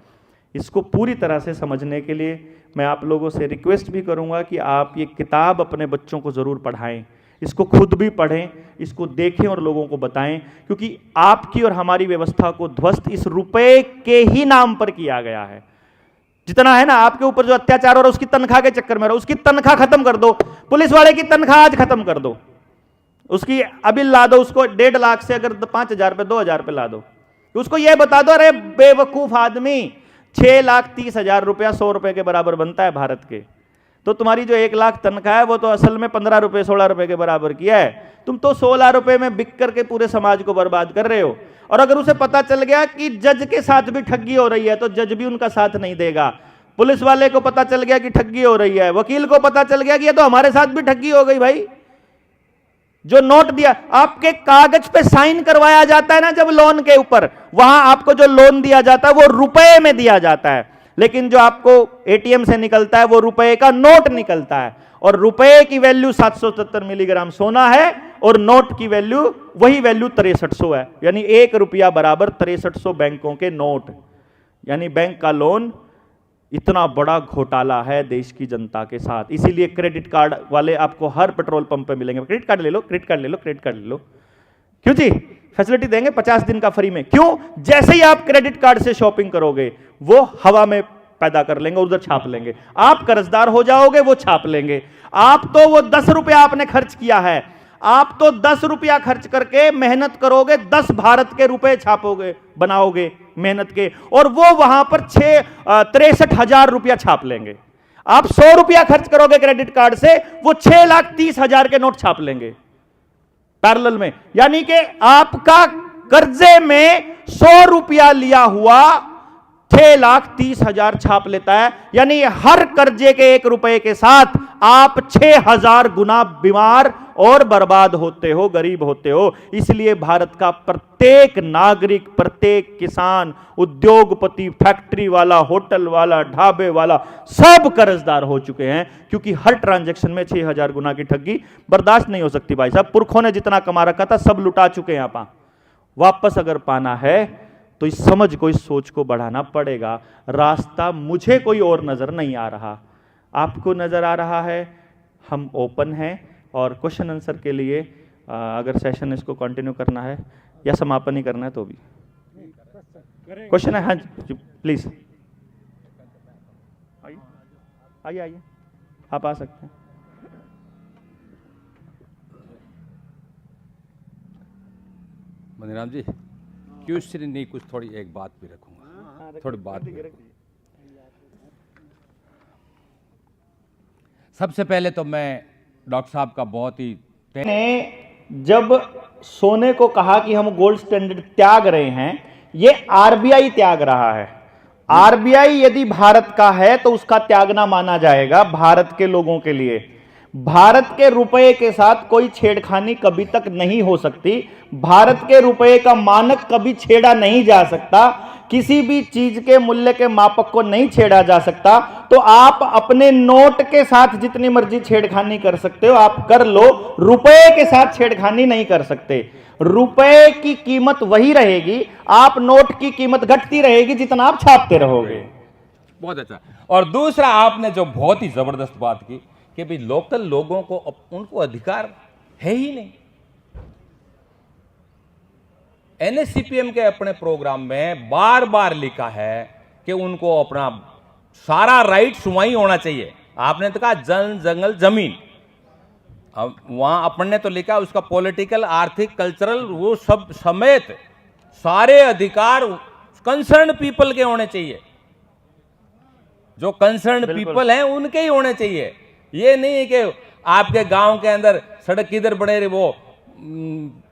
इसको पूरी तरह से समझने के लिए मैं आप लोगों से रिक्वेस्ट भी करूंगा कि आप ये किताब अपने बच्चों को ज़रूर पढ़ाएं, इसको खुद भी पढ़ें, इसको देखें और लोगों को बताएं, क्योंकि आपकी और हमारी व्यवस्था को ध्वस्त इस रुपए के ही नाम पर किया गया है। जितना है ना आपके ऊपर जो अत्याचार हो रहा है उसकी तनख्वाह के चक्कर में रहो, उसकी तनख्वाह खत्म कर दो। पुलिस वाले की तनख्वाह आज खत्म कर दो, उसकी अभी ला दो, उसको 1.5 लाख से अगर 5,000 पे 2,000 पे ला दो, उसको यह बता दो अरे बेवकूफ आदमी 6,30,000 रुपया 100 रुपए के बराबर बनता है भारत के, तो तुम्हारी जो 1 लाख तनख्वाह है वो तो असल में 15 रुपए 16 रुपए के बराबर किया है, तुम तो 16 रुपए में बिक करके पूरे समाज को बर्बाद कर रहे हो। और अगर उसे पता चल गया कि जज के साथ भी ठगी हो रही है तो जज भी उनका साथ नहीं देगा। पुलिस वाले को पता चल गया कि ठगी हो रही है, वकील को पता चल गया कि ये तो हमारे साथ भी ठगी हो गई। भाई जो नोट दिया, आपके कागज पे साइन करवाया जाता है ना जब लोन के ऊपर, वहां आपको जो लोन दिया जाता है वो रुपए में दिया जाता है, लेकिन जो आपको एटीएम से निकलता है वो रुपए का नोट निकलता है। और रुपए की वैल्यू 770 मिलीग्राम सोना है और नोट की वैल्यू वही वैल्यू 6300 है, यानी 1 रुपया बराबर 6300 बैंकों के नोट। यानी बैंक का लोन इतना बड़ा घोटाला है देश की जनता के साथ। इसीलिए क्रेडिट कार्ड वाले आपको हर पेट्रोल पंप पे मिलेंगे, क्रेडिट कार्ड ले लो, क्रेडिट कार्ड ले लो, क्रेडिट कार्ड ले लो। क्यों जी? फैसिलिटी देंगे 50 दिन का फ्री में। क्यों? जैसे ही आप क्रेडिट कार्ड से शॉपिंग करोगे वो हवा में पैदा कर लेंगे, उधर छाप लेंगे, आप कर्जदार हो जाओगे, वो छाप लेंगे। आप तो वो 10 रुपया आपने खर्च किया है, आप तो 10 रुपया खर्च करके मेहनत करोगे, 10 भारत के रुपए छापोगे, बनाओगे मेहनत के, और वो वहां पर 63,000 रुपया छाप लेंगे। आप 100 रुपया खर्च करोगे क्रेडिट कार्ड से, वो 6,30,000 के नोट छाप लेंगे पैरेलल में। यानी कि आपका कर्जे में 100 रुपया लिया हुआ 6,30,000 छाप लेता है। यानी हर कर्जे के 1 रुपए के साथ आप 6,000 गुना बीमार और बर्बाद होते हो, गरीब होते हो। इसलिए भारत का प्रत्येक नागरिक, प्रत्येक किसान, उद्योगपति, फैक्ट्री वाला, होटल वाला, ढाबे वाला, सब कर्जदार हो चुके हैं, क्योंकि हर ट्रांजैक्शन में 6,000 गुना की ठगी बर्दाश्त नहीं हो सकती। भाई साहब, पुरखों ने जितना कमा रखा था सब लुटा चुके हैं। आप वापस अगर पाना है तो इस समझ को, इस सोच को बढ़ाना पड़ेगा। रास्ता मुझे कोई और नजर नहीं आ रहा, आपको नजर आ रहा है। हम ओपन हैं और क्वेश्चन आंसर के लिए अगर सेशन इसको कंटिन्यू करना है या समापन ही करना है तो भी क्वेश्चन है। हाँ जी प्लीज आइए, आइए आप आ सकते हैं। मनीराम जी, क्वेश्चन नहीं, कुछ थोड़ी एक बात भी रखूंगा, थोड़ी बात भी। सबसे पहले तो मैं डॉक्टर साहब का बहुत ही ने जब सोने को कहा कि हम गोल्ड स्टैंडर्ड त्याग रहे हैं, ये आरबीआई त्याग रहा है। आरबीआई यदि भारत का है तो उसका त्यागना माना जाएगा भारत के लोगों के लिए। भारत के रुपए के साथ कोई छेड़खानी कभी तक नहीं हो सकती। भारत के रुपए का मानक कभी छेड़ा नहीं जा सकता, किसी भी चीज के मूल्य के मापक को नहीं छेड़ा जा सकता। तो आप अपने नोट के साथ जितनी मर्जी छेड़खानी कर सकते हो, आप कर लो, रुपए के साथ छेड़खानी नहीं कर सकते। रुपए की कीमत वही रहेगी, आप नोट की कीमत घटती रहेगी जितना आप छापते रहोगे। बहुत अच्छा। और दूसरा, आपने जो बहुत ही जबरदस्त बात की कि भाई लोकल लोगों को उनको अधिकार है ही नहीं। एनएससीपीएम के अपने प्रोग्राम में बार बार लिखा है कि उनको अपना सारा राइट्स वहीं होना चाहिए। आपने तो कहा जन जंगल जमीन, अब वहां अपन ने तो लिखा उसका पॉलिटिकल, आर्थिक, कल्चरल, वो सब समेत सारे अधिकार कंसर्न पीपल के होने चाहिए। जो कंसर्न पीपल हैं उनके ही होने चाहिए। ये नहीं है कि आपके गांव के अंदर सड़क किधर बने रहे, वो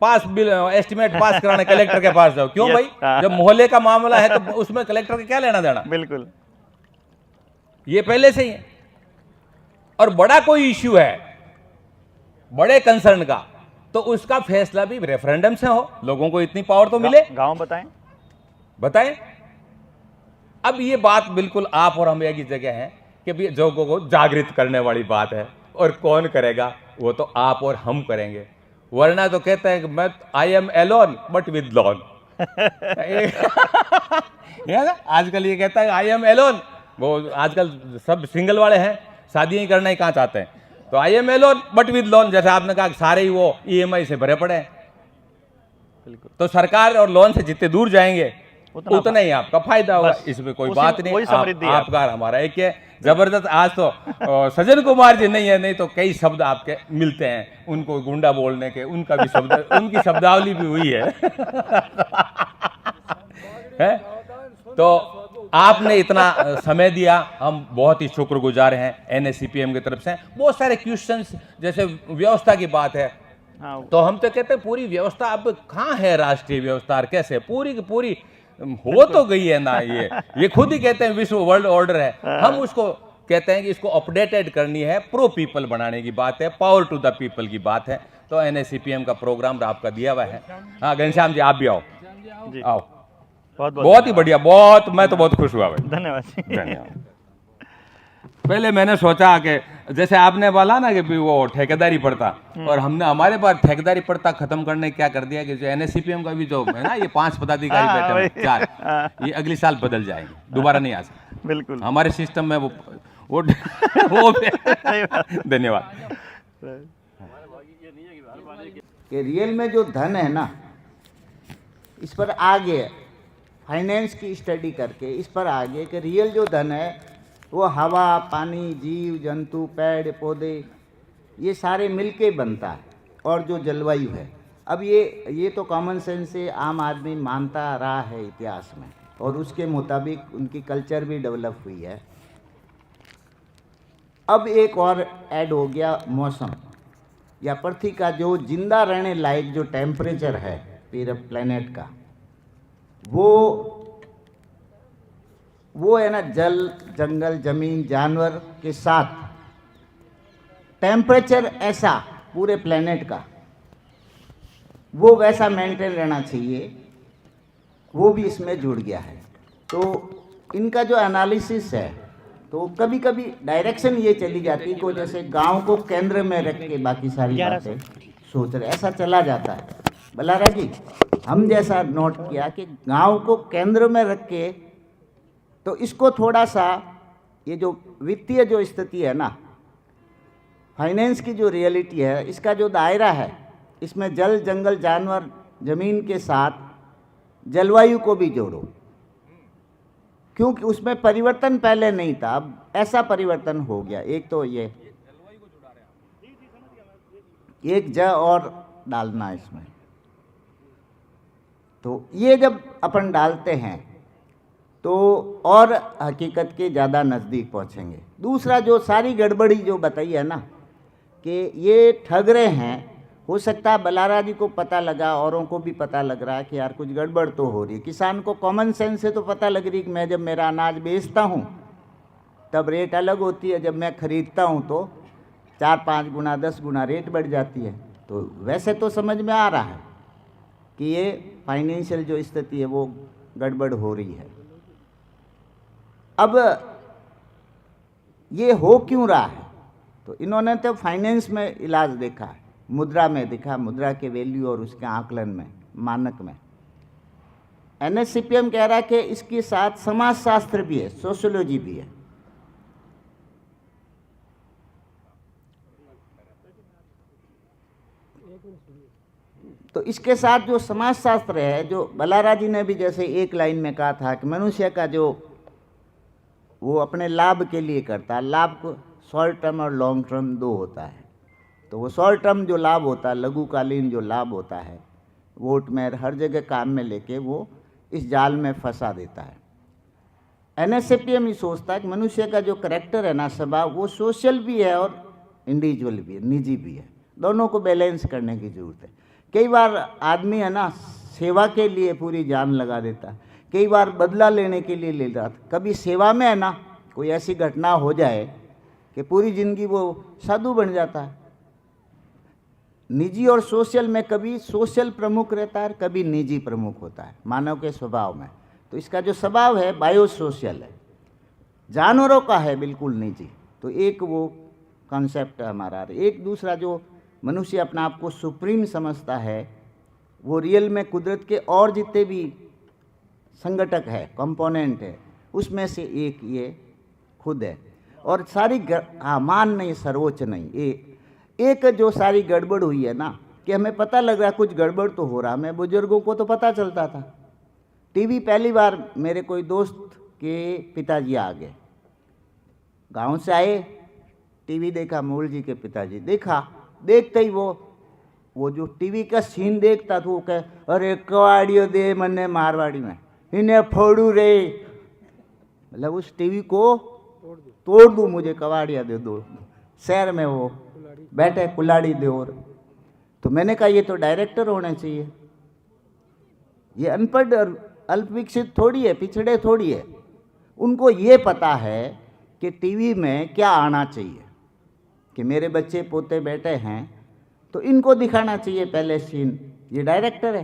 पास बिल एस्टिमेट पास कराने कलेक्टर के पास जाओ। क्यों Yes, भाई? हाँ। जब मोहल्ले का मामला है तो उसमें कलेक्टर का क्या लेना देना? बिल्कुल। ये पहले से ही है। और बड़ा कोई इश्यू है बड़े कंसर्न का, तो उसका फैसला भी रेफरेंडम से हो, लोगों को इतनी पावर तो मिले। गांव बताएं। बताएं। अब ये बात बिल्कुल आप और हम एक ही जगह है कि भी लोगों को जागृत करने वाली बात है, और कौन करेगा? वो तो आप और हम करेंगे, वरना तो कहते हैं कि मैं I am alone but with loan. आजकल ये कहता है आई एम एलोन, वो आजकल सब सिंगल वाले हैं, शादी ही करना ही कहाँ चाहते हैं, तो I am alone but with loan. जैसे आपने कहा सारे ही वो ईएमआई से भरे पड़े हैं, बिल्कुल। तो सरकार और लोन से जितने दूर जाएंगे उतना ही आपका फायदा होगा। बस, इसमें कोई उसी- बात नहीं। वही समृद्धि है। आपका और हमारा एक है। जबरदस्त। आज तो सज्जन कुमार जी नहीं है, नहीं तो कई शब्द आपके मिलते हैं, उनको गुंडा बोलने के, उनका भी शब्द, उनकी शब्दावली भी हुई है। है? तो आपने इतना समय दिया, हम बहुत ही शुक्रगुजार हैं एनएससीपीएम की तरफ से। बहुत सारे क्वेश्चंस, जैसे व्यवस्था की बात है, हाँ, तो हम तो कहते हैं पूरी व्यवस्था अब कहाँ है, राष्ट्रीय व्यवस्था और कैसे पूरी की पूरी हो तो गई है ना। ये खुद ही कहते हैं विश्व वर्ल्ड ऑर्डर है, हम उसको कहते हैं कि इसको अपडेटेड करनी है, प्रो पीपल बनाने की बात है, पावर टू द पीपल की बात है। तो एनएससीपीएम का प्रोग्राम आपका दिया हुआ है। हाँ घनश्याम जी, आप भी आओ, जी। आओ। बहुत बहुत ही बढ़िया, बहुत, मैं तो बहुत खुश हुआ भाई। धन्यवाद जी। धन्यवाद। पहले मैंने सोचा कि जैसे आपने बोला ना कि भी वो ठेकेदारी पड़ता, और हमने हमारे पास ठेकेदारी पड़ता खत्म करने क्या कर दिया कि जो एनएससीपीएम का भी जो है ना, ये 5 पदाधिकारी हाँ, बैठे हैं, वही। 4, ये अगले साल बदल जाएंगे, दोबारा नहीं आ सकते बिल्कुल। हमारे सिस्टम में वो धन्यवाद। कि रियल में जो धन है ना, इस पर आगे फाइनेंस की स्टडी करके इस पर आगे कि रियल जो धन है वो हवा, पानी, जीव जंतु, पेड़ पौधे, ये सारे मिलके बनता है, और जो जलवायु है। अब ये तो कॉमन सेंस से आम आदमी मानता रहा है इतिहास में, और उसके मुताबिक उनकी कल्चर भी डेवलप हुई है। अब एक और ऐड हो गया मौसम, या पृथ्वी का जो जिंदा रहने लायक जो टेम्परेचर है पूरे प्लेनेट का, वो है ना, जल, जंगल, जमीन, जानवर के साथ टेम्परेचर ऐसा पूरे प्लेनेट का वो वैसा मेंटेन रहना चाहिए, वो भी इसमें जुड़ गया है। तो इनका जो एनालिसिस है, तो कभी कभी डायरेक्शन ये चली जाती है कि जैसे गांव को केंद्र में रख के बाकी सारी बातें सोच रहे, ऐसा चला जाता है। बलारा जी, हम जैसा नोट किया कि गांव को केंद्र में रख के, तो इसको थोड़ा सा, ये जो वित्तीय जो स्थिति है ना, फाइनेंस की जो रियलिटी है, इसका जो दायरा है, इसमें जल, जंगल, जानवर, जमीन के साथ जलवायु को भी जोड़ो, क्योंकि उसमें परिवर्तन पहले नहीं था, अब ऐसा परिवर्तन हो गया। एक तो ये एक ज और डालना इसमें, तो ये जब अपन डालते हैं तो और हकीकत के ज़्यादा नज़दीक पहुंचेंगे। दूसरा, जो सारी गड़बड़ी जो बताई है ना कि ये ठग रहे हैं, हो सकता है बलारा जी को पता लगा, औरों को भी पता लग रहा है कि यार कुछ गड़बड़ तो हो रही है। किसान को कॉमन सेंस से तो पता लग रही कि मैं जब मेरा अनाज बेचता हूँ तब रेट अलग होती है, जब मैं खरीदता हूँ तो 4-5 गुना 10 गुना रेट बढ़ जाती है। तो वैसे तो समझ में आ रहा है कि ये फाइनेंशियल जो स्थिति है वो गड़बड़ हो रही है। अब ये हो क्यों रहा है, तो इन्होंने तो फाइनेंस में इलाज देखा है, मुद्रा में देखा, मुद्रा के वैल्यू और उसके आकलन में, मानक में। एनएससीपीएम कह रहा है कि इसके साथ समाजशास्त्र भी है, सोशियोलॉजी भी है। तो इसके साथ जो समाजशास्त्र है, जो बलारा जी ने भी जैसे एक लाइन में कहा था कि मनुष्य का जो वो अपने लाभ के लिए करता है, लाभ को शॉर्ट टर्म और लॉन्ग टर्म दो होता है। तो वो शॉर्ट टर्म जो लाभ होता है, लघुकालीन जो लाभ होता है, वोट में हर जगह काम में लेके वो इस जाल में फंसा देता है। एनएससीपीएम ये सोचता है कि मनुष्य का जो करेक्टर है ना, स्वभाव, वो सोशल भी है और इंडिविजुअल भी है, निजी भी है, दोनों को बैलेंस करने की ज़रूरत है। कई बार आदमी है ना सेवा के लिए पूरी जान लगा देता है, कई बार बदला लेने के लिए ले जाता, कभी सेवा में है ना कोई ऐसी घटना हो जाए कि पूरी जिंदगी वो साधु बन जाता है। निजी और सोशल में कभी सोशल प्रमुख रहता है, कभी निजी प्रमुख होता है मानव के स्वभाव में। तो इसका जो स्वभाव है बायो सोशल है, जानवरों का है बिल्कुल निजी। तो एक वो कॉन्सेप्ट हमारा। एक दूसरा जो मनुष्य अपना आप को सुप्रीम समझता है, वो रियल में कुदरत के और जितने भी संगठक है, कंपोनेंट है, उसमें से एक ये खुद है। और सारी मान नहीं, सर्वोच्च नहीं, एक जो सारी गड़बड़ हुई है ना कि हमें पता लग रहा कुछ गड़बड़ तो हो रहा। मैं बुजुर्गों को तो पता चलता था। टीवी पहली बार मेरे कोई दोस्त के पिताजी आ गए, गांव से आए, टीवी देखा, मूल जी के पिताजी देखा, देखते ही वो जो टीवी का सीन देखता था वो कहे, अरे कवाड़ियों दे मन्ने मारवाड़ी में, इन्हें फोड़ू रे, मतलब उस टीवी को तोड़ दूँ, मुझे कवाड़िया दे दो। शहर में वो बैठे कुल्हाड़ी दे। और तो मैंने कहा ये तो डायरेक्टर होने चाहिए, ये अनपढ़ और अल्पविकसित थोड़ी है, पिछड़े थोड़ी है। उनको ये पता है कि टीवी में क्या आना चाहिए, कि मेरे बच्चे पोते बैठे हैं तो इनको दिखाना चाहिए पहले सीन। ये डायरेक्टर है,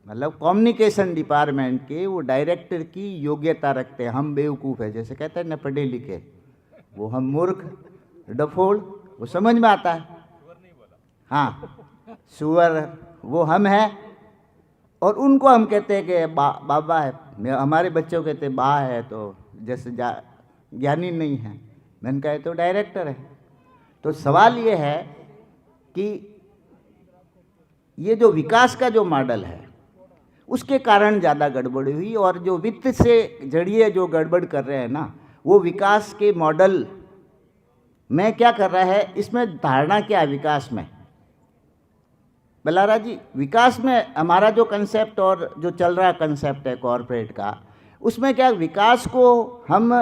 मतलब कम्युनिकेशन डिपार्टमेंट के वो डायरेक्टर की योग्यता रखते हैं। हम बेवकूफ़ है, जैसे कहते हैं ना पढ़े लिखे, वो हम मूर्ख डफोड़, वो समझ में आता है। हाँ, सुअर वो हम हैं, और उनको हम कहते हैं कि बाबा है। हमारे बच्चों कहते हैं बा है, तो जैसे ज्ञानी नहीं है। मैंने कहा तो डायरेक्टर है। तो सवाल ये है कि ये जो विकास का जो मॉडल है उसके कारण ज़्यादा गड़बड़ हुई, और जो वित्त से जड़िए जो गड़बड़ कर रहे हैं ना, वो विकास के मॉडल में क्या कर रहा है, इसमें धारणा क्या है विकास में। बलारा जी, विकास में हमारा जो कंसेप्ट और जो चल रहा कंसेप्ट है कॉरपोरेट का, उसमें क्या विकास को हम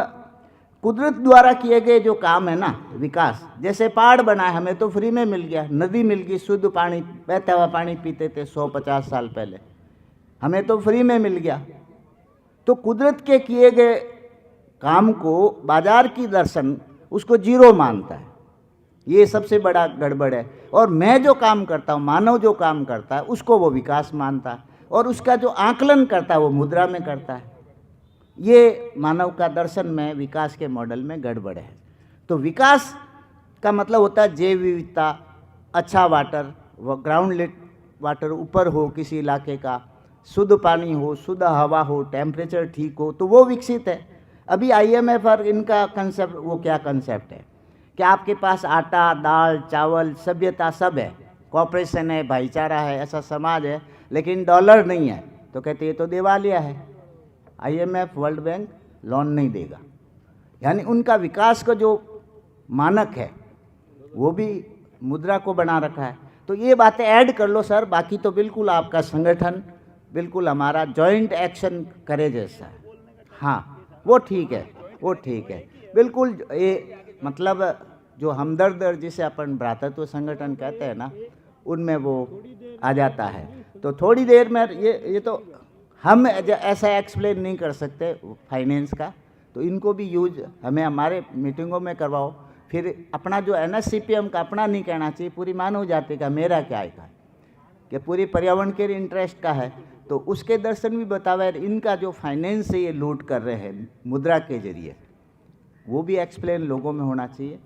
कुदरत द्वारा किए गए जो काम है ना, विकास जैसे पहाड़ बनाए, हमें तो फ्री में मिल गया, नदी मिल गई, शुद्ध पानी, बहता हुआ पानी पीते थे 150 साल पहले, हमें तो फ्री में मिल गया। तो कुदरत के किए गए काम को बाजार की दर्शन उसको जीरो मानता है, ये सबसे बड़ा गड़बड़ है। और मैं जो काम करता हूँ, मानव जो काम करता है, उसको वो विकास मानता है, और उसका जो आकलन करता है वो मुद्रा में करता है। ये मानव का दर्शन में विकास के मॉडल में गड़बड़ है। तो विकास का मतलब होता है जैव विविधता, अच्छा वाटर, वो ग्राउंड लेट वाटर ऊपर हो किसी इलाके का, शुद्ध पानी हो, शुद्ध हवा हो, टेम्परेचर ठीक हो, तो वो विकसित है। अभी IMF और इनका कंसेप्ट, वो क्या कंसेप्ट है कि आपके पास आटा, दाल, चावल, सभ्यता सब है, कॉपरेशन है, भाईचारा है, ऐसा समाज है, लेकिन डॉलर नहीं है। तो कहते ये तो दिवालिया है, IMF वर्ल्ड बैंक लोन नहीं देगा। यानी उनका विकास का जो मानक है वो भी मुद्रा को बना रखा है। तो ये बातें ऐड कर लो सर, बाकी तो बिल्कुल आपका संगठन बिल्कुल हमारा जॉइंट एक्शन करे जैसा है। हाँ, वो ठीक है, वो ठीक है, बिल्कुल। ये मतलब जो हमदर्द जिसे अपन भ्रातृत्व संगठन कहते हैं ना, उनमें वो आ जाता है। तो थोड़ी देर में ये तो हम ऐसा एक्सप्लेन नहीं कर सकते फाइनेंस का, तो इनको भी यूज हमें हमारे मीटिंगों में करवाओ। फिर अपना जो NSCPM का अपना नहीं कहना चाहिए, पूरी मानव जाति का, मेरा क्या है कि पूरी पर्यावरण के इंटरेस्ट का है, तो उसके दर्शन भी बतावे। इनका जो फाइनेंस से ये लूट कर रहे हैं मुद्रा के जरिए, वो भी एक्सप्लेन लोगों में होना चाहिए।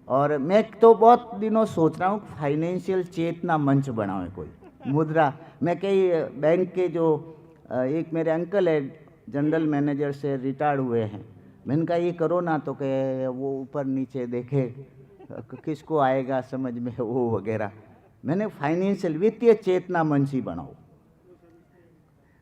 और मैं तो बहुत दिनों सोच रहा हूँ फाइनेंशियल चेतना मंच बनाओ कोई मुद्रा। मैं कई बैंक के जो एक मेरे अंकल है जनरल मैनेजर से रिटायर्ड हुए हैं, मैंने कहा ये करो ना, तो कहे वो ऊपर नीचे देखे किसको आएगा समझ में वो वगैरह। मैंने फाइनेंशियल वित्तीय चेतना मंच ही बनाओ।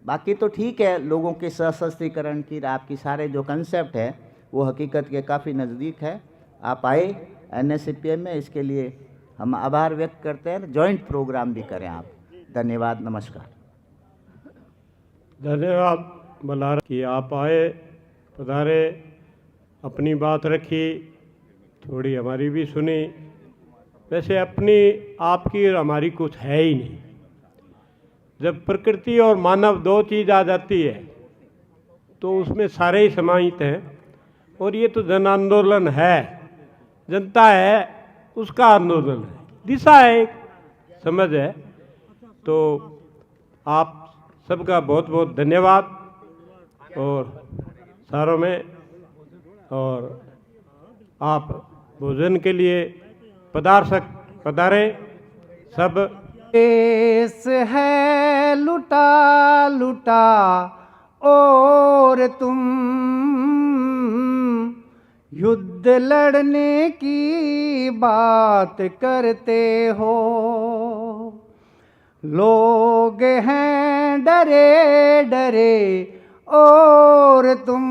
बाकी तो ठीक है, लोगों के सशक्तिकरण की आपकी सारे जो कंसेप्ट है वो हकीकत के काफ़ी नज़दीक है। आप आए NSCPM में, इसके लिए हम आभार व्यक्त करते हैं। जॉइंट प्रोग्राम भी करें आप। धन्यवाद, नमस्कार। धन्यवाद बलारा कि आप आए, पधारे, अपनी बात रखी, थोड़ी हमारी भी सुनी। वैसे अपनी आपकी और हमारी कुछ है ही नहीं। जब प्रकृति और मानव दो चीज़ आ जाती है तो उसमें सारे ही समाहित हैं। और ये तो जन आंदोलन है, जनता है उसका आंदोलन है, दिशा है, एक समझ है। तो आप सबका बहुत बहुत धन्यवाद। और सारों में और आप भोजन के लिए पधारे सब। देश है लुटा लुटा और तुम युद्ध लड़ने की बात करते हो। लोग हैं डरे डरे और तुम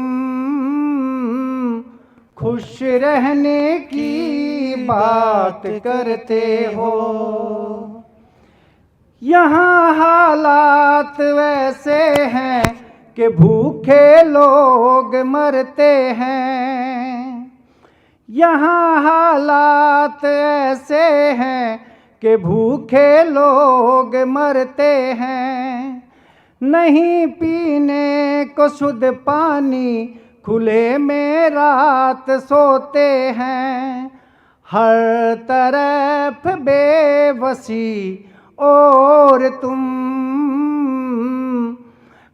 खुश रहने की बात करते हो। यहाँ हालात वैसे हैं कि भूखे लोग मरते हैं। यहाँ हालात ऐसे हैं कि भूखे लोग मरते हैं। नहीं पीने को शुद्ध पानी, खुले में रात सोते हैं। हर तरफ बेबसी और तुम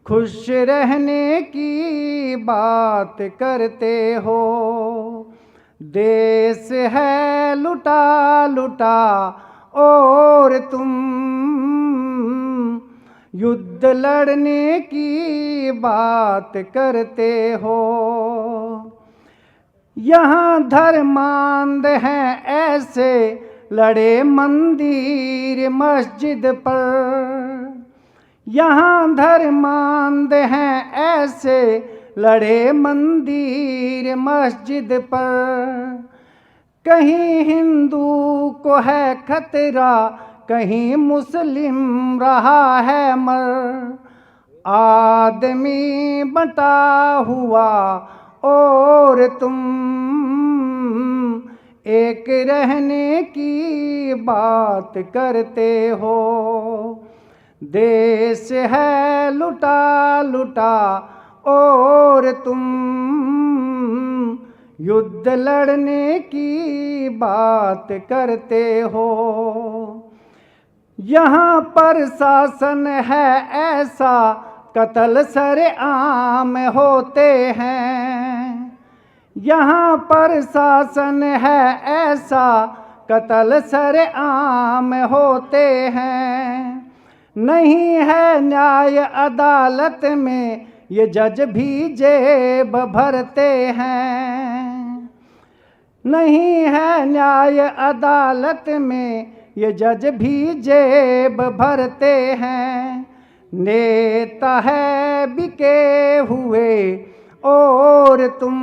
खुश रहने की बात करते हो। देश है लुटा लुटा और तुम युद्ध लड़ने की बात करते हो। यहाँ धर्मांध हैं ऐसे लड़े मंदिर मस्जिद पर। यहाँ धर्मांध हैं ऐसे लड़े मंदिर मस्जिद पर। कहीं हिंदू को है खतरा, कहीं मुस्लिम रहा है मर। आदमी बटा हुआ और तुम एक रहने की बात करते हो। देश है लुटा लुटा और तुम युद्ध लड़ने की बात करते हो। यहाँ पर शासन है ऐसा कत्ल सरेआम होते हैं। यहाँ पर शासन है ऐसा कत्ल सरेआम होते हैं। नहीं है न्याय अदालत में ये जज भी जेब भरते हैं। नहीं है न्याय अदालत में ये जज भी जेब भरते हैं। नेता है बिके हुए और तुम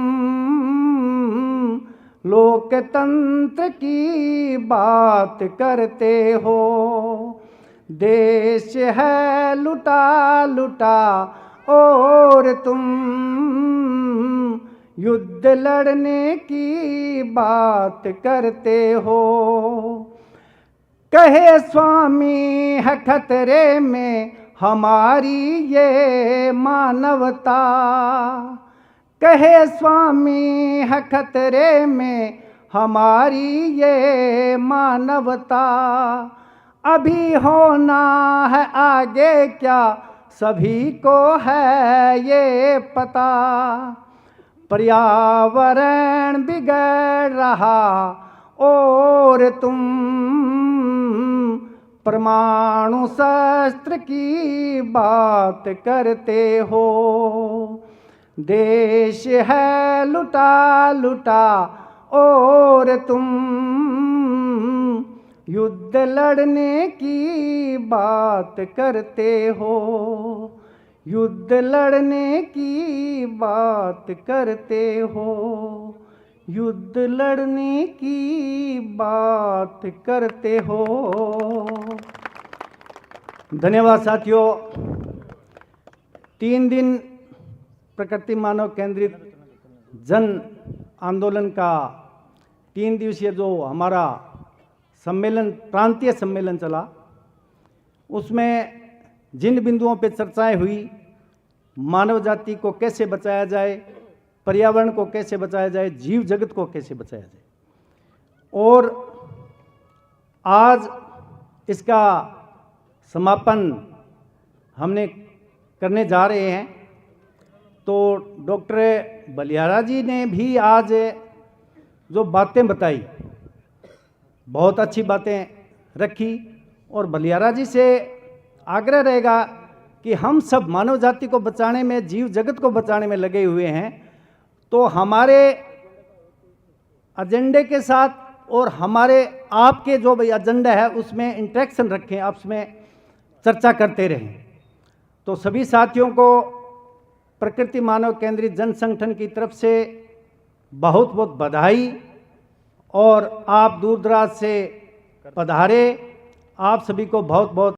लोकतंत्र की बात करते हो। देश है लुटा लुटा और तुम युद्ध लड़ने की बात करते हो। कहे स्वामी है खतरे में हमारी ये मानवता। कहे स्वामी है खतरे में हमारी ये मानवता। अभी होना है आगे क्या सभी को है ये पता। पर्यावरण बिगड़ रहा और तुम परमाणु शस्त्र की बात करते हो। देश है लुटा लुटा और तुम युद्ध लड़ने की बात करते हो। युद्ध लड़ने की बात करते हो। युद्ध लड़ने की बात करते हो। धन्यवाद साथियों। 3 दिन प्रकृति मानव केंद्रित जन आंदोलन का 3 दिवसीय जो हमारा सम्मेलन, प्रांतीय सम्मेलन चला, उसमें जिन बिंदुओं पे चर्चाएं हुई, मानव जाति को कैसे बचाया जाए, पर्यावरण को कैसे बचाया जाए, जीव जगत को कैसे बचाया जाए, और आज इसका समापन हमने करने जा रहे हैं। तो डॉक्टर बलियारा जी ने भी आज जो बातें बताई, बहुत अच्छी बातें रखी, और बलियारा जी से आग्रह रहेगा कि हम सब मानव जाति को बचाने में, जीव जगत को बचाने में लगे हुए हैं, तो हमारे एजेंडे के साथ और हमारे आपके जो भाई एजेंडा है उसमें इंटरेक्शन रखें, आपस में चर्चा करते रहें। तो सभी साथियों को प्रकृति मानव केंद्रित जन संगठन की तरफ से बहुत बहुत बधाई, और आप दूर दराज से पधारे, आप सभी को बहुत बहुत